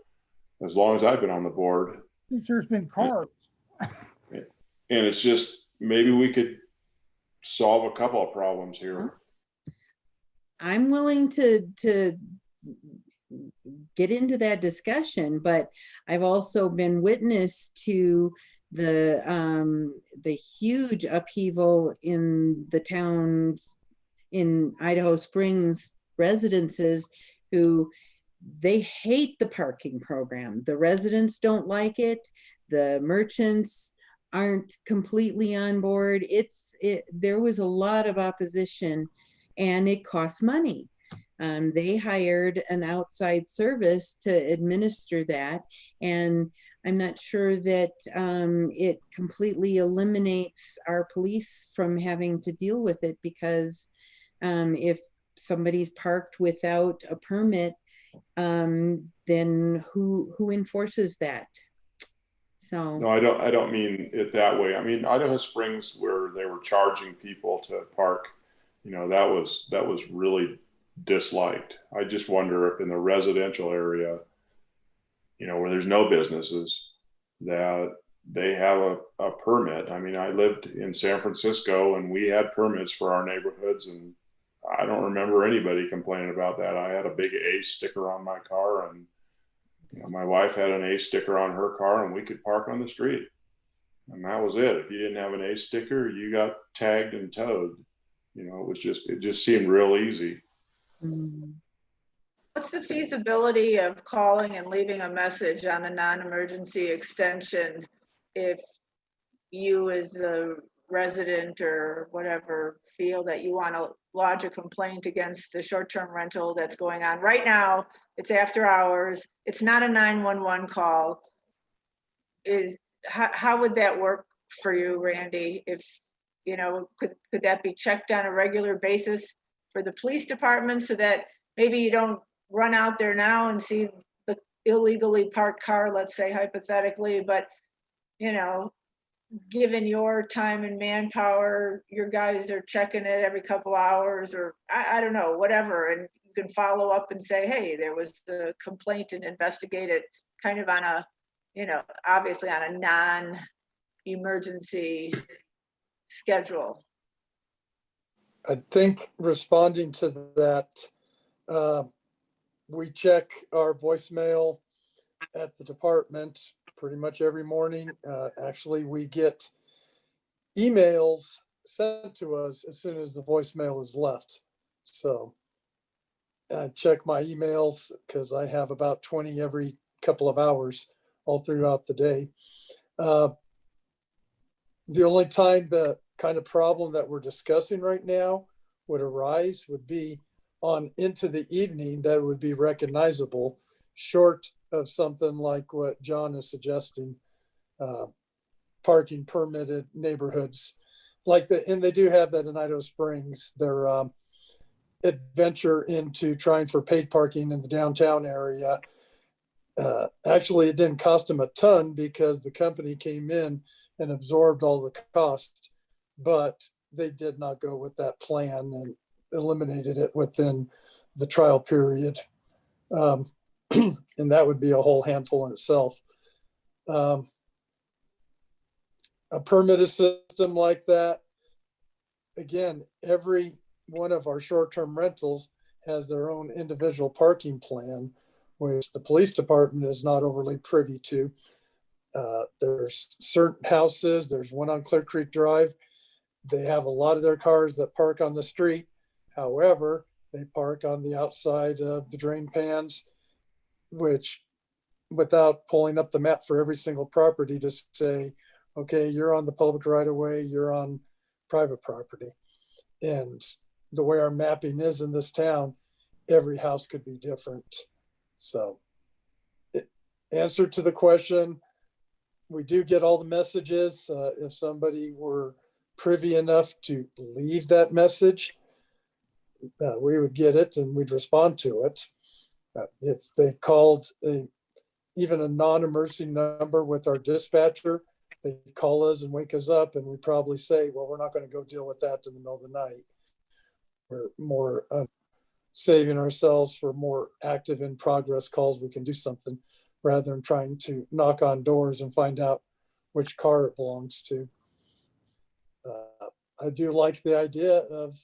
as long as I've been on the board. Since there's been cars. And it's just, maybe we could solve a couple of problems here. I'm willing to get into that discussion, but I've also been witness to the huge upheaval in the towns in Idaho Springs residences who they hate the parking program. The residents don't like it. The merchants aren't completely on board. There was a lot of opposition and it costs money. They hired an outside service to administer that. And I'm not sure that it completely eliminates our police from having to deal with it, because if somebody's parked without a permit, then who enforces that? So no, I don't mean it that way. I mean, Idaho Springs, where they were charging people to park, you know, that was really disliked. I just wonder if in the residential area, you know, where there's no businesses, that they have a permit. I mean, I lived in San Francisco and we had permits for our neighborhoods, and I don't remember anybody complaining about that. I had a big A sticker on my car, and you know, my wife had an A sticker on her car, and we could park on the street. And that was it. If you didn't have an A sticker, you got tagged and towed. You know, it just seemed real easy. What's the feasibility of calling and leaving a message on the non-emergency extension if you as a resident or whatever feel that you want to lodge a complaint against the short-term rental that's going on right now? It's after hours. It's not a 911 call. How would that work for you, Randy? If, you know, could that be checked on a regular basis for the police department so that maybe you don't run out there now and see the illegally parked car, let's say hypothetically, but you know, given your time and manpower, your guys are checking it every couple hours, or I don't know, whatever, and you can follow up and say, hey, there was a complaint, and investigate it kind of on a, you know, obviously on a non-emergency schedule. I think responding to that, we check our voicemail at the department pretty much every morning. Actually, we get emails sent to us as soon as the voicemail is left. So I check my emails because I have about 20 every couple of hours all throughout the day. The only time the kind of problem that we're discussing right now would arise would be on into the evening that would be recognizable, short of something like what John is suggesting, parking permitted neighborhoods like and they do have that in Idaho Springs, their adventure into trying for paid parking in the downtown area. Actually, it didn't cost them a ton because the company came in and absorbed all the cost, but they did not go with that plan and eliminated it within the trial period. And that would be a whole handful in itself. A permitted system like that, again, every one of our short-term rentals has their own individual parking plan, which the police department is not overly privy to. There's certain houses, there's one on Clear Creek Drive. They have a lot of their cars that park on the street. However, they park on the outside of the drain pans, which, without pulling up the map for every single property to say, okay, you're on the public right of way, you're on private property. And the way our mapping is in this town, every house could be different. So, answer to the question, we do get all the messages. If somebody were privy enough to leave that message, we would get it and we'd respond to it. If they called even a non-emergency number with our dispatcher, they call us and wake us up, and we probably say, well, we're not going to go deal with that in the middle of the night. We're more saving ourselves for more active in progress calls. We can do something rather than trying to knock on doors and find out which car it belongs to. I do like the idea of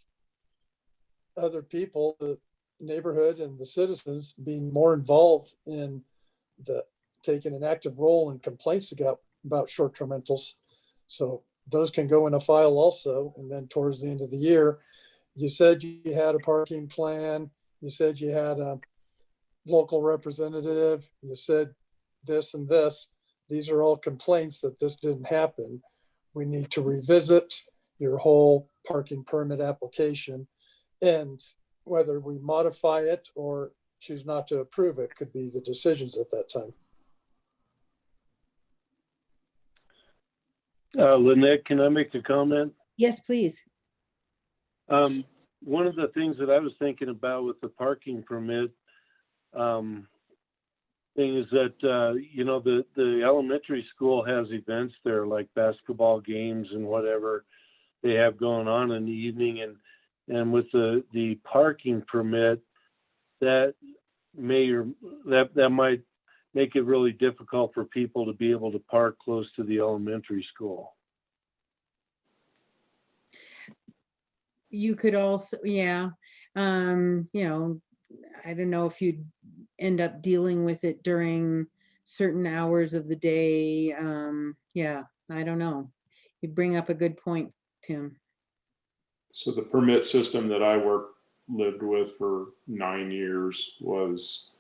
other people, the neighborhood and the citizens being more involved in taking an active role in complaints about short-term rentals. So those can go in a file also. And then towards the end of the year, you said you had a parking plan. You said you had a local representative. You said this and this. These are all complaints that this didn't happen. We need to revisit your whole parking permit application. And whether we modify it or choose not to approve it could be the decisions at that time. Lynette, can I make a comment? Yes, please. One of the things that I was thinking about with the parking permit thing is that, you know, the elementary school has events there like basketball games and whatever they have going on in the evening. And with the parking permit, that might make it really difficult for people to be able to park close to the elementary school. You could also, yeah, you know, I don't know if you'd end up dealing with it during certain hours of the day. Yeah, I don't know. You bring up a good point, Tim. So the permit system that I lived with for 9 years was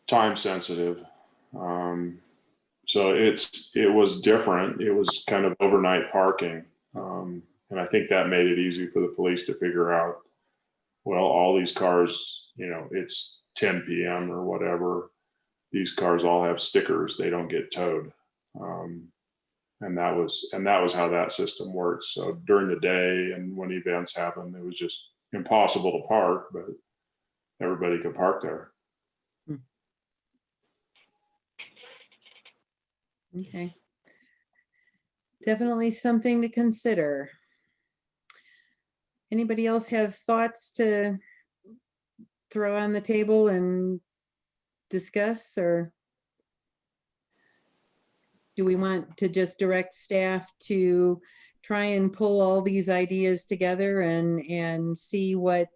time sensitive. So it was different. It was kind of overnight parking. And I think that made it easy for the police to figure out, well, all these cars, you know, it's 10 p.m. or whatever. These cars all have stickers. They don't get towed. And that was how that system works. So during the day and when events happen, it was just impossible to park, but everybody could park there. Okay. Definitely something to consider. Anybody else have thoughts to throw on the table and discuss, or do we want to just direct staff to try and pull all these ideas together and see what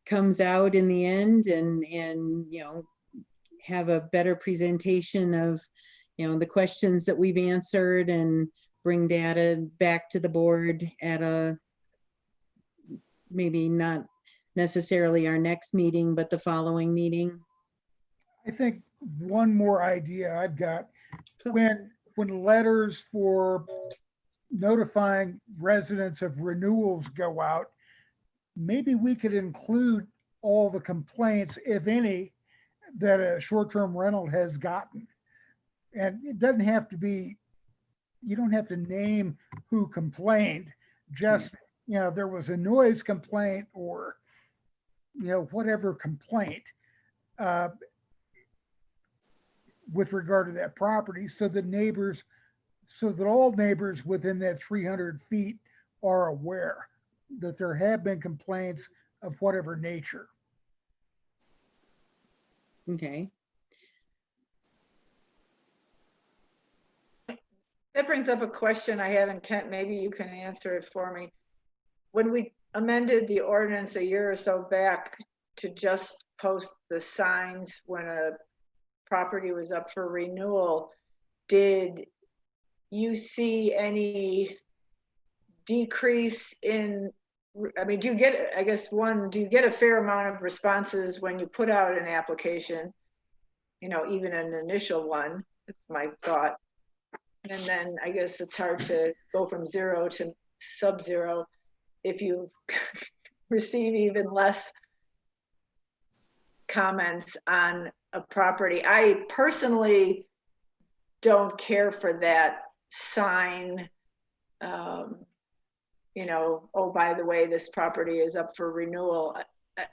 comes out in the end, and you know, have a better presentation of, you know, the questions that we've answered, and bring data back to the board at a, maybe not necessarily our next meeting, but the following meeting? I think one more idea I've got, when letters for notifying residents of renewals go out, maybe we could include all the complaints, if any, that a short-term rental has gotten. And it doesn't have to be, you don't have to name who complained, just, you know, there was a noise complaint, or, you know, whatever complaint with regard to that property, so that all neighbors within that 300 feet are aware that there have been complaints of whatever nature. Okay. That brings up a question I have, and Kent, maybe you can answer it for me. When we amended the ordinance a year or so back to just post the signs when a property was up for renewal, did you see any decrease in, I mean, do you get, I guess, one, do you get a fair amount of responses when you put out an application? You know, even an initial one, that's my thought. And then I guess it's hard to go from 0 to sub-zero if you receive even less comments on a property. I personally don't care for that sign, you know, oh, by the way, this property is up for renewal.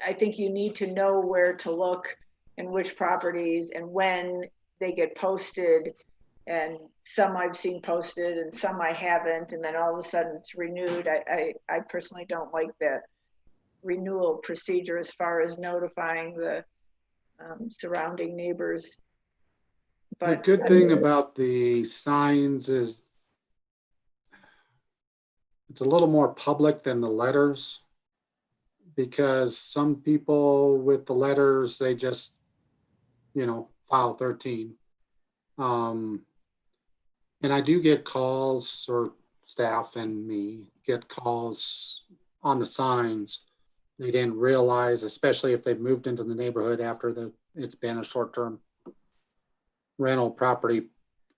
I think you need to know where to look and which properties and when they get posted. And some I've seen posted and some I haven't, and then all of a sudden it's renewed. I personally don't like that renewal procedure as far as notifying the surrounding neighbors. The But good thing about the signs is it's a little more public than the letters, because some people with the letters, they just, you know, file 13. And I do get calls, or staff and me get calls on the signs. They didn't realize, especially if they've moved into the neighborhood after it's been a short-term rental property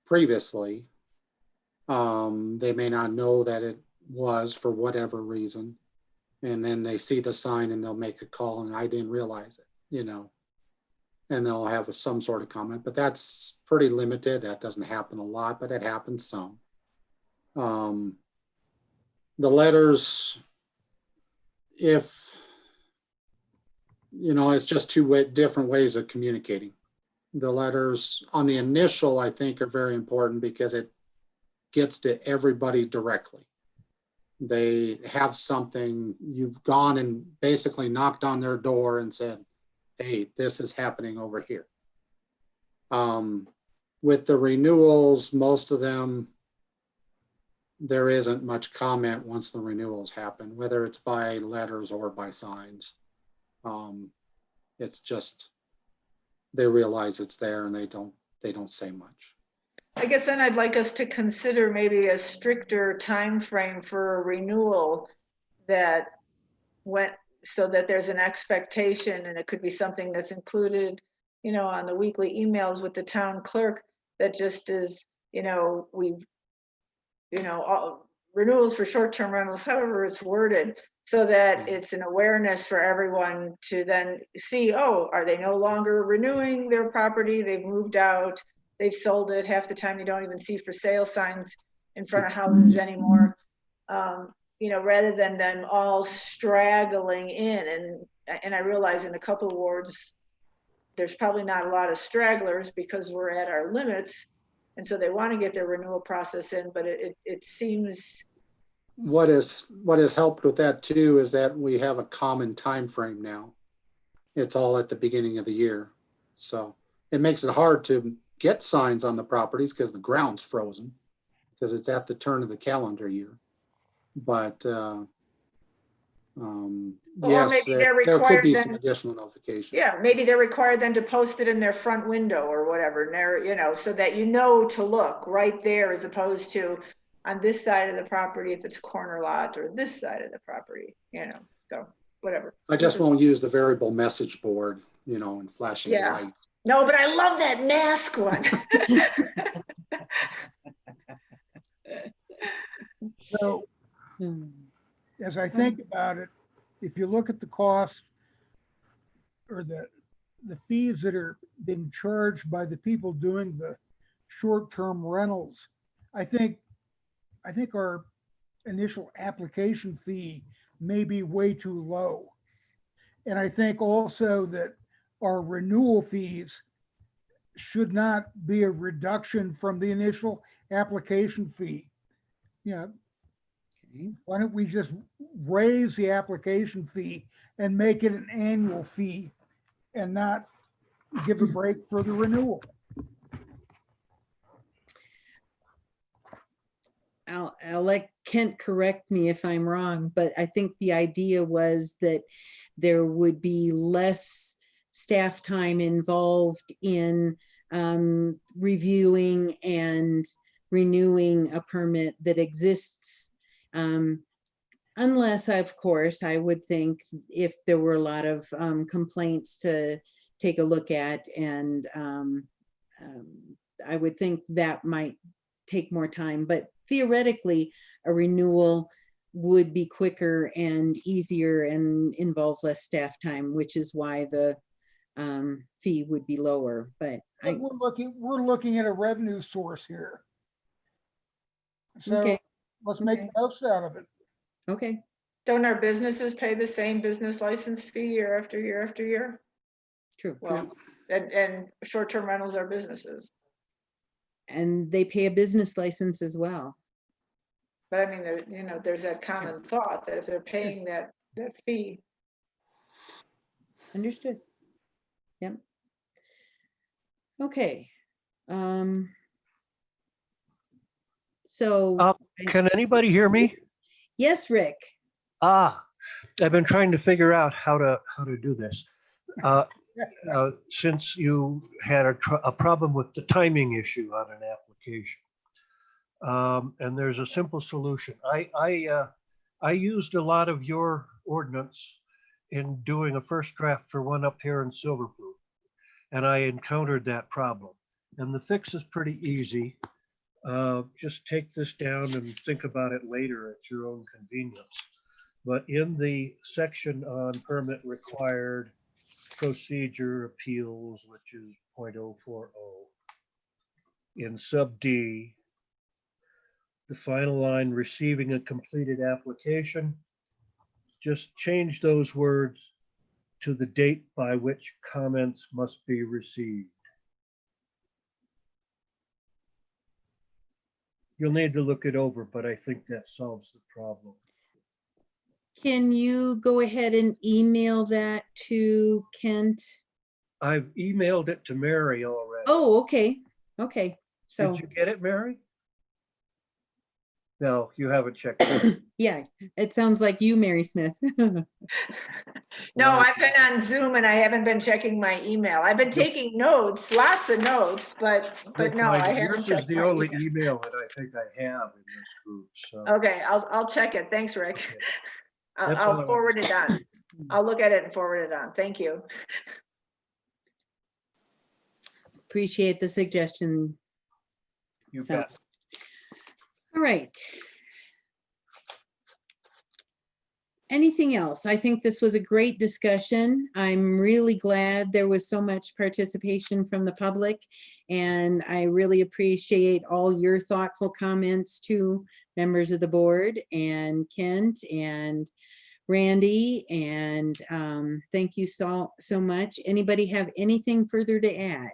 previously. They may not know that it was for whatever reason. And then they see the sign and they'll make a call and I didn't realize it, you know. And they'll have some sort of comment, but that's pretty limited. That doesn't happen a lot, but it happens some. The letters, if, you know, it's just two different ways of communicating. The letters on the initial, I think, are very important because it gets to everybody directly. They have something, you've gone and basically knocked on their door and said, hey, this is happening over here. With the renewals, most of them, there isn't much comment once the renewals happen, whether it's by letters or by signs. It's just, they realize it's there and they don't say much. I guess then I'd like us to consider maybe a stricter time frame for a renewal that went, so that there's an expectation, and it could be something that's included, you know, on the weekly emails with the town clerk, that just is, you know, we've, you know, all renewals for short-term rentals, however it's worded, so that it's an awareness for everyone to then see, oh, are they no longer renewing their property? They've moved out, they've sold it. Half the time you don't even see for sale signs in front of houses anymore. You know, rather than them all straggling in. And I realize in a couple of wards, there's probably not a lot of stragglers because we're at our limits. And so they want to get their renewal process in, but it seems. What has helped with that too is that we have a common time frame now. It's all at the beginning of the year. So it makes it hard to get signs on the properties because the ground's frozen, because it's at the turn of the calendar year. But yes, there could be some additional notification. Yeah, maybe they're required then to post it in their front window or whatever, you know, so that you know to look right there, as opposed to on this side of the property if it's corner lot, or this side of the property, you know, so whatever. I just won't use the variable message board, you know, and flashing lights. No, but I love that mask one. So as I think about it, if you look at the cost or the fees that are being charged by the people doing the short-term rentals, I think our initial application fee may be way too low. And I think also that our renewal fees should not be a reduction from the initial application fee. Yeah. Why don't we just raise the application fee and make it an annual fee and not give a break for the renewal. I'll let Kent correct me if I'm wrong, but I think the idea was that there would be less staff time involved in reviewing and renewing a permit that exists. Unless, of course, I would think if there were a lot of complaints to take a look at, and I would think that might take more time, but theoretically a renewal would be quicker and easier and involve less staff time, which is why the fee would be lower. But we're looking at a revenue source here. So Okay. let's make the most out of it. Okay. Don't our businesses pay the same business license fee year after year after year? True. Well, and short-term rentals are businesses. And they pay a business license as well. But I mean, there's that common thought that if they're paying that fee. Understood. Yep. Okay. So. Can anybody hear me? Yes, Rick. I've been trying to figure out how to do this. Since you had a problem with the timing issue on an application, and there's a simple solution. I used a lot of your ordinance in doing a first draft for one up here in Silverblue, and I encountered that problem. And the fix is pretty easy. Just take this down and think about it later at your own convenience. But in the section on permit required procedure appeals, which is 0.040, in sub D, the final line, receiving a completed application, just change those words to the date by which comments must be received. You'll need to look it over, but I think that solves the problem. Can you go ahead and email that to Kent? I've emailed it to Mary already. Oh, okay. Okay. So. Did you get it, Mary? No, you haven't checked it. Yeah, it sounds like you, Mary Smith. No, I've been on Zoom and I haven't been checking my email. I've been taking notes, lots of notes, but no, I haven't Yours is checked the my only email. email that I think I have in this group. So Okay, I'll check it. Thanks, Rick. Okay. That's all I I'll wanted. forward it on. I'll look at it and forward it on. Thank you. Appreciate the suggestion. You So, bet. all right. Anything else? I think this was a great discussion. I'm really glad there was so much participation from the public, and I really appreciate all your thoughtful comments to members of the board and Kent and Randy, and thank you so much. Anybody have anything further to add?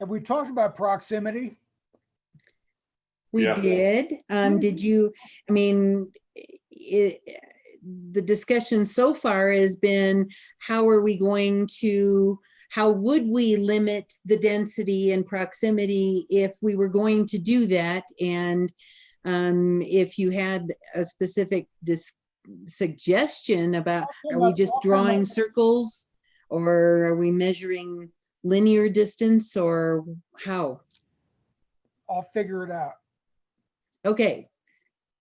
Have we talked about proximity? We Yeah. did. Did you, I mean, the discussion so far has been, how are we going to, how would we limit the density and proximity if we were going to do that? And if you had a specific suggestion about, are we just drawing circles, or are we measuring linear distance, or how? I'll figure it out. Okay,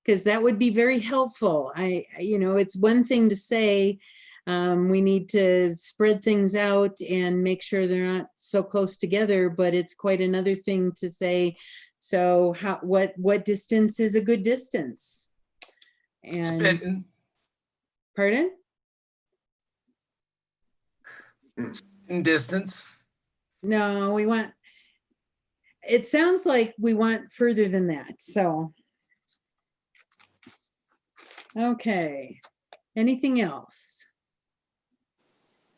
because that would be very helpful. It's one thing to say we need to spread things out and make sure they're not so close together, but it's quite another thing to say, so what distance is a good distance? And Spitting. Pardon? In distance. No, it sounds like we want further than that, so. Okay, anything else?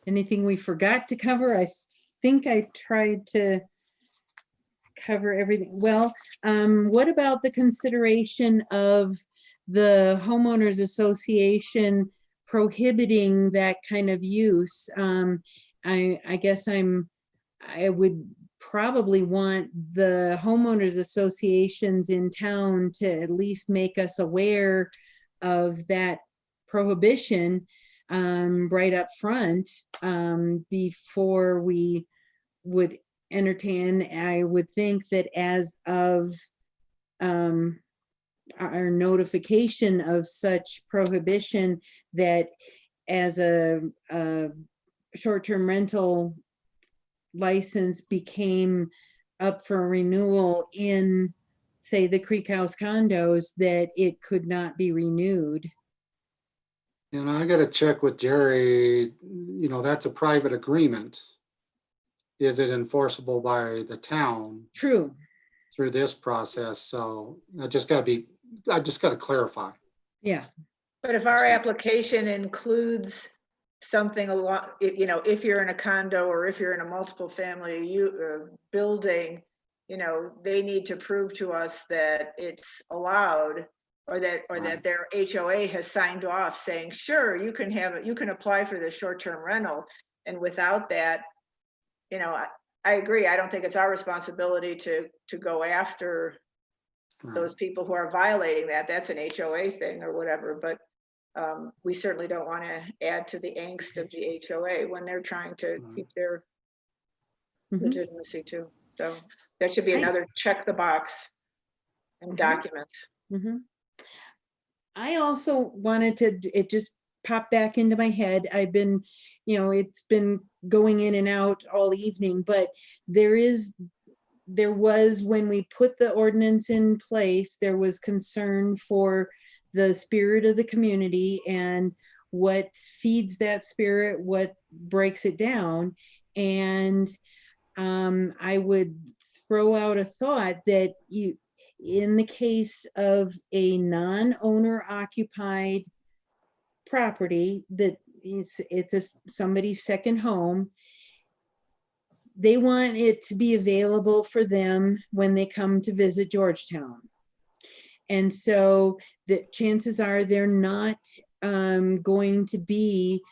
Anything we forgot to cover? I think I tried to cover everything. Well, what about the consideration of the homeowners association prohibiting that kind of use. I guess I would probably want the homeowners associations in town to at least make us aware of that prohibition right up front before we would entertain. I would think that as of our notification of such prohibition, that as a short-term rental license became up for renewal in, say, the Creek House condos, that it could not be renewed. And I got to check with Jerry, that's a private agreement. Is it enforceable by the town? True. Through this process? So I just got to clarify. Yeah. But if our application includes something along, if you're in a condo or if you're in a multiple family building, they need to prove to us that it's allowed, or that their HOA has signed off saying, sure, you can have it, you can apply for the short-term rental. And without that, I agree. I don't think it's our responsibility to go after those people who are violating that. That's an HOA thing or whatever, but we certainly don't want to add to the angst of the HOA when they're trying to keep their legitimacy too. So that should be another check the box and documents. I also wanted to, it just popped back into my head. I've been, it's been going in and out all evening, but there was, when we put the ordinance in place, there was concern for the spirit of the community and what feeds that spirit, what breaks it down. And I would throw out a thought that in the case of a non-owner occupied property, that it's somebody's second home, they want it to be available for them when they come to visit Georgetown. And so the chances are they're not going to be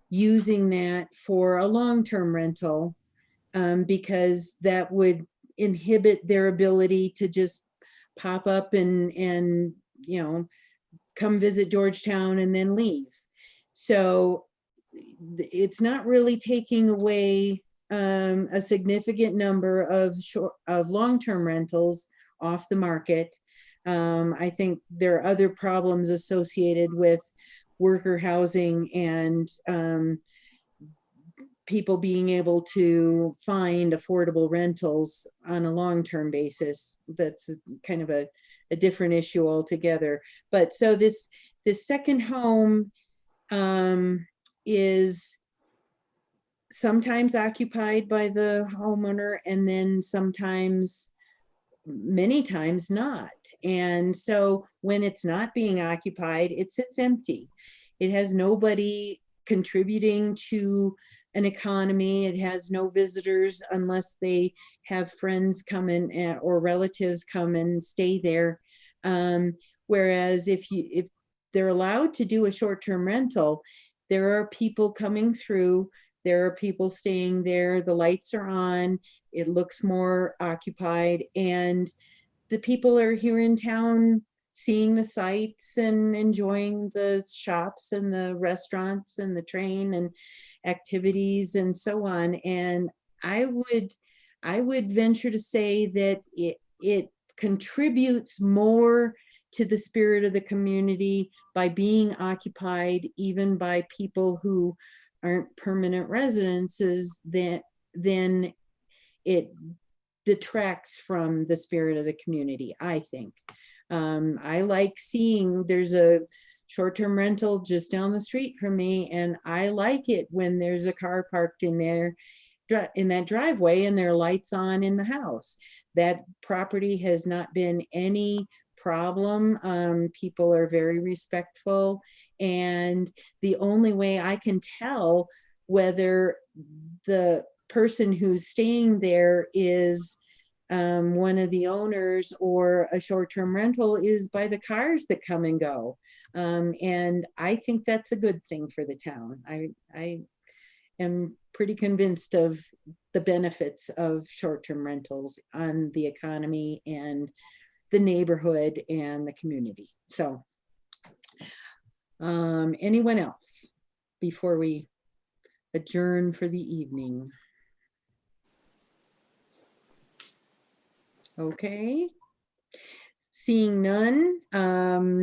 using that for a long-term rental because that would inhibit their ability to just pop up and come visit Georgetown and then leave. So it's not really taking away a significant number of long-term rentals off the market. I think there are other problems associated with worker housing and people being able to find affordable rentals on a long-term basis. That's kind of a different issue altogether. But so this second home is sometimes occupied by the homeowner, and then many times not. And so when it's not being occupied, it sits empty. It has nobody contributing to an economy. It has no visitors unless they have friends come in or relatives come and stay there. Whereas if they're allowed to do a short-term rental, there are people coming through, there are people staying there, the lights are on, it looks more occupied, and the people are here in town seeing the sights and enjoying the shops and the restaurants and the train and activities and so on. And I would venture to say that it contributes more to the spirit of the community by being occupied even by people who aren't permanent residences, then it detracts from the spirit of the community, I think. I like seeing there's a short-term rental just down the street from me, and I like it when there's a car parked in there in that driveway and there are lights on in the house. That property has not been any problem. People are very respectful, and the only way I can tell whether the person who's staying there is one of the owners or a short-term rental is by the cars that come and go. And I think that's a good thing for the town. I am pretty convinced of the benefits of short-term rentals on the economy and the neighborhood and the community. So anyone else before we adjourn for the evening? Okay. Seeing none,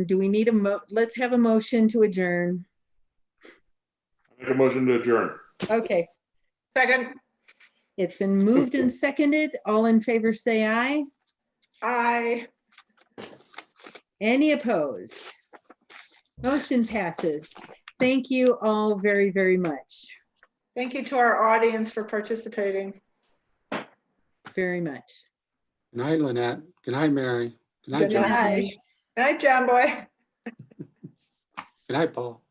do we need let's have a motion to adjourn. Make a motion to adjourn. Okay. Second. It's been moved and seconded. All in favor, say aye. Aye. Any opposed? Motion passes. Thank you all very, very much. Thank you to our audience for participating. Very much. Good night, Lynette. Good night, Mary. Good night, Good John. night. Good night, John Boy. Good night, Paul.